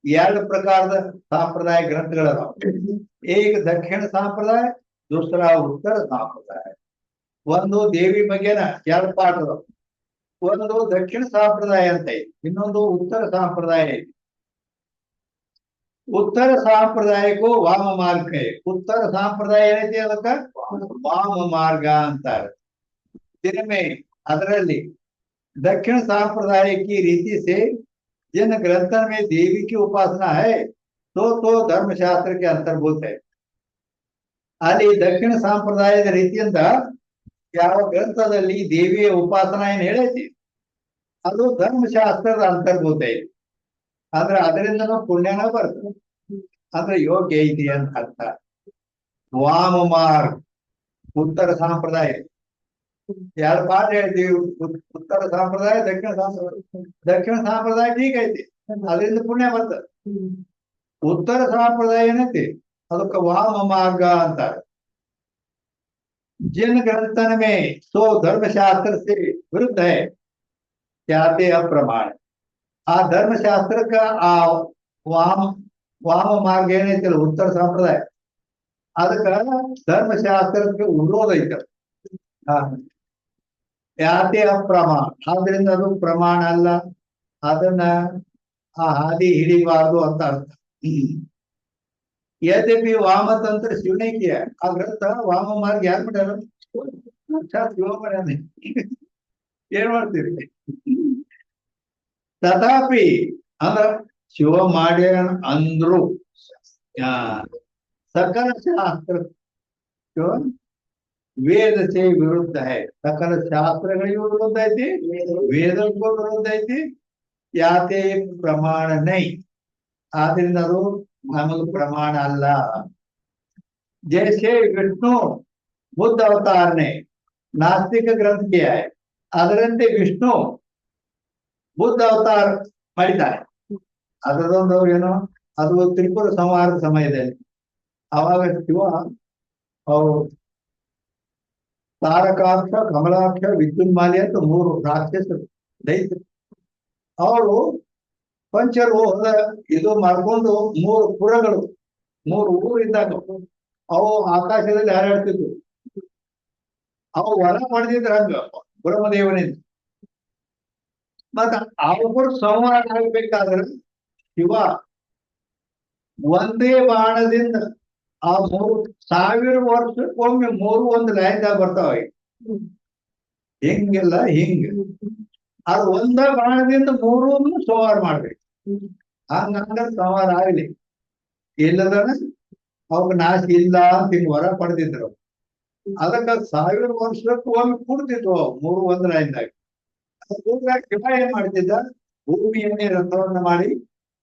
2 ಪ್ರಕಾರದ ಸಂಪ್ರದಾಯ ಗ್ರಂಥಗಳದಾವ. एक दक्षिण संप्रदाय, दूसरा उत्तर संप्रदाय. ಒಂದು ದೇವಿ ಬಗ್ಗೆನ 2 ಪಾಠ ಅದಾವ. ಒಂದು ದಕ್ಷಿಣ ಸಂಪ್ರದಾಯ ಅಂತ ಐತಿ, ಇನ್ನೊಂದು ಉತ್ತರ ಸಂಪ್ರದಾಯ ಐತಿ. ಉತ್ತರ ಸಂಪ್ರದಾಯಕ್ಕೂ ವಾಮ ಮಾರ್ಗ ಐತಿ. ಉತ್ತರ ಸಂಪ್ರದಾಯ ಏನೈತಿ ಅದಕ್ಕ ವಾಮ ಮಾರ್ಗ ಅಂತಾರೆ. जिनमें ಅದರಲ್ಲಿ दक्षिण सांप्रदाय की रीति से जिन ग्रंथन में देवी की उपासना है तो धर्मशास्त्र के अंतर्भूत है. ಅಲ್ಲಿ ದಕ್ಷಿಣ ಸಂಪ್ರದಾಯದ ರೀತಿಯಿಂದ ಯಾವ ಗ್ರಂಥದಲ್ಲಿ ದೇವಿಯ ಉಪಾಸನಾ ಏನ್ ಹೇಳೈತಿ ಅದು ಧರ್ಮಶಾಸ್ತ್ರದ ಅಂತರ್ಭೂತ ಐತಿ. ಅಂದ್ರೆ ಅದರಿಂದನೂ ಪುಣ್ಯನ ಬರ್ತದೆ, ಅಂದ್ರೆ ಯೋಗ್ಯ ಐತಿ ಅಂತ ಅರ್ಥ. ವಾಮ ಮಾರ್ಗ ಉತ್ತರ ಸಂಪ್ರದಾಯ ಎರಡು ಪಾಠ ಹೇಳ್ತೀವಿ. ಉತ್ತರ ಸಂಪ್ರದಾಯ, ದಕ್ಷಿಣ ಸಂಪ್ರದಾಯ. ದಕ್ಷಿಣ ಸಂಪ್ರದಾಯ ಟೀಕ್ ಐತಿ, ಅದರಿಂದ ಪುಣ್ಯ ಬರ್ತದೆ. ಉತ್ತರ ಸಂಪ್ರದಾಯ ಏನೈತಿ ಅದಕ್ಕೆ ವಾಮ ಮಾರ್ಗ ಅಂತಾರೆ. जिन ग्रंथन में तो धर्मशास्त्र से विरुद्ध है कहते अप्रमाण. ಆ ಧರ್ಮಶಾಸ್ತ್ರಕ್ಕ ಆ ವಾಮ ವಾಮ ಮಾರ್ಗ ಏನೈತಿಲ್ಲ ಉತ್ತರ ಸಂಪ್ರದಾಯ ಅದಕ್ಕ ಧರ್ಮಶಾಸ್ತ್ರಕ್ಕೆ ವಿರೋಧ ಐತೆ. ಯಾತೆ ಅಪ್ರಮಾಣ, ಆದ್ರಿಂದ ಅದು ಪ್ರಮಾಣ ಅಲ್ಲ, ಅದನ್ನ ಆ ಹಾದಿ ಹಿಡಿಬಾರ್ದು ಅಂತ ಅರ್ಥ. यद्यपि वामतंत्र शिव ने किया, ಆ ಗ್ರಂಥ ವಾಮ ಮಾರ್ಗ ಯಾರು ಮಾಡ್ಯಾರ? ಸಾಕ್ಷಾತ್ ಶಿವ ಮಾಡ್ಯಾನೆ. ಏನ್ ಮಾಡ್ತೀರಿ? ತಥಾಪಿ ಅಂದ್ರ ಶಿವ ಮಾಡ್ಯಾನ ಅಂದ್ರು ಸಕಲ ಶಾಸ್ತ್ರ ವೇದ ಸೇ ವಿರುದ್ಧ है. ಸಕಲ ಶಾಸ್ತ್ರಗಳಿಗೂ ವಿರುದ್ಧ ಐತಿ, ವೇದಕ್ಕೂ ವಿರುದ್ಧ ಐತಿ. ಯಾತೆ ಪ್ರಮಾಣ ನೈ, ಆದ್ರಿಂದ ಅದು ನಮಗ ಪ್ರಮಾಣ ಅಲ್ಲ. जैसे विष्णु बुद्ध अवतार ने नास्तिक ग्रंथ किया है, ಅದರಂತೆ ವಿಷ್ಣು ಬುದ್ಧ ಅವತಾರ ಮಾಡಿದ್ದಾರೆ. ಅದರದೊಂದು ಏನೋ ಅದು ತ್ರಿಪುರ ಸಂಹಾರದ ಸಮಯದಲ್ಲಿ ಅವಾಗ ಶಿವ ಅವರು ತಾರಕಾಕ್ಷ, ಕಮಲಾಕ್ಷ, ವಿದ್ಯುನ್ಮಾಲಿ ಅಂತ 3 ರಾಕ್ಷಸರು ದೈತ್ಯರು ಅವರು ಪಂಚಲೋಹದ ಇದು ಮಾಡ್ಕೊಂಡು 3 ಪುರಗಳು 3 ಊರಿದ್ದಾಗ ಅವು ಆಕಾಶದಲ್ಲಿ ಹಾರಾಡ್ತಿದ್ವು. ಅವು ವರ ಪಡೆದಿದ್ರ ಹಂಗ ಬ್ರಹ್ಮದೇವನಿಂದ. ಮತ್ತ ಅವ್ರು ಸಂಹಾರ ಆಗ್ಬೇಕಾದ್ರೆ ಶಿವ ಒಂದೇ ಬಾಣದಿಂದ ಆ 3000 ವರ್ಷಕ್ಕೊಮ್ಮೆ 3 ಒಂದು ಲೈನ್ದಾಗ ಬರ್ತಾವ. ಹಿಂಗೆಲ್ಲ ಹಿಂಗ ಅದು ಒಂದ ಬಾಣದಿಂದ 3 ಸಂಹಾರ ಮಾಡ್ಬೇಕು. ಹಂಗಂಗ ಸಂಹಾರ ಆಗ್ಲಿ, ಇಲ್ಲದನ ಅವಾಗ ನಾಶ ಇಲ್ಲ ಅಂತ ಹಿಂಗ್ ವರ ಪಡೆದಿದ್ರು. ಅದಕ್ಕ 1000 ವರ್ಷಕ್ಕೂ ಒಮ್ಮೆ ಕೂಡ್ತಿದ್ವು 3 ಒಂದು ಲೈನ್ದಾಗ. ಶಿವ ಏನ್ ಮಾಡ್ತಿದ್ದ, ಭೂಮಿಯನ್ನೇ ರಥವನ್ನ ಮಾಡಿ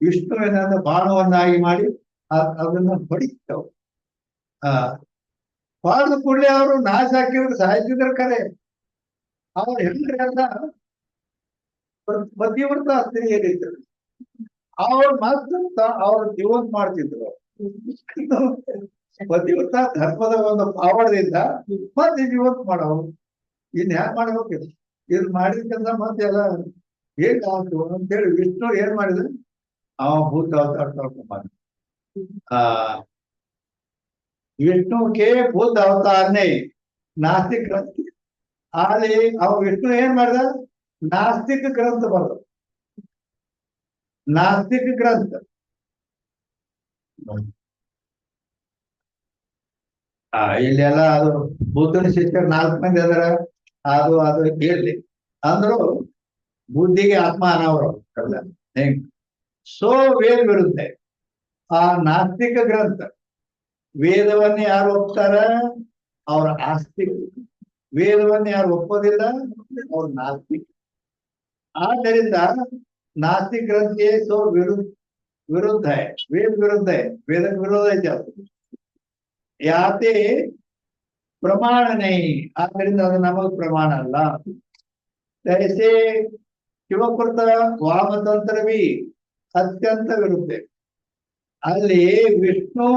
ವಿಷ್ಣುವಿನ ಬಾಣವನ್ನಾಗಿ ಮಾಡಿ ಅದನ್ನ ಹೊಡಿತವು. ಹೊಡೆದ ಕೂಡಲೇ ಅವರು ನಾಶ ಹಾಕಿದ್ರು, ಸಾಯ್ತಿದ್ರ ಕರೆ. ಅವ್ರ ಹೆಂಡ್ರೆಲ್ಲ ಮಧ್ಯವರ್ತ ಸ್ತ್ರೀಯರಿದ್ರು, ಅವ್ರ ಮತ್ತ ಅವ್ರ ಜೀವಂತ ಮಾಡ್ತಿದ್ರು. ಮಧ್ಯವರ್ತ ಧರ್ಮದ ಒಂದು ಪಾವಡದಿಂದ ಮತ್ತೆ ಜೀವಂತ ಮಾಡೋರು. ಇನ್ ಹ್ಯಾಕ್ ಮಾಡ್ಬೇಕು? ಇದು ಮಾಡಿದ್ರಿಂದ ಮತ್ತೆ ಎಲ್ಲ ಹೇಗಾಯ್ತು ಅಂತೇಳಿ ವಿಷ್ಣು ಏನ್ ಮಾಡಿದ್ರು, ಅವ ಭೂತ ಅವತಾರ ತಗೊಂಡ್ विष्णु के बुद्ध अवतार ने नास्तिक ग्रंथ आले अव विष्णु ಏನ್ ಮಾಡಿದ, ನಾಸ್ತಿಕ ಗ್ರಂಥ ಬರ್ದ. ನಾಸ್ತಿಕ ಗ್ರಂಥ ಇಲ್ಲೆಲ್ಲ ಅದು ಬುದ್ಧನ ಶಿಷ್ಯರು 4 ಮಂದಿ ಅದರ. ಅದು ಇರ್ಲಿ ಅಂದ್ರು ಬುದ್ಧಿಗೆ ಆತ್ಮ ಅನಾವರ ಹೆಂಗ್ ಸೋ ವೇದ ವಿರುದ್ಧ. ಆ ನಾಸ್ತಿಕ ಗ್ರಂಥ ವೇದವನ್ನ ಯಾರು ಒಪ್ತಾರ ಅವ್ರ ಆಸ್ತಿಕ, ವೇದವನ್ನ ಯಾರು ಒಪ್ಪೋದಿಲ್ಲ ಅವ್ರ ನಾಸ್ತಿಕ. ಆದ್ದರಿಂದ ನಾಸ್ತಿಕ ಗ್ರಂಥಿಗೆ ಸೋ ವಿರುದ್ಧ ವೇದ ವಿರುದ್ಧ, ವೇದಕ್ಕೆ ವಿರೋಧ ಐತೆ ಅದು. ಯಾತೆ ಪ್ರಮಾಣ ನೈ, ಆದ್ದರಿಂದ ಅದು ನಮಗ್ ಪ್ರಮಾಣ ಅಲ್ಲ. ऐसे ಶಿವಕೃತ ವಾಮತಂತ್ರ ಬಿ ಅತ್ಯಂತ ವಿರುದ್ಧ. ಅಲ್ಲಿ ವಿಷ್ಣು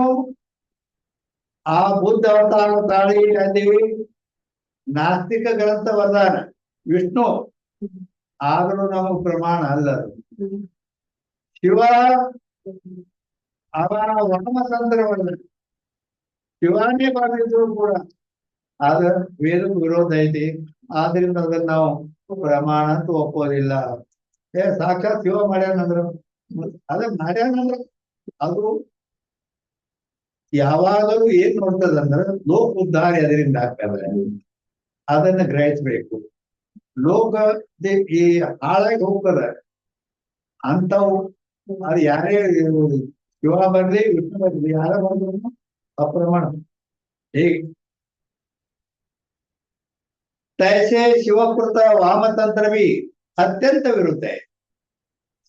ಆ ಬುದ್ಧ ಅವತಾರ ತಾಳಿ ಅಲ್ಲಿ ನಾಸ್ತಿಕ ಗ್ರಂಥ ವರದಾನ ವಿಷ್ಣು, ಆದರೂ ನಮಗ್ ಪ್ರಮಾಣ ಅಲ್ಲ. ಶಿವ ಅವನ ವಾಮತಂತ್ರವನ್ನ ಶಿವಾನೇ ಮಾಡಿದ್ರು ಕೂಡ ಆದ ವೇದಕ್ಕೆ ವಿರೋಧ ಐತಿ. ಆದ್ರಿಂದ ಅದನ್ನ ನಾವು ಪ್ರಮಾಣ ಅಂತ ಒಪ್ಪೋದಿಲ್ಲ. ಸಾಕ್ಷಾತ್ ಶಿವ ಮಾಡ್ಯಾನಂದ್ರ ಅದ ಮಾಡ್ಯಾನಂದ್ರ ಅದು ಯಾವಾಗಲೂ ಏನ್ ನೋಡ್ತದಂದ್ರ ಲೋಕ ಉದ್ಧಾರ ಅದರಿಂದ ಆಗ್ತದೆ. ಅದನ್ನ ಗ್ರಹಿಸ್ಬೇಕು. ಲೋಕ ಈ ಹಾಳಾಗಿ ಹೋಗ್ತದ, ಅಂತವು ಅದು ಯಾರೇ ಶಿವ ಬರ್ಲಿ ವಿಷ್ಣು ಬರ್ಲಿ ಯಾರ ಬಂದ್ರು ಅಪ್ರಮಾಣ ಹೀಗೆ ತೈಸೆ ಶಿವಕೃತ ವಾಮತಂತ್ರವಿ ಅತ್ಯಂತ ವಿರುದ್ಧ ಐತಿ.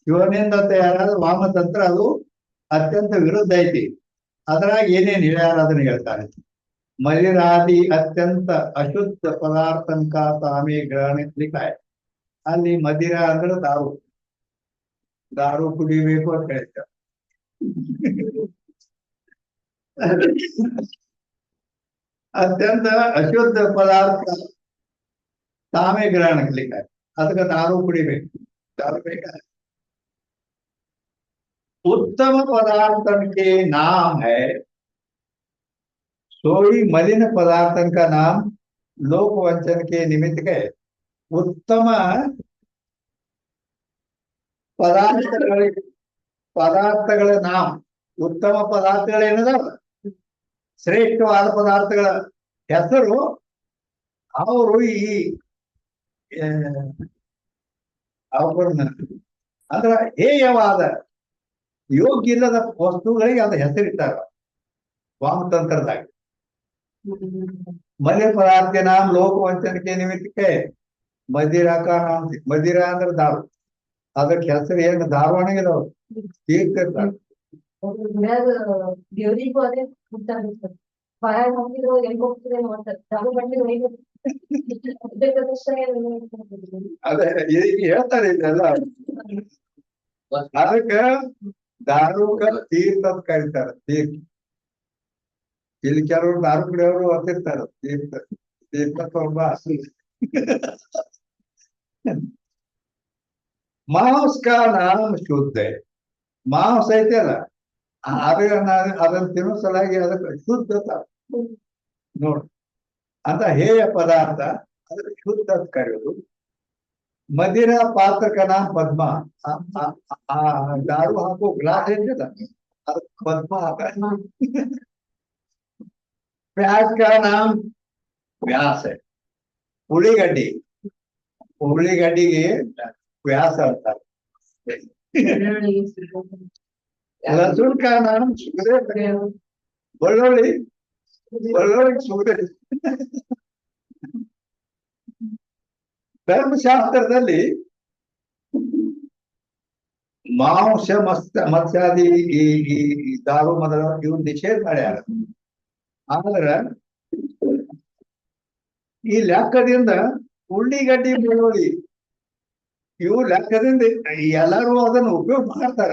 ಶಿವನಿಂದ ತಯಾರಾದ ವಾಮತಂತ್ರ ಅದು ಅತ್ಯಂತ ವಿರುದ್ಧ ಐತಿ. ಅದ್ರಾಗ ಏನೇನ್ ಹೇಳ್ಯಾರ ಅದನ್ನ ಹೇಳ್ತಾರೆ. ಮಲಿರಾದಿ ಅತ್ಯಂತ ಅಶುದ್ಧ ಪದಾರ್ಥಂಕ ತಾಮೇ ಗ್ರಹಣಿಸ್ಲಿಕ್ಕಾಯ. ಅಲ್ಲಿ ಮದಿರ ಅಂದ್ರೆ ದಾರು, ದಾರು ಕುಡಿಬೇಕು ಅಂತ ಹೇಳ್ತಾರೆ. ಅತ್ಯಂತ ಅಶುದ್ಧ ಪದಾರ್ಥ ತಾಮೇ ಗ್ರಹಣಿಸ್ಲಿಕ್ಕಾಯ. ಅದಕ್ಕೆ ದಾರು ಕುಡಿಬೇಕು, ದಾರು ಬೇಕಾದ್ರೆ. उत्तम पदार्थन के नाम है, सोई मलिन पदार्थन का नाम लोक वंचन के निमित्त के उत्तम ಪದಾರ್ಥಗಳ ನಾಮ, ಉತ್ತಮ ಪದಾರ್ಥಗಳೇನದಾವ ಶ್ರೇಷ್ಠವಾದ ಪದಾರ್ಥಗಳ ಹೆಸರು ಅವರು ಈ ಅವ್ರನ್ನ ಅಂದ್ರ ಹೇಯವಾದ ಯೋಗ್ಯ ಇಲ್ಲದ ವಸ್ತುಗಳಿಗೆ ಅದ ಹೆಸರಿಟ್ಟಾರ ವಾಮತಂತ್ರದಾಗ. ಮಲಿನ ಪದಾರ್ಥ ನಾಮ ಲೋಕ ವಂಚನಕ್ಕೆ ನಿಮಿತ್ತಕ್ಕೆ ಮದಿರಾ ಕಾ ನಾಮ, ಮದಿರಾ ಅಂದ್ರೆ ದಾರು, ಅದಕ್ಕೆ ಹೆಸರು ಏನು ದಾರವಾಣಿಗಿದಾವ ತೀರ್ಥ. ದೇವರಿಗೂ ಅದೇ ಗೊತ್ತಾಗುತ್ತೆ. ಬಾಯಾಗ ಹಾಕಿದ್ರು ಎಲ್ಲಿ ಹೋಗ್ತದೆ ನೋಡ್ತಾರೆ. ದಾರು ಬಂಡಿ ಅದೇ ಈಗ ಹೇಳ್ತಾರೆ ಇದೆಲ್ಲ. ಅದಕ್ಕ ದಾರುಕ ತೀರ್ಥ ಅಂತ ಕರೀತಾರ. ತೀರ್ಥ ಇಲ್ಲಿ ಕೆಲವರು ದಾರು ಕುಡಿಯೋರು ಅಂತಿರ್ತಾರ ತೀರ್ಥ, ತೀರ್ಥ ತಗೊಂಬ. ಮಾಂಸ ಕಾ ನಾಮ ಶುದ್ಧ, ಮಾಂಸ ಐತೆಲ್ಲ ಅದನ್ನ ತಿನ್ನೋ ಸಲಾಗಿ ಅದಕ್ಕೆ ಶುದ್ಧತ ನೋಡ್ ಅಂತ ಹೇಯ ಪದಾರ್ಥ ಅದಕ್ಕೆ ಶುದ್ಧ ಅಂತ ಕರೆಯೋದು. ಮದಿರ ಪಾತ್ರಕ ನಾಮ ಪದ್ಮ, ಆ ದಾರು ಹಾಕೋ ಗ್ಲಾಸ್ ಐತಲ್ಲ ಅದಕ್ಕೆ ಪದ್ಮ ಹಾಕ. प्याज का नाम व्यास है, उड़ीगड्डी, उड़ीगड्ಡಿಗೆ व्यास ಅಂತಾರೆ. लहसुन का नाम सुगंध, ಬೆಳ್ಳುಳ್ಳಿ, ಬೆಳ್ಳುಳ್ಳಿ ಸುಗಂಧ. ಧರ್ಮಶಾಸ್ತ್ರದಲ್ಲಿ ಮಾಂಸ ಮತ್ಸ್ಯಾದಿ ಈ ದಾರು ಮೊದಲ ಇವ್ರು ನಿಷೇಧ ಮಾಡ್ಯಾರ. ಆದ್ರ ಈ ಲೆಕ್ಕದಿಂದ ಉಳ್ಳಿಗಡ್ಡಿ, ಬೆಳ್ಳುಳ್ಳಿ ಇವು ಲೆಕ್ಕದಿಂದ ಎಲ್ಲರೂ ಅದನ್ನು ಉಪಯೋಗ ಮಾಡ್ತಾರ.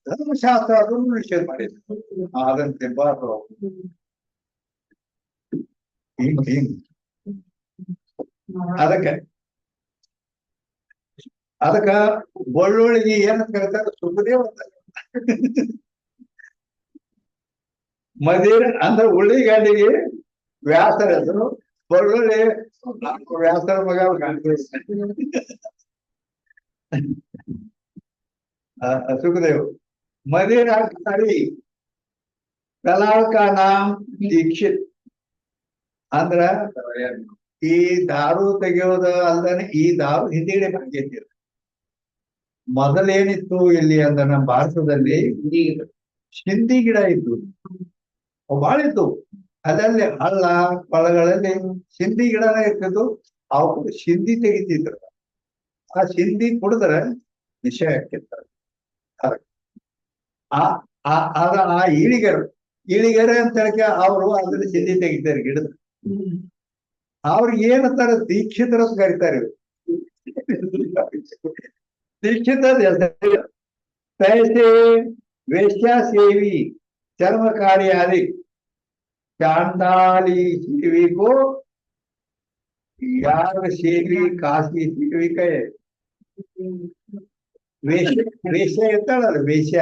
ಧರ್ಮಶಾಸ್ತ್ರ ಅದನ್ನು ನಿಷೇಧ ಮಾಡಿದ್ರು, ಅದನ್ನ ತಿನ್ನಬಾರ್ದು. ಹಿಂಗ್ ಅದಕ್ಕ ಬೆಳ್ಳುಳ್ಳಿಗೆ ಏನಂತ ಕರೀತಾರೆ, ಸುಖದೇವ್ ಅಂತ. ಮದಿರ ಅಂದ್ರೆ ಉಳ್ಳಿಗಡ್ಡಿಗೆ ವ್ಯಾಸರ ಹೆಸರು, ಬೆಳ್ಳುಳ್ಳಿ ವ್ಯಾಸರ ಮಗ ಸುಖದೇವ್. ಮದಿರ ಕಾರಿ ಕಲಾಳ ಕಾ ನಾಮ್ ದೀಕ್ಷಿತ್, ಅಂದ್ರ ಈ ದಾರು ತೆಗೆಯೋದ ಅಲ್ದಾನೆ ಈ ದಾರು ಹಿಂದಿಗಡೆ ಬಂದಿದ್ದೀರ. ಮೊದಲೇನಿತ್ತು ಇಲ್ಲಿ ಅಂದ್ರೆ ನಮ್ಮ ಭಾರತದಲ್ಲಿ ಸಿಂಧಿ ಗಿಡ ಇತ್ತು, ಬಹಳ ಇತ್ತು. ಅಲ್ಲಲ್ಲಿ ಹಳ್ಳ ಕೊಳಗಳಲ್ಲಿ ಸಿಂಧಿ ಗಿಡನೇ ಇರ್ತಿತ್ತು. ಅವು ಸಿಂಧಿ ತೆಗಿತಿದ್ರು. ಆ ಸಿಂಧಿ ಕುಡಿದ್ರೆ ವಿಷ ಹಾಕಿರ್ತಾರೆ. ಆ ಇಳಿಗರು ಅಂತ ಹೇಳಕ್ಕೆ ಅವರು ಅದ್ರಲ್ಲಿ ಸಿಂಧಿ ತೆಗಿತಾರೆ ಗಿಡದ. ಅವ್ರಿಗೆ ಏನಂತಾರೆ, ದೀಕ್ಷಿತರ ಅಂತ ಕರೀತಾರೆ. दीक्षित पैसे वेश्या सेवी चर्मकारी आदि चांडाली सेवी को याग सेवी काशी सेवी कहे. ವೇಶ್ಯ ಇರ್ತಾಳಲ್ಲ ವೇಶ್ಯ,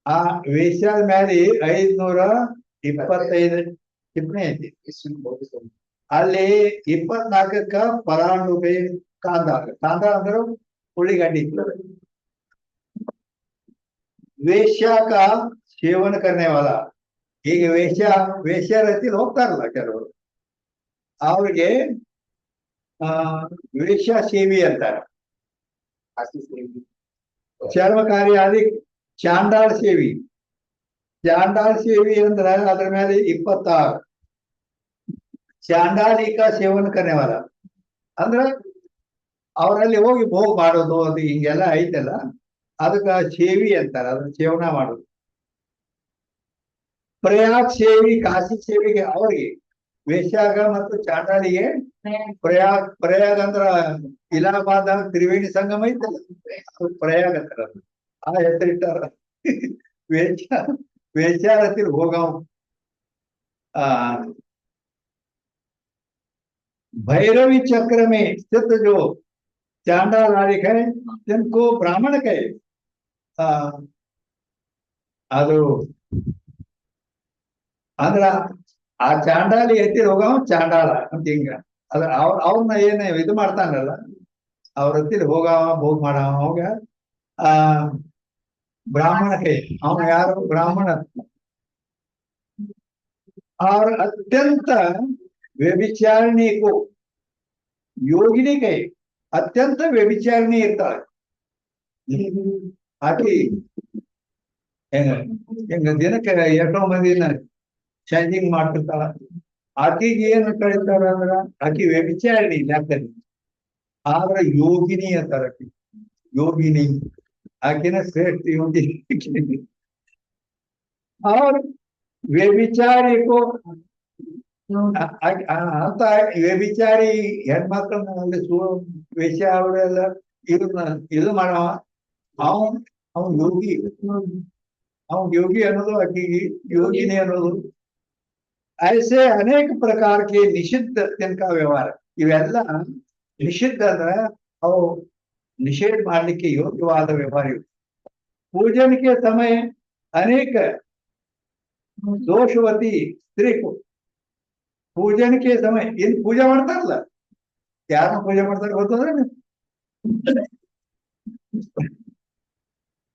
ಆ ವೇಶ್ಯಾದ ಮೇಲೆ 525 ಟಿಪ್ಪಣಿ ಐತಿ. ಅಲ್ಲಿ 24ಕ್ಕ ಪರಾಂಡುಬೆ ಕಾಂದ, ಕಾಂದ ಅಂದ್ರೆ ಉಳ್ಳಿಗಡ್ಡಿ. वेश्या का सेवन करने वाला, ಈಗ ವೇಶ್ಯ ರೀತಿಯಲ್ಲಿ ಹೋಗ್ತಾರಲ್ಲ ಕೆಲವರು, ಅವ್ರಿಗೆ ವೇಶ್ಯ ಸೇವಿ ಅಂತಾರೆ. ಚರ್ಮಕಾರಿ ಚಾಂಡಾಳ ಸೇವಿ. ಚಾಂಡಾಳ ಸೇವಿ ಅಂದ್ರ ಅದ್ರ ಮೇಲೆ 26 ಚಾಂಡಾಲಿಕ ಸೇವನ ಕರೆವಾರ ಅಂದ್ರ ಅವರಲ್ಲಿ ಹೋಗಿ ಭೋಗ ಮಾಡೋದು ಅದು ಹಿಂಗೆಲ್ಲ ಐತಲ್ಲ, ಅದಕ್ಕ ಸೇವಿ ಅಂತಾರ, ಅದನ್ನ ಸೇವನ ಮಾಡೋದು. ಪ್ರಯಾಗ್ ಸೇವಿ ಕಾಶಿ ಸೇವಿಗೆ ಅವ್ರಿಗೆ ವೇಶ್ಯಾಗ ಮತ್ತು ಚಾಂಡಾಲಿಗೆ ಪ್ರಯಾಗ್ ಅಂದ್ರ ಇಲಾಹಾಬಾದ್ ತ್ರಿವೇಣಿ ಸಂಗಮ ಐತಲ್ಲ, ಅದು ಪ್ರಯಾಗ್ ಅಂತಾರ. ಆ ಹೆಸರಿಟ್ಟಾರ. ವೇಶ್ಯಾರತಿಲ್ ಹೋಗಾವ್. ಆ भैरवी चक्र में स्थित जो चांडाल नारिक है जिनको ब्राह्मण कहे, ಅದು ಅಂದ್ರ ಆ ಚಾಂಡಾಲಿ ಎತ್ತಿ ಹೋಗವ ಚಾಂಡಾಳ ಅಂತ ಹಿಂಗ ಅದ್ರ ಅವ್ರನ್ನ ಏನ ಇದು ಮಾಡ್ತಾನಲ್ಲ, ಅವ್ರ ಹತ್ತಿರ ಹೋಗವ ಭೋಗ ಮಾಡವ ಅವಾಗ ಆ ಬ್ರಾಹ್ಮಣ ಕೈ ಅವನು ಯಾರು ಬ್ರಾಹ್ಮಣ. और अत्यंत व्यभिचारिणी को योगिनी कहे, अत्यंत व्यभिचारिणी ಇರ್ತಾಳೆ ಆಕಿ. ಹೆಂಗ ದಿನಕ್ಕೆ ಎಷ್ಟೋ ಮಂದಿನ ಚೇಂಜಿಂಗ್ ಮಾಡ್ತಿರ್ತಾಳ. ಆಕಿಗೆ ಏನ್ ಕಳಿತಾರ ಅಂದ್ರ ಆಕಿ ವ್ಯಭಿಚಾರಿಣಿ ಲೆಕ್ಕದಲ್ಲಿ, ಆದ್ರ ಯೋಗಿನಿ ಅಂತಾರ. ಆಕಿ ಯೋಗಿನಿ, ಆಕಿನ ಶ್ರೇಷ್ಠ ಯೋಗಿನಿ. और ವ್ಯಭಿಚಾರಿ को ಅಂತ ವ್ಯಭಿಚಾರಿ ಹೆಣ್ಮಕ್ಳನ್ನ ವೇಶ್ಯ ಅವರೆಲ್ಲ ಇವ್ರನ್ನ ಇದು ಮಾಡವ, ಅವನ್ ಯೋಗಿ. ಅವನ್ ಯೋಗಿ ಅನ್ನೋದು ಆಕಿಗೆ ಯೋಗಿನಿ ಅನ್ನೋದು. ऐसे अनेक प्रकार के निषिद्ध तिनका व्यवहार, ಇವೆಲ್ಲ ನಿಷಿದ್ಧ ಅಂದ್ರೆ ಅವು ನಿಷೇಧ ಮಾಡ್ಲಿಕ್ಕೆ ಯೋಗ್ಯವಾದ ವ್ಯವಹಾರ ಇವು. पूजन के समय अनेक दोषवती स्त्री को पूजन के समय ಏನ್ ಪೂಜೆ ಮಾಡ್ತಾರಲ್ಲ, ಯಾರನ್ನ ಪೂಜೆ ಮಾಡ್ತಾರೆ ಗೊತ್ತಂದ್ರೆ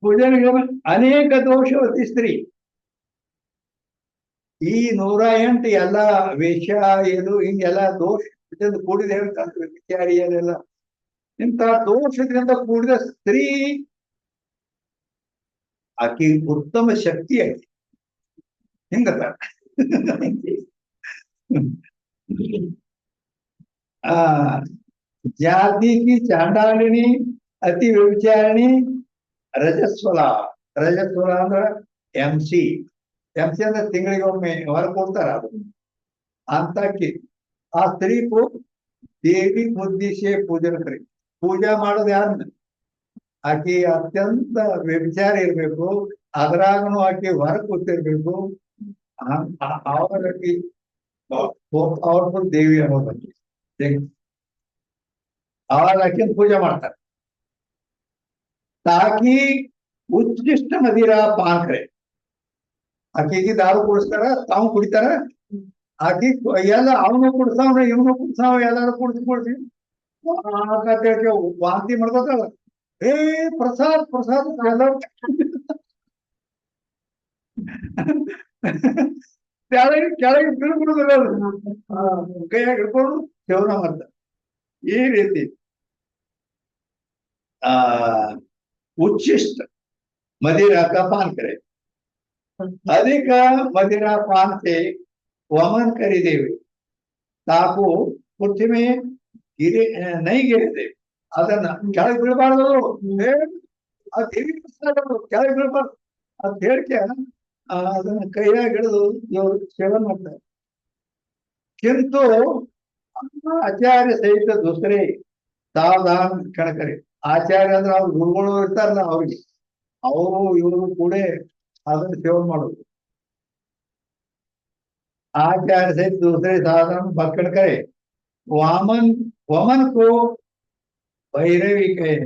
पूजन के समय अनेक दोषवती स्त्री, ಈ 108 ಎಲ್ಲ ವೇಷ ಇದು ಹಿಂಗೆಲ್ಲ ದೋಷ ಕೂಡಿದ ಹೇಳ್ತಾರೆ ವಿಚಾರಿಯರೆಲ್ಲ. ಇಂಥ ದೋಷದಿಂದ ಕೂಡಿದ ಸ್ತ್ರೀ ಆಕಿ ಉತ್ತಮ ಶಕ್ತಿ ಆಕಿ ಹಿಂಗತ್ತ. ಜಾತಿ ಕಿ ಚಾಂಡಾಲಿನಿ ಅತಿ ವ್ಯಭಿಚಾರಿಣಿ ರಜಸ್ವಲ. ರಜಸ್ವಲ ಅಂದ್ರ MC ಅಂದ್ರೆ ತಿಂಗಳಿಗೆ ಒಮ್ಮೆ ಹೊರ ಕೊಡ್ತಾರ. ಅದು ಅಂತಕ್ಕೆ ಆ ಸ್ತ್ರೀಗೂ ದೇವಿ ಬುದ್ಧಿಶೆ ಪೂಜನ ಕರಿ. ಪೂಜಾ ಮಾಡೋದು ಯಾರನ್ನ? ಆಕಿ ಅತ್ಯಂತ ವ್ಯಭಿಚಾರ ಇರ್ಬೇಕು, ಅದ್ರಾಗನು ಆಕಿ ಹೊರ ಕೂತಿರ್ಬೇಕು. ಆಕಿ ಪವರ್ಫುಲ್ ದೇವಿ ಅನ್ನೋದಕ್ಕೆ ಅವಾಗ ಆಕಿನ ಪೂಜೆ ಮಾಡ್ತಾರೆ. ತಾಕಿ ಉಚ್ಚಿಷ್ಟ ಮದಿರಾ ಪಾನ್ ಕರೆ, ಆಕಿಗೆ ದಾರು ಕುಡಿಸ್ತಾರ, ತಾವು ಕುಡಿತಾರ. ಆಕಿ ಎಲ್ಲ ಅವನು ಕುಡ್ಸಾವ ಇವನು ಕುಡ್ಸಾವ ಎಲ್ಲಾರು ಕುಡಿಸಿ ವಾಂತಿ ಮಾಡ್ಕೋತಾಳ. ಪ್ರಸಾದ್ ಪ್ರಸಾದ್ ಎಲ್ಲರೂ ಕೆಳಗೆ ಬೀಳ್ಬಿಡುದಿಲ್ಲ, ಕೈಯಾಗ ಹಿಡ್ಕೊಂಡು ಸೇವನ ಮಾಡ್ತಾರೆ. ಈ ರೀತಿ उच्छिष्ट मदिरा का पान करे, अधिक मदिरा पान से वमन करी देवे, ताकू पृथ्वी में गिरे नहीं गिरे देवे. ಅದನ್ನ ಕೆಳಗೆ ಬೀಳಬಾರ್ದು, ದೇವಿ ಕೆಳಗೆ ಬೀಳಬಾರ್ದು ಅಂತ ಹೇಳಿಕೆ ಅದನ್ನ ಕೈಯಾಗ ಹಿಡಿದು ಸೇವನೆ ಮಾಡ್ತಾರೆ. किंतु आचार्य सहित दूसरे सावधान क्षण करे. ಆಚಾರ್ಯ ಅಂದ್ರೆ ಅವ್ರ ಗುರುಗಳು ಇರ್ತಾರಲ್ಲ, ಅವ್ರಿಗೆ ಅವರು ಇವರು ಕೂಡ ಅದನ್ನ ಸೇವನೆ ಮಾಡೋದು. आचार्य सहित दूसरे साधन भक्षण करे. वमन को भैरवी कहे.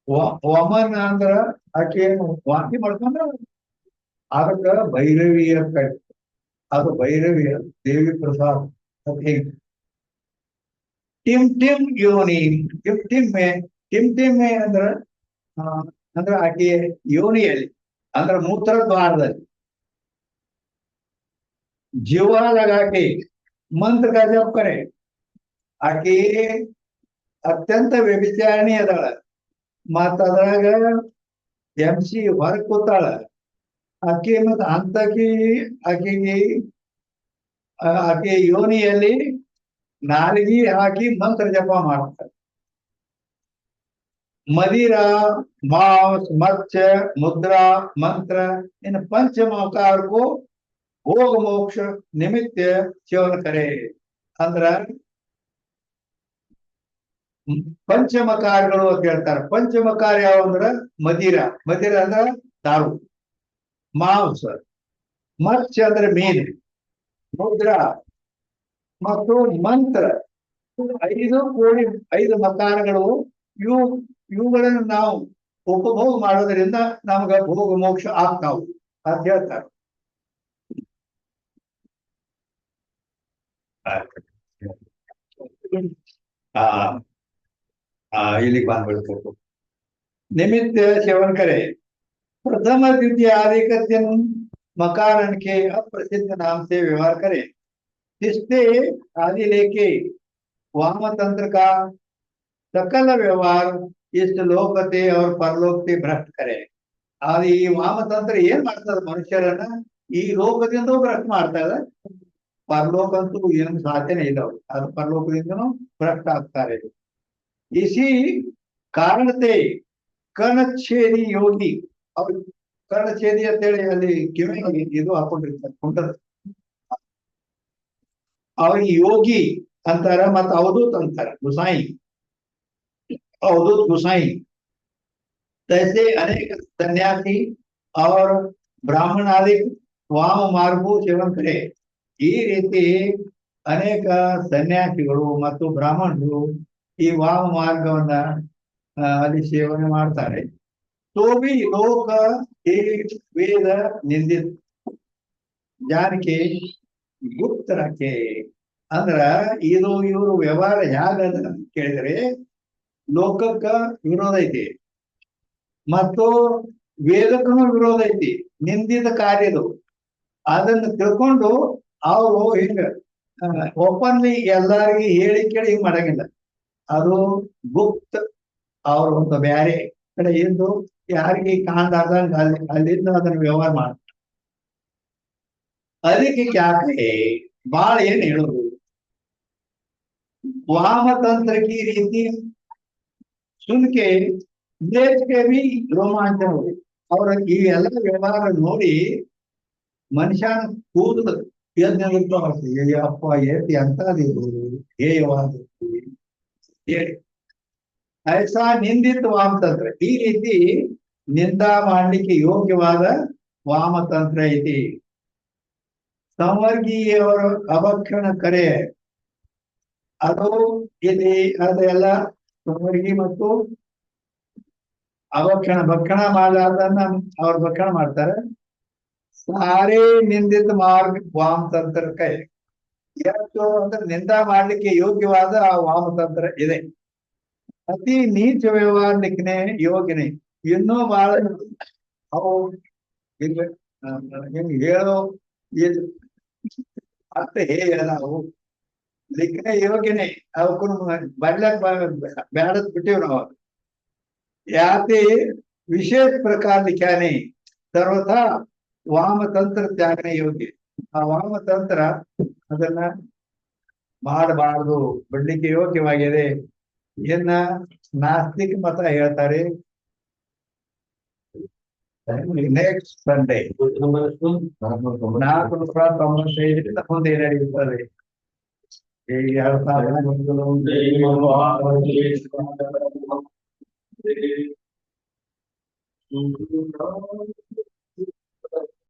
ವಮನ್ ಅಂದ್ರ ಆಕೆ ಏನು ವಾಂತಿ ಮಾಡ್ಕೊಂಡ್ರ ಅದಕ್ಕ ಭೈರವಿ ಅಂತ. ಅದು ಭೈರವಿಯ ದೇವಿ ಪ್ರಸಾದ್ ಅಂತ ಹೇಗೆ. ಟಿಮ್ ಟಿಮ್ ಯೋನಿ, ಟಿಮ್ ಮೇ ಅಂದ್ರ ಆಕೆ ಯೋನಿಯಲ್ಲಿ ಅಂದ್ರ ಮೂತ್ರ ದ್ವಾರದಲ್ಲಿ जीवा लगा के मंत्र का जप करे. आके अत्यंत व्यभिचारिणी अदाಳ, ಮತ್ತ ಅದ್ರಾಗ MC ಹೊರಗ್ ಕೂತಾಳ. ಆಕೆ ಮತ್ತ ಆಕೆಗೆ ಆಕೆ ಯೋನಿಯಲ್ಲಿ ನಾಲಿಗೆ ಹಾಕಿ ಮಂತ್ರ ಜಪ ಮಾಡ್ತಾರೆ. ಮದಿರ, ಮಾಂಸ, ಮತ್ಸ್ಯ, ಮುದ್ರಾ, ಮಂತ್ರ इन पंचमकार को भोग मोक्ष निमित्त सेवन करे. ಅಂದ್ರ ಪಂಚಮಕಾರಗಳು ಅಂತ ಹೇಳ್ತಾರೆ. ಪಂಚಮಕಾರ ಯಾವ ಅಂದ್ರ ಮದಿರ ಅಂದ್ರ ದಾರು, ಮಾಂಸ, ಮತ್ಸ್ಯ ಅಂದ್ರೆ ಮೀನು, ಮುದ್ರಾ ಮತ್ತು ಮಂತ್ರ 5 ಮಕಾರಗಳು. ಇವುಗಳನ್ನು ನಾವು ಉಪಭೋಗ ಮಾಡೋದ್ರಿಂದ ನಮ್ಗ ಭೋಗ ಮೋಕ್ಷ ಆಗ್ತಾವು ಅಂತ ಹೇಳ್ತಾರೆ. इलिಗೆ ಬಂದ್ಬಿಡ್ಬೇಕು. निमित्त सेवन करे. प्रथम द्वितीय आदि मकारण के अप्रसिद्ध नाम से व्यवहार करे. जिससे आदि लेके वाम तंत्र का सकल व्यवहार इस ಲೋಕತೆ और परलोकತೆ ಭ್ರಷ್ಟ करे. ಆದ್ರೆ ಈ ವಾಮತಂತ್ರ ಏನ್ ಮಾಡ್ತದ ಮನುಷ್ಯರನ್ನ ಈ ಲೋಕದಿಂದ ಭ್ರಷ್ಟ ಮಾಡ್ತಾ ಇದೆ. ಪರಲೋಕ ಅಂತೂ ಏನು ಸಾಧ್ಯನೇ ಇಲ್ಲ. ಅದು ಪರಲೋಕದಿಂದನೂ ಭ್ರಷ್ಟ ಆಗ್ತಾರೆ. इसी कारण से कर्णछेदी योगी ಅವ್ರು कर्णछेदी ಅಂತೇಳಿ ಅಲ್ಲಿ ಕಿವಿಗೆ ಇದು ಹಾಕೊಂಡಿರ್ತಾರೆ ಕುಂಟದ. ಅವ್ರಿಗೆ ಯೋಗಿ ಅಂತಾರ, ಮತ್ತ ಅವಧೂತ್ ಅಂತಾರ, ಗುಸಾಯಿ, अवधूत गुसाई. तैसे अनेक सन्यासी और ब्राह्मण आदि वाम मार्ग सेवन करे. ಈ ರೀತಿ ಅನೇಕ ಸನ್ಯಾಸಿಗಳು ಮತ್ತು ಬ್ರಾಹ್ಮಣರು ಈ ವಾಮ ಮಾರ್ಗವನ್ನ ಅಲ್ಲಿ ಸೇವನೆ ಮಾಡ್ತಾರೆ. तो भी लोक एक वेद निंदित जान के गुप्त रखे. ಅಂದ್ರ ಇವರು ವ್ಯವಹಾರ ಹೇಗಂತ ಕೇಳಿದ್ರೆ ಲೋಕಕ್ಕ ವಿರೋಧ ಐತಿ ಮತ್ತು ವೇದಕ್ಕೂ ವಿರೋಧ ಐತಿ, ನಿಂದಿತ ಕಾರ್ಯದು. ಅದನ್ನ ತಿಳ್ಕೊಂಡು ಅವರು ಹಿಂಗ ಓಪನ್ಲಿ ಎಲ್ಲಾರಿಗೆ ಹೇಳಿ ಕೇಳಿ ಹಿಂಗ್ ಮಾಡಂಗಿಲ್ಲ. ಅದು ಗುಪ್ತ ಅವ್ರ ಒಂದು ಬ್ಯಾರೆ ಕಡೆ ಇದ್ದು ಯಾರಿಗೆ ಕಾಣ್ಲಾರ್ದಂಗ ಅಲ್ಲಿಂದ ಅದನ್ನ ವ್ಯವಹಾರ ಮಾಡ್ತಾರೆ. ಅದಕ್ಕೆ ಕ್ಯಾಕೆ ಬಾಳ ಏನ್ ಹೇಳುದು. वामतंत्र की रीति सुन के देश के भी रोमांचन हो. और ಈ ಎಲ್ಲ ವ್ಯವಹಾರ ನೋಡಿ ಮನುಷ್ಯನ ಕೂದಲು ಅಪ್ಪ ಏತಿ ಅಂತದಿರು ಹೇಯವಾದ. ऐसा निंदित वामतंत्र. ಈ ರೀತಿ ನಿಂದಾ ಮಾಡಲಿಕ್ಕೆ ಯೋಗ್ಯವಾದ ವಾಮತಂತ್ರ ಐತಿ. ಸಂವರ್ಗೀಯವರ ಅವಕ್ಷಣ ಕರೆ. ಅದು ಇಲ್ಲಿ ಅದೆಲ್ಲ ಸಂವರ್ಗಿ ಮತ್ತು ಅವಕ್ಷಣ ಭಕ್ಷಣ ಮಾಡಲಾರ್ದನ್ನ ಅವ್ರು ಭಕ್ಷಣ ಮಾಡ್ತಾರೆ. ಸಾರೇ ನಿಂದಿತ ಮಾರ್ಗ ವಾಮತಂತ್ರ ಕೈ. ಎಷ್ಟು ಅಂದ್ರೆ ನಿಂದಾ ಮಾಡ್ಲಿಕ್ಕೆ ಯೋಗ್ಯವಾದ ಆ ವಾಮತಂತ್ರ ಇದೆ. ಅತಿ ನೀಚ ವ್ಯವಹಾರ ಲಿಖನೆ ಯೋಗ್ಯನೇ. ಇನ್ನೂ ಬಹಳ ಅವು ಹಿಂಗ್ ಹೇಳೋ ಅರ್ಥ ನಾವು लिखने योग्य नहीं. बदलक बैठत बिटे याते विशेष प्रकार लिखा नहीं. सर्वथा वामतंत्र त्यागने योग्य. आ वामतंत्र ಅದನ್ನ ಮಾಡಬಾರದು, ಬಿಡ್ಲಿಕ್ಕೆ ಯೋಗ್ಯವಾಗಿದೆ. ಇನ್ನ ನಾಸ್ತಿಕ ಮತ ಹೇಳ್ತಾರೆ. ನೆಕ್ಸ್ಟ್ ಸಂಡೇ 495 ಮುಂದೆ ನಡೆಯುತ್ತದೆ.